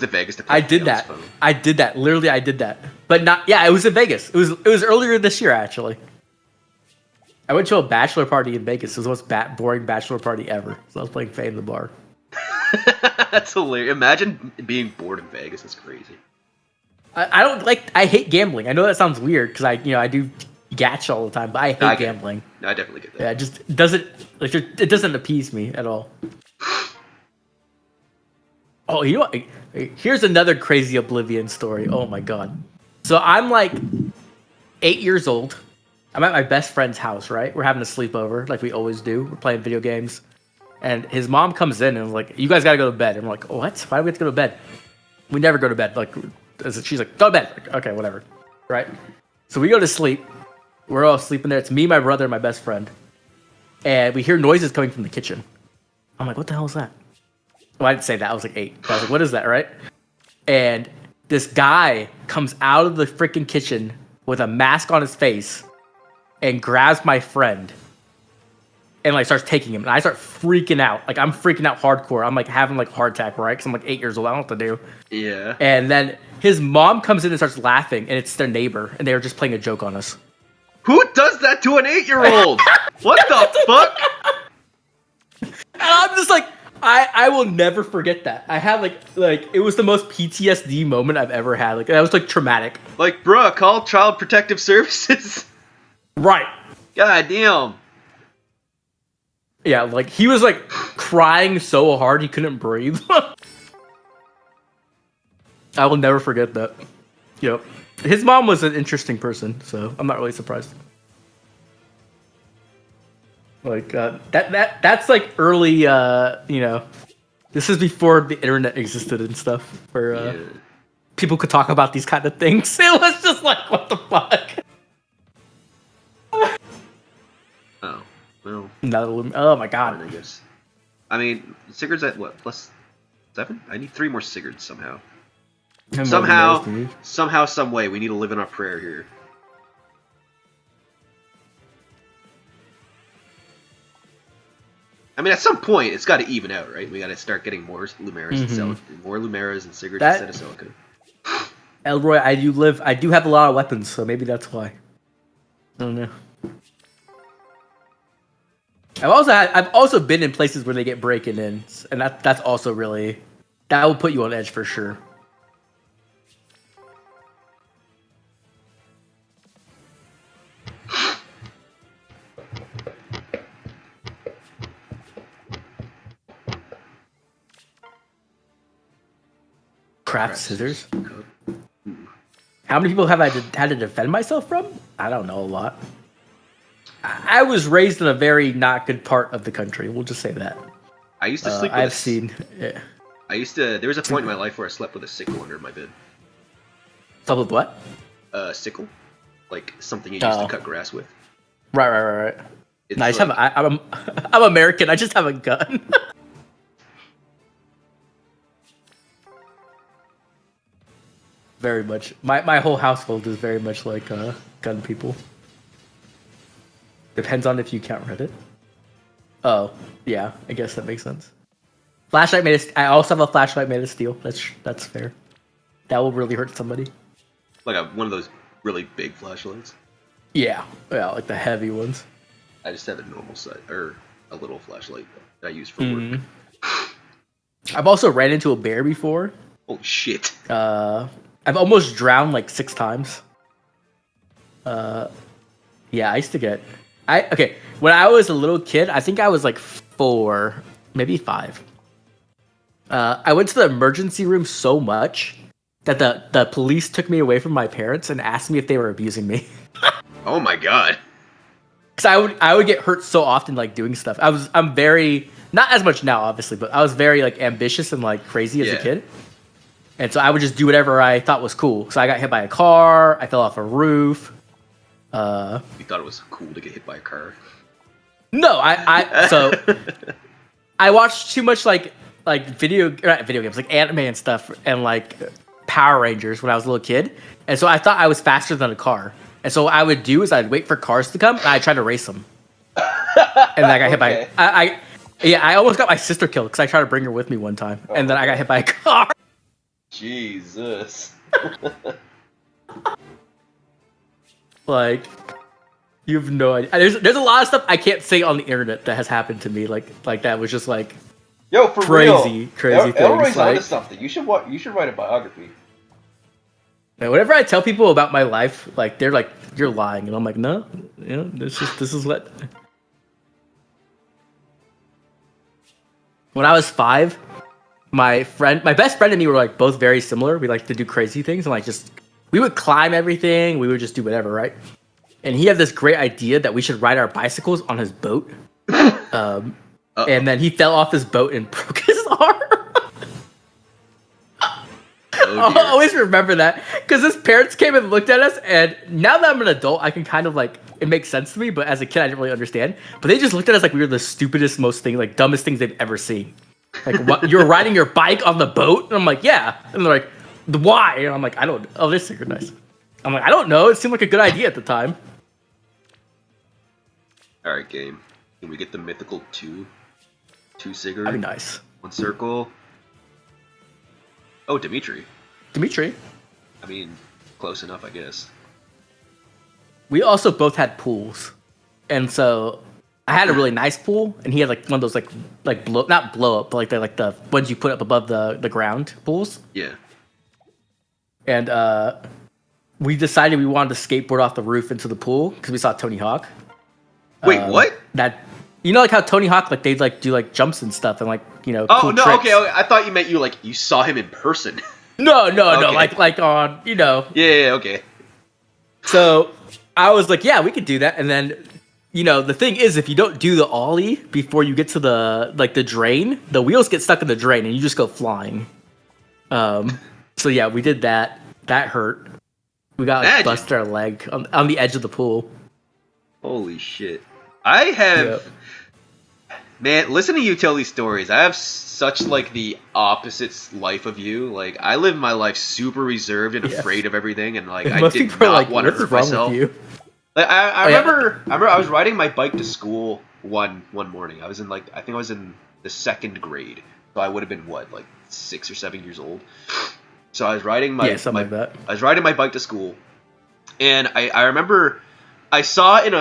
to Vegas to play. I did that. I did that. Literally, I did that. But not. Yeah, it was in Vegas. It was earlier this year actually. I went to a bachelor party in Vegas. It was the most boring bachelor party ever. So I was playing Faye in the bar. That's hilarious. Imagine being bored in Vegas. That's crazy. I hate gambling. I know that sounds weird because I do gacha all the time, but I hate gambling. No, I definitely get that. Yeah, it doesn't appease me at all. Oh, you know what? Here's another crazy Oblivion story. Oh my god. So I'm like 8 years old. I'm at my best friend's house, right? We're having a sleepover like we always do. We're playing video games. And his mom comes in and is like, you guys gotta go to bed. And I'm like, what? Why do we have to go to bed? We never go to bed. Like, she's like, go to bed. Like, okay, whatever. Right? So we go to sleep. We're all sleeping there. It's me, my brother, and my best friend. And we hear noises coming from the kitchen. I'm like, what the hell is that? Well, I didn't say that. I was like 8. I was like, what is that, right? And this guy comes out of the freaking kitchen with a mask on his face and grabs my friend and like starts taking him. And I start freaking out. Like I'm freaking out hardcore. I'm like having like a heart attack, right? Because I'm like 8 years old. I don't know what to do. Yeah. And then his mom comes in and starts laughing, and it's their neighbor, and they were just playing a joke on us. Who does that to an 8-year-old? What the fuck? And I'm just like, I will never forget that. I had like it was the most PTSD moment I've ever had. Like that was like traumatic. Like, bruh, call Child Protective Services. Right. God damn. Yeah, like he was like crying so hard he couldn't breathe. I will never forget that. Yep. His mom was an interesting person, so I'm not really surprised. Like that's like early you know, this is before the internet existed and stuff where people could talk about these kind of things. It was just like, what the fuck? Oh, well. Oh my god. I guess. I mean, Sigurd's at what, +7? I need 3 more Sigurds somehow. Somehow, some way, we need to live in our prayer here. I mean, at some point, it's got to even out, right? We got to start getting more Lumeras and more Lumeras and Sigurds instead of Celica. Elroy, I do have a lot of weapons, so maybe that's why. I don't know. I've also been in places where they get breaking in, and that's also really, that will put you on edge for sure. Craft scissors. How many people have I had to defend myself from? I don't know a lot. I was raised in a very not good part of the country. We'll just say that. I used to sleep with I've seen... Yeah. There was a point in my life where I slept with a sickle under my bed. Slept with what? Sickle. Like something you used to cut grass with. Right. Nice. Like, I'm American. I just have a gun. Very much. My whole household is very much like gun people. Depends on if you count Reddit. Oh, yeah. I guess that makes sense. Flashlight made I also have a flashlight made of steel. That's fair. That will really hurt somebody. Like one of those really big flashlights? Yeah, like the heavy ones. I just have a normal size, or a little flashlight that I use for work. I've also ran into a bear before. Holy shit. I've almost drowned like 6 times. Yeah, I used to get... Okay, when I was a little kid, I think I was like 4, maybe 5. I went to the emergency room so much that the police took me away from my parents and asked me if they were abusing me. Oh my god. Because I would get hurt so often like doing stuff. I'm very, not as much now obviously, but I was very like ambitious and like crazy as a kid. And so I would just do whatever I thought was cool. So I got hit by a car, I fell off a roof. You thought it was cool to get hit by a car? No, so I watched too much not video games, like anime and stuff, and like Power Rangers when I was a little kid. And so I thought I was faster than a car. And so what I would do is I'd wait for cars to come and I'd try to race them. And then I got hit by I almost got my sister killed because I tried to bring her with me one time, and then I got hit by a car. Jesus. Like, you have no idea. There's a lot of stuff I can't say on the internet that has happened to me. Like that was just like, yo, for crazy things. Elroy's onto something. You should write a biography. And whenever I tell people about my life, like they're like, "You're lying," and I'm like, "No, this is what." When I was 5, my best friend and me were like both very similar. We like to do crazy things and like we would climb everything. We would just do whatever, right? And he had this great idea that we should ride our bicycles on his boat. And then he fell off his boat and broke his arm. I'll always remember that because his parents came and looked at us, and now that I'm an adult, I can kind of like, it makes sense to me, but as a kid, I didn't really understand. But they just looked at us like we were the stupidest, dumbest things they've ever seen. Like, what? You're riding your bike on the boat? And I'm like, yeah. And they're like, why? And I'm like, I don't. Oh, they're synchronized. I'm like, I don't know. It seemed like a good idea at the time. All right, game. Can we get the mythical 2 Sigurd? That'd be nice. 1 circle. Oh, Dimitri. I mean, close enough, I guess. We also both had pools, and so I had a really nice pool, and he had like one of those not blow up, but like the ones you put up above the ground pools. Yeah. And we decided we wanted to skateboard off the roof into the pool because we saw Tony Hawk. Wait, what? That like how Tony Hawk they do like jumps and stuff and Oh cool no, tricks. okay. I thought you meant you saw him in person. No, Okay. like on Yeah, okay. So I was like, yeah, we could do that. And then, the thing is, if you don't do the ollie before you get to the drain, the wheels get stuck in the drain and you just go flying. So yeah, we did that. That hurt. We got busted our leg on the edge of the pool. Holy shit. I have... Man, listen to you tell these stories. I have such, the opposite life of you. Like, I live my life super reserved and afraid of everything, and, I did not want to hurt myself. Like, I remember I was riding my bike to school one morning. I was in, I think I was in the 2nd grade. So I would have been, 6 or 7 years old. So I was riding my... like that. I was riding my bike to school, and I remember... I saw it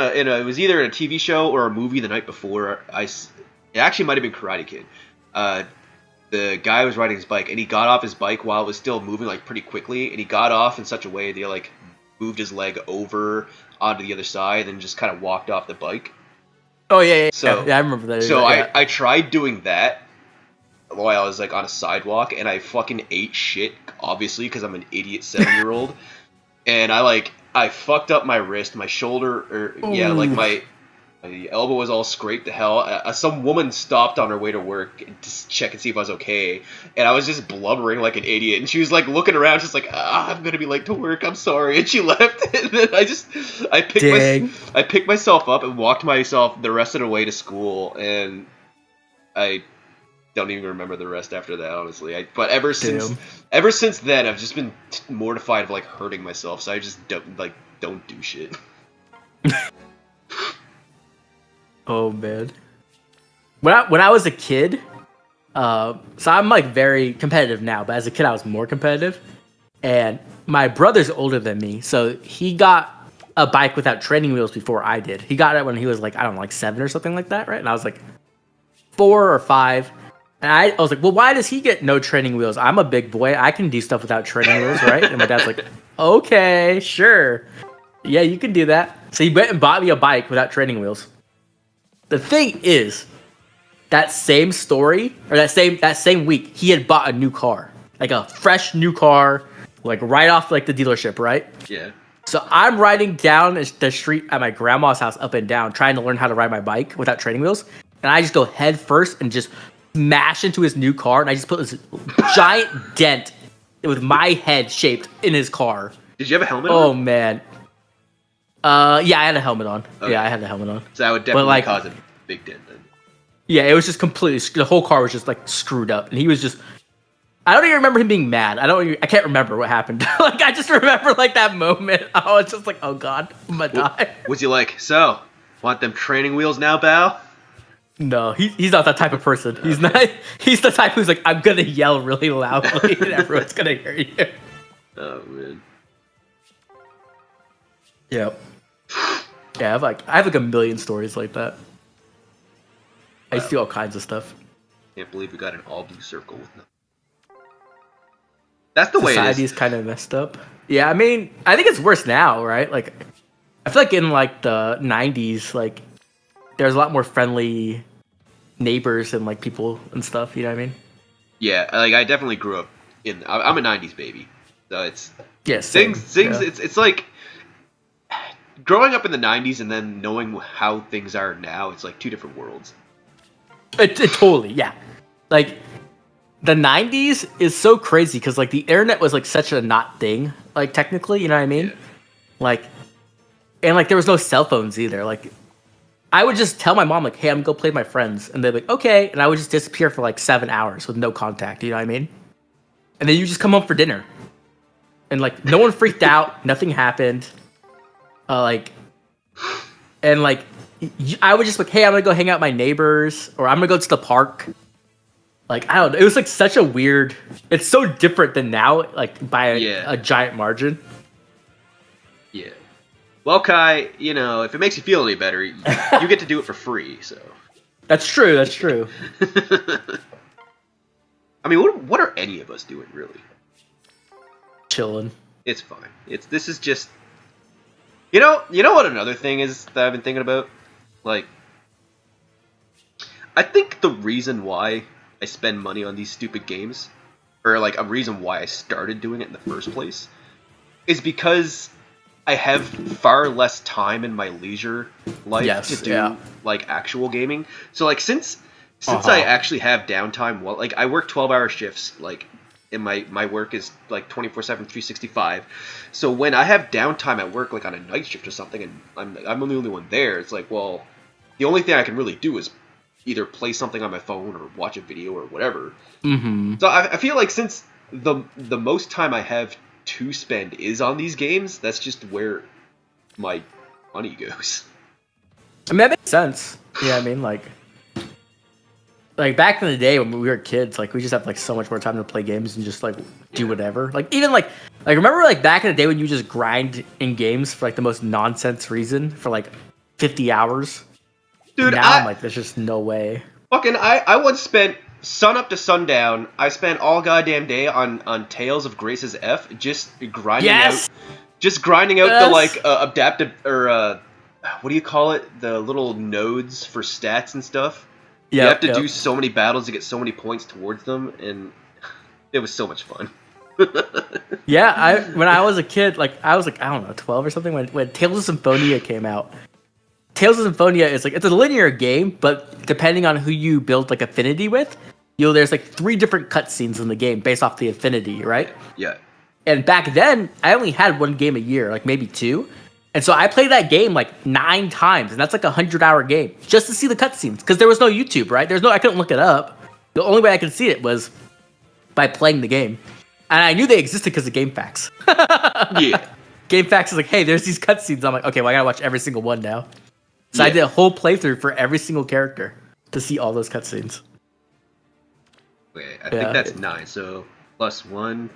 was either in a TV show or a movie the night before. It actually might have been Karate Kid. The guy was riding his bike, and he got off his bike while it was still moving pretty quickly, and he got off in such a way that he moved his leg over onto the other side and just kind of walked off the bike. Oh yeah. So I remember that. So I tried doing that while I was on a sidewalk, and I fucking ate shit, obviously, because I'm an idiot 7-year-old, and I fucked up my wrist, my shoulder, my elbow was all scraped to hell. Some woman stopped on her way to work to check and see if I was okay, and I was just blubbering like an idiot, and she was looking around, just I'm gonna be late to work, I'm sorry, and she left, and then I picked myself up and walked myself the rest of the way to school, and I don't even remember the rest after that, honestly. But ever since then, I've just been mortified of hurting myself. So I just don't do shit. Oh man. When I was a kid, so I'm very competitive now, but as a kid I was more competitive. And my brother's older than me, so he got a bike without training wheels before I did. He got it when he was 7 or something like that, right? And I was 4 or 5. And I was like, well, why does he get no training wheels? I'm a big boy. I can do stuff without training wheels, right? And my dad's like, okay, sure. Yeah, you can do that. So he went and bought me a bike without training wheels. The thing is, that same story, or that same week, he had bought a new car. A fresh new car, right off the dealership, right? Yeah. So I'm riding down the street at my grandma's house up and down, trying to learn how to ride my bike without training wheels. And I just go head first and just smash into his new car, and I just put this giant dent with my head shaped in his car. Did you have a helmet on? Oh man. Yeah, I had a helmet on. Okay. Yeah, I had the helmet on. So that would definitely cause a big dent then. Yeah, it was just completely... The whole car was just, screwed up. And he was just... I don't even remember him being mad. I can't remember what happened. I just remember, that moment. I was just oh, God, I'm gonna die. Was he so, want them training wheels now, pal? No, he's not that type of person. He's not... He's the type who's I'm gonna yell really loudly and everyone's gonna hear you. Oh, man. Yep. Yeah, I have a million stories like that. I see all kinds of stuff. Can't believe we got an all blue circle with nothing. That's the way it is. Society's kind of messed up. Yeah, I mean, I think it's worse now, right? I feel in the 90s, there's a lot more friendly neighbors and people and stuff. You know what I mean? Yeah, I definitely grew up in. I'm a '90s baby, so it's things. Yeah. It's growing up in the '90s and then knowing how things are now. It's two different worlds. It totally, yeah. The 90s is so crazy because the internet was such a not thing, technically, you know what I mean? Yeah. And there was no cell phones either. I would just tell my mom like, "Hey, I'm gonna go play with my friends," and they're like, "Okay," and I would just disappear for like 7 hours with no contact. You know what I mean? And then you just come home for dinner, and like no one freaked out, nothing happened. Like, and like I would just like, "Hey, I'm gonna go hang out with my neighbors," or "I'm gonna go to the park." Like I don't know, it was like such a weird. It's so different than now, like by a giant margin. Yeah. Well, Kai, if it makes you feel any better, you get to do it for free, so. That's true, that's true. I mean, what are any of us doing, really? Chilling. It's fine. This is just... You know what another thing is that I've been thinking about? Like, I think the reason why I spend money on these stupid games, or like a reason why I started doing it in the first place, is because I have far less time in my leisure life to do like actual gaming. So like since I actually have downtime, well, like I work 12-hour shifts, like, and my work is like 24/7, 365. So when I have downtime at work, like on a night shift or something, and I'm the only one there, it's like, well, the only thing I can really do is either play something on my phone or watch a video or whatever. Mm-hmm. So I feel like since the most time I have to spend is on these games, that's just where my money goes. I mean, that makes sense. Yeah, I mean, like back in the day when we were kids, like we just have like so much more time to play games and just like do whatever. Like even like remember like back in the day when you just grind in games for like the most nonsense reason for like 50 hours. Dude, now I'm like, there's just no way. Fucking, I once spent sun up to sundown. I spent all goddamn day on Tales of Grace's F, just grinding out the like adaptive or what do you call it? The little nodes for stats and stuff. You have to do so many battles to get so many points towards them, and it was so much fun. Yeah, when I was a kid, like I was like, I don't know, 12 or something when Tales of Symphonia came out. Tales of Symphonia is like, it's a linear game, but depending on who you build like affinity with, there's like 3 different cutscenes in the game based off the affinity, right? Yeah. And back then, I only had 1 game a year, like maybe 2. And so I played that game like 9 times, and that's like a 100-hour game just to see the cutscenes because there was no YouTube, right? I couldn't look it up. The only way I could see it was by playing the game, and I knew they existed because of GameFAQs. Yeah. GameFAQs is like, hey, there's these cutscenes. I'm like, okay, well I gotta watch every single one now. So I did a whole playthrough for every single character to see all those cutscenes. Okay, I think that's 9. So +1.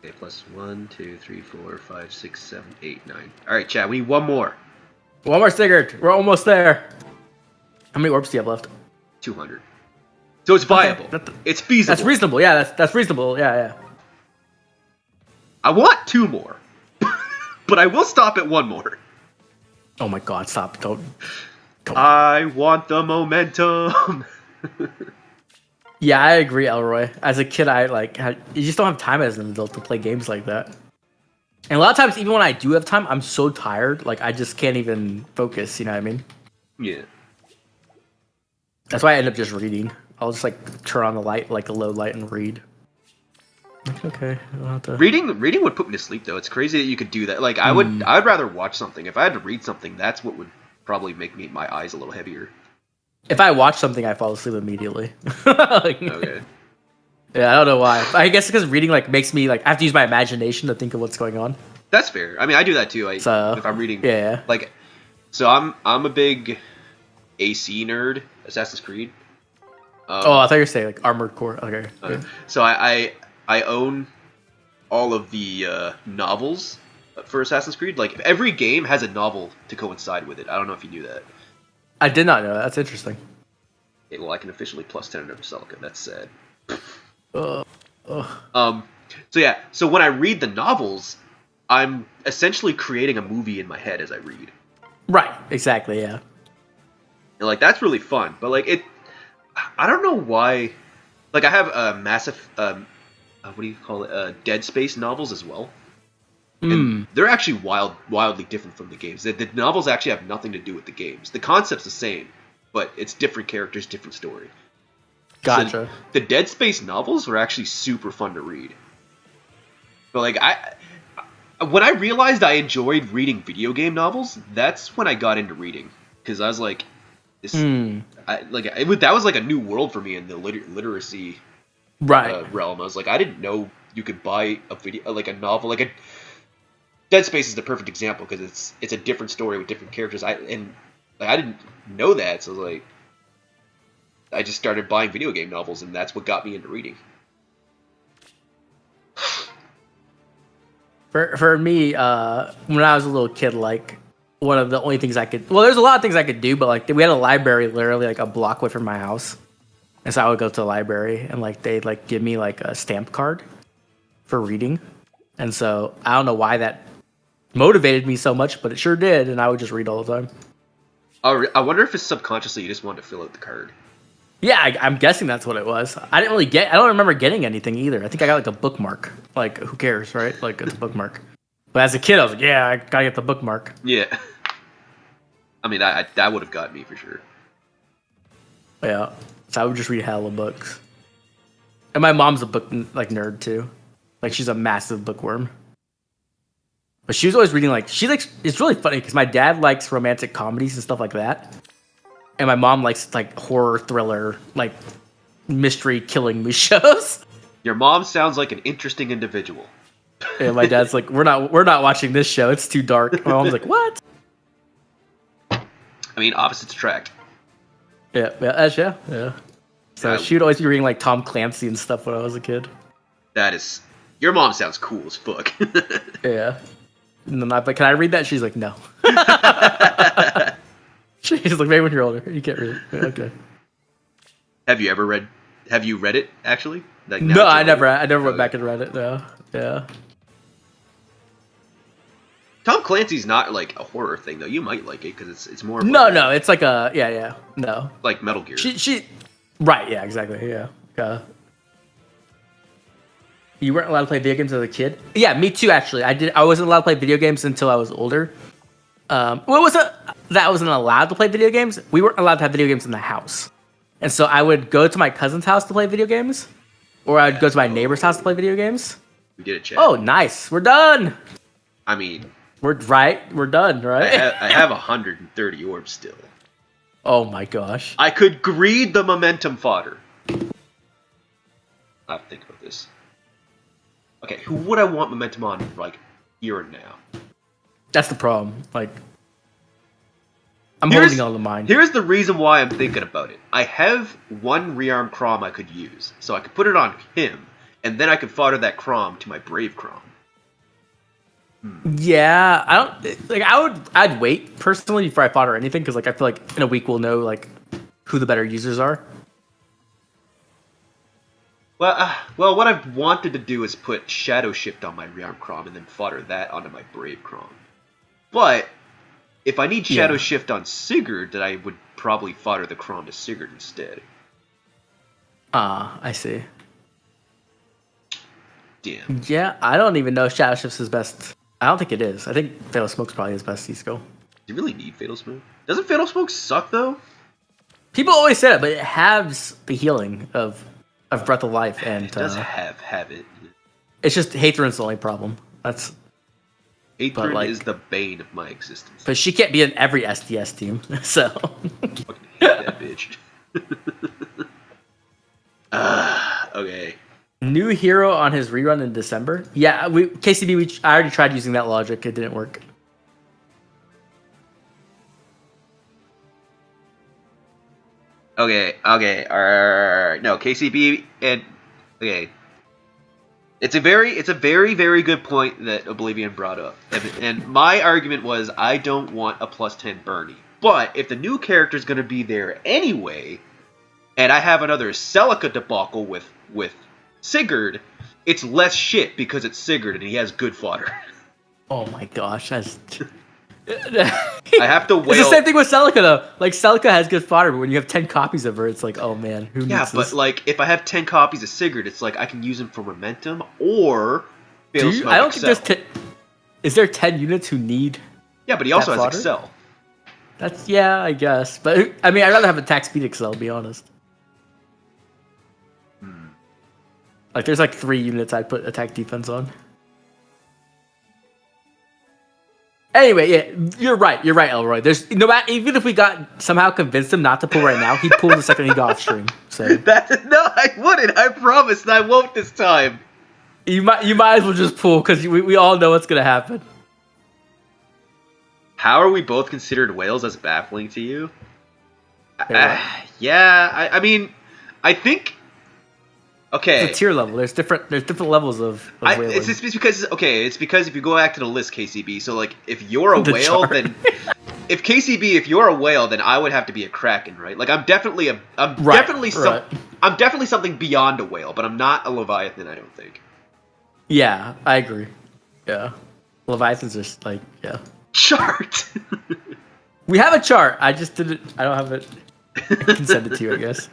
Okay, +1, 2, 3, 4, 5, 6, 7, 8, 9. All right, Chad, we need one more. One more, Sigurd. We're almost there. How many orbs do you have left? 200. So it's viable. Okay, it's feasible. That's reasonable. Yeah, that's reasonable. Yeah. I want 2 more, but I will stop at 1 more. Oh my God! Stop! Don't. I want the momentum. Yeah, I agree, Elroy. As a kid, you just don't have time as an adult to play games like that. And a lot of times, even when I do have time, I'm so tired, like I just can't even focus. You know what I mean? Yeah. That's why I end up just reading. I'll just like turn on the light, like a low light, and read. Okay. Reading would put me to sleep though. It's crazy that you could do that. Like I'd rather watch something. If I had to read something, that's what would probably make my eyes a little heavier. If I watch something, I fall asleep immediately. Okay. Yeah, I don't know why. I guess because reading like makes me like I have to use my imagination to think of what's going on. That's fair. I mean, I do that too. If I'm reading, like, so I'm a big AC nerd. Assassin's Creed. I thought you were saying like Armored Core. Okay. So I own all of the novels for Assassin's Creed. Like every game has a novel to coincide with it. I don't know if you knew that. I did not know that. That's interesting. Yeah, well, I can officially +10 under Basilica. That's sad. So when I read the novels, I'm essentially creating a movie in my head as I read. Right. Exactly. Yeah. And like that's really fun, but like I don't know why. Like I have a massive what do you call it? Dead Space novels as well. And they're actually wildly different from the games. The novels actually have nothing to do with the games. The concept's the same, but it's different characters, different story. Gotcha. So the Dead Space novels were actually super fun to read. But like when I realized I enjoyed reading video game novels, that's when I got into reading. Because I was like, This, that was like a new world for me in the literacy realm. I was like, I didn't know you could buy a video, like a novel, like a Dead Space is the perfect example because it's a different story with different characters. I didn't know that, so like I just started buying video game novels, and that's what got me into reading. For me, when I was a little kid, like one of the only things I could, well, there's a lot of things I could do, but like we had a library literally like a block away from my house, and so I would go to the library and like they'd like give me like a stamp card for reading, and so I don't know why that motivated me so much, but it sure did, and I would just read all the time. I wonder if it's subconsciously you just wanted to fill out the card. Yeah, I'm guessing that's what it was. I don't remember getting anything either. I think I got like a bookmark. Like, who cares, right? Like, it's a bookmark. But as a kid, I was like, yeah, I gotta get the bookmark. Yeah. I mean, that would have got me for sure. Yeah. So I would just read hella books. And my mom's a book like nerd too. Like, she's a massive bookworm. But she was always reading like it's really funny because my dad likes romantic comedies and stuff like that. And my mom likes like horror thriller, like mystery killing me shows. Your mom sounds like an interesting individual. Yeah, my dad's like, we're not watching this show. It's too dark. My mom's like, what? I mean, opposites attract. Yeah. So she would always be reading like Tom Clancy and stuff when I was a kid. Your mom sounds cool as fuck. Yeah. And then I'm like, can I read that? She's like, no. She's like, maybe when you're older, you can't read it. Okay. Have you read it actually? Like, no, I never went back and read it. No. Yeah. Tom Clancy's not like a horror thing though. You might like it because it's more. No, it's like a no. Like Metal Gear. She right, yeah, exactly, yeah. You weren't allowed to play video games as a kid? Yeah, me too. Actually, I wasn't allowed to play video games until I was older. What was it that I wasn't allowed to play video games? We weren't allowed to have video games in the house, and so I would go to my cousin's house to play video games, or I'd go to my neighbor's house to play video games. We did it, chat. Oh, nice. We're done. I mean, we're done, right? I have 130 orbs still. Oh my gosh. I could greed the momentum fodder. I have to think about this. Okay, who would I want momentum on, like, here and now? That's the problem. Like, I'm holding on to mine. Here's the reason why I'm thinking about it. I have one rearm Crom I could use, so I could put it on him, and then I could fodder that Crom to my Brave Crom. Yeah, I don't like. I'd wait personally before I fodder anything because like I feel like in a week we'll know like who the better users are. Well, what I've wanted to do is put Shadow Shift on my rearm Crom and then fodder that onto my Brave Crom. But if I need Shadow Shift on Sigurd, then I would probably fodder the Crom to Sigurd instead. I see. Damn. Yeah, I don't even know if Shadow Shift's his best. I don't think it is. I think Fatal Smoke's probably his best C-skill. Do you really need Fatal Smoke? Doesn't Fatal Smoke suck though? People always say that, but it halves the healing of Breath of Life, and it does have it. It's just Hathorn's the only problem. That's Hathorn is the bane of my existence. But she can't be in every SDS team, so. Fucking hate that bitch. Okay. New hero on his rerun in December. Yeah, KCB. I already tried using that logic. It didn't work. Okay. No, KCB and okay. It's a very, very good point that Oblivion brought up. And my argument was I don't want a +10 Bernie. But if the new character is going to be there anyway, and I have another Celica debacle with Sigurd, it's less shit because it's Sigurd and he has good fodder. Oh my gosh, that's... I have to wait. It's the same thing with Celica though. Like Celica has good fodder, but when you have 10 copies of her, it's like, oh man, who needs this? Yeah, but like if I have 10 copies of Sigurd, it's like I can use him for momentum or Fatal Smoke I don't Excel. think there's is there 10 units who need? Yeah, but he also has fodder? Excel. That's I guess, but I mean, I'd rather have attack speed Excel. To be honest. Like there's like 3 units I'd put attack defense on. Anyway, yeah, you're right, Elroy. There's no matter, even if we got somehow convinced him not to pull right now, he'd pull the second he got off stream. So no, I wouldn't. I promise, and I won't this time. You might as well just pull because we all know what's gonna happen. How are we both considered whales as baffling to you? I mean, I think. Okay. It's a tier level. There's different levels of whaling. It's because if you go back to the list, KCB. So like, if you're a whale, chart. then if you're a whale, then I would have to be a kraken, right? Like I'm definitely something beyond a whale, but I'm not a leviathan. I don't think. Yeah, I agree. Yeah, leviathans just like chart. We have a chart. I just didn't. I don't have it. I can send it to you, I guess.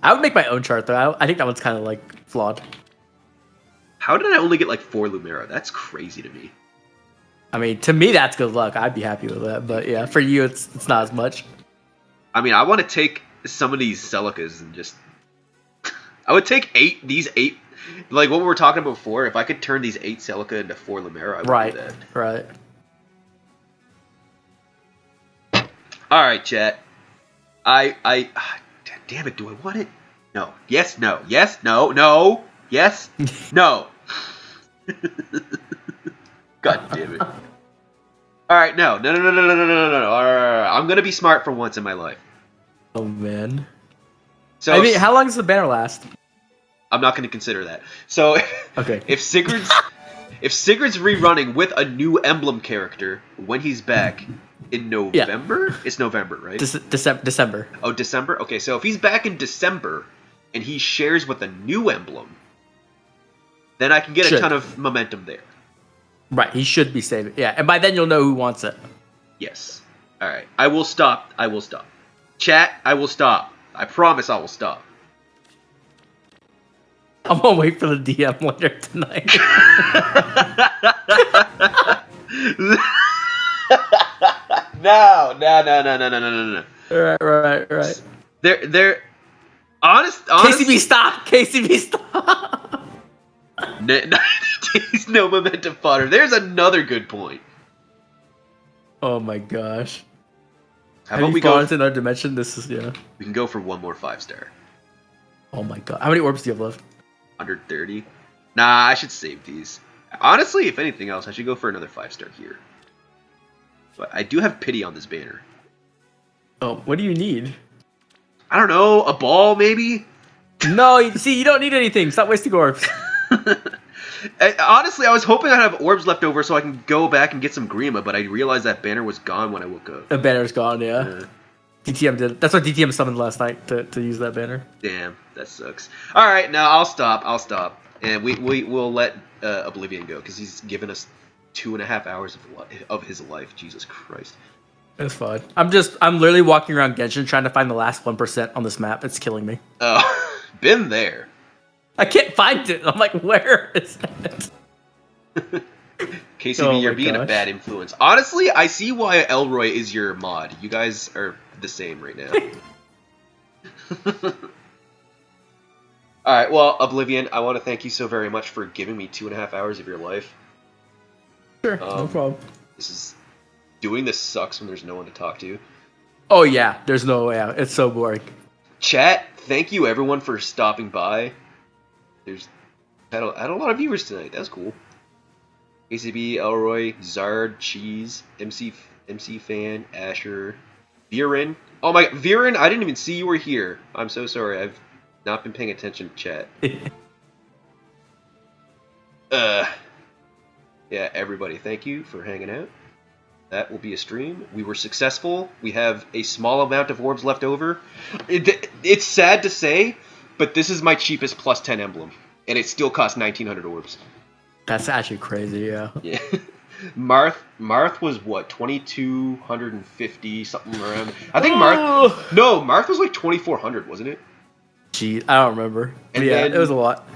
I would make my own chart though. I think that one's kind of like flawed. How did I only get like 4 Lumera? That's crazy to me. I mean, to me that's good luck. I'd be happy with that. But yeah, for you it's not as much. I mean, I want to take some of these Celicas and just. I would take these 8. Like what we were talking about before. If I could turn these 8 Celica into 4 Lumera, I would do that. Right. All right, chat. Damn it, do I want it? No. Yes, no. Yes, no. No. Yes, no. God damn it. All right, no. All right. I'm going to be smart for once in my life. Oh, man. So I mean, how long does the banner last? I'm not going to consider that. So okay. If Sigurd's rerunning with a new Emblem character when he's back in November? Yeah. It's November, right? December. Oh, December? Okay, so if he's back in December and he shares with a new Emblem, then I can get a ton of momentum there. Right, he should be saving. Yeah, and by then you'll know who wants it. Yes. All right. I will stop. Chat, I will stop. I promise I will stop. I'm gonna wait for the DM later tonight. No. Right. They're honest. KCB stop. 90 days, no momentum fodder. There's another good point. Oh my gosh. How about we go into another dimension? This is We can go for one more 5-star. Oh my god. How many orbs do you have left? 130. Nah, I should save these. Honestly, if anything else, I should go for another 5-star here. But I do have pity on this banner. Oh, what do you need? I don't know, a ball maybe? No, see, you don't need anything. Stop wasting orbs. Honestly, I was hoping I'd have orbs left over so I can go back and get some Grima, but I realized that banner was gone when I woke up. The banner's gone, yeah. DTM did. That's what DTM summoned last night to use that banner. Damn, that sucks. All right, now I'll stop, and we'll let Oblivion go because he's given us 2.5 hours of his life. Jesus Christ. It's fine. I'm literally walking around Genshin trying to find the last 1% on this map. It's killing me. Oh, been there. I can't find it. I'm like, where is it? KCB, you're being a bad influence. Honestly, I see why Elroy is your mod. You guys are the same right now. Alright, well, Oblivion, I want to thank you so very much for giving me 2.5 hours of your life. Sure, no problem. Doing this sucks when there's no one to talk to. Oh yeah, there's no way out. It's so boring. Chat, thank you everyone for stopping by. I had a lot of viewers tonight. That's cool. ACB, Elroy, Zard, Cheese, MC Fan, Asher, Viren. Oh my, Viren, I didn't even see you were here. I'm so sorry. I've not been paying attention to chat. Yeah, everybody, thank you for hanging out. That will be a stream. We were successful. We have a small amount of orbs left over. It's sad to say, but this is my cheapest plus 10 emblem, and it still costs 1,900 orbs. That's actually crazy, yeah. Yeah. Marth was what, 2,250 something around. I think Marth was like 2,400, wasn't it? Gee, I don't remember. And yeah, it was a lot.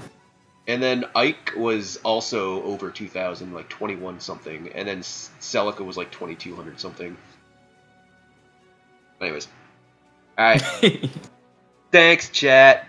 And then Ike was also over 2,000, like 21 something, and then Celica was like 2,200 something. Anyways, all right. Thanks, chat.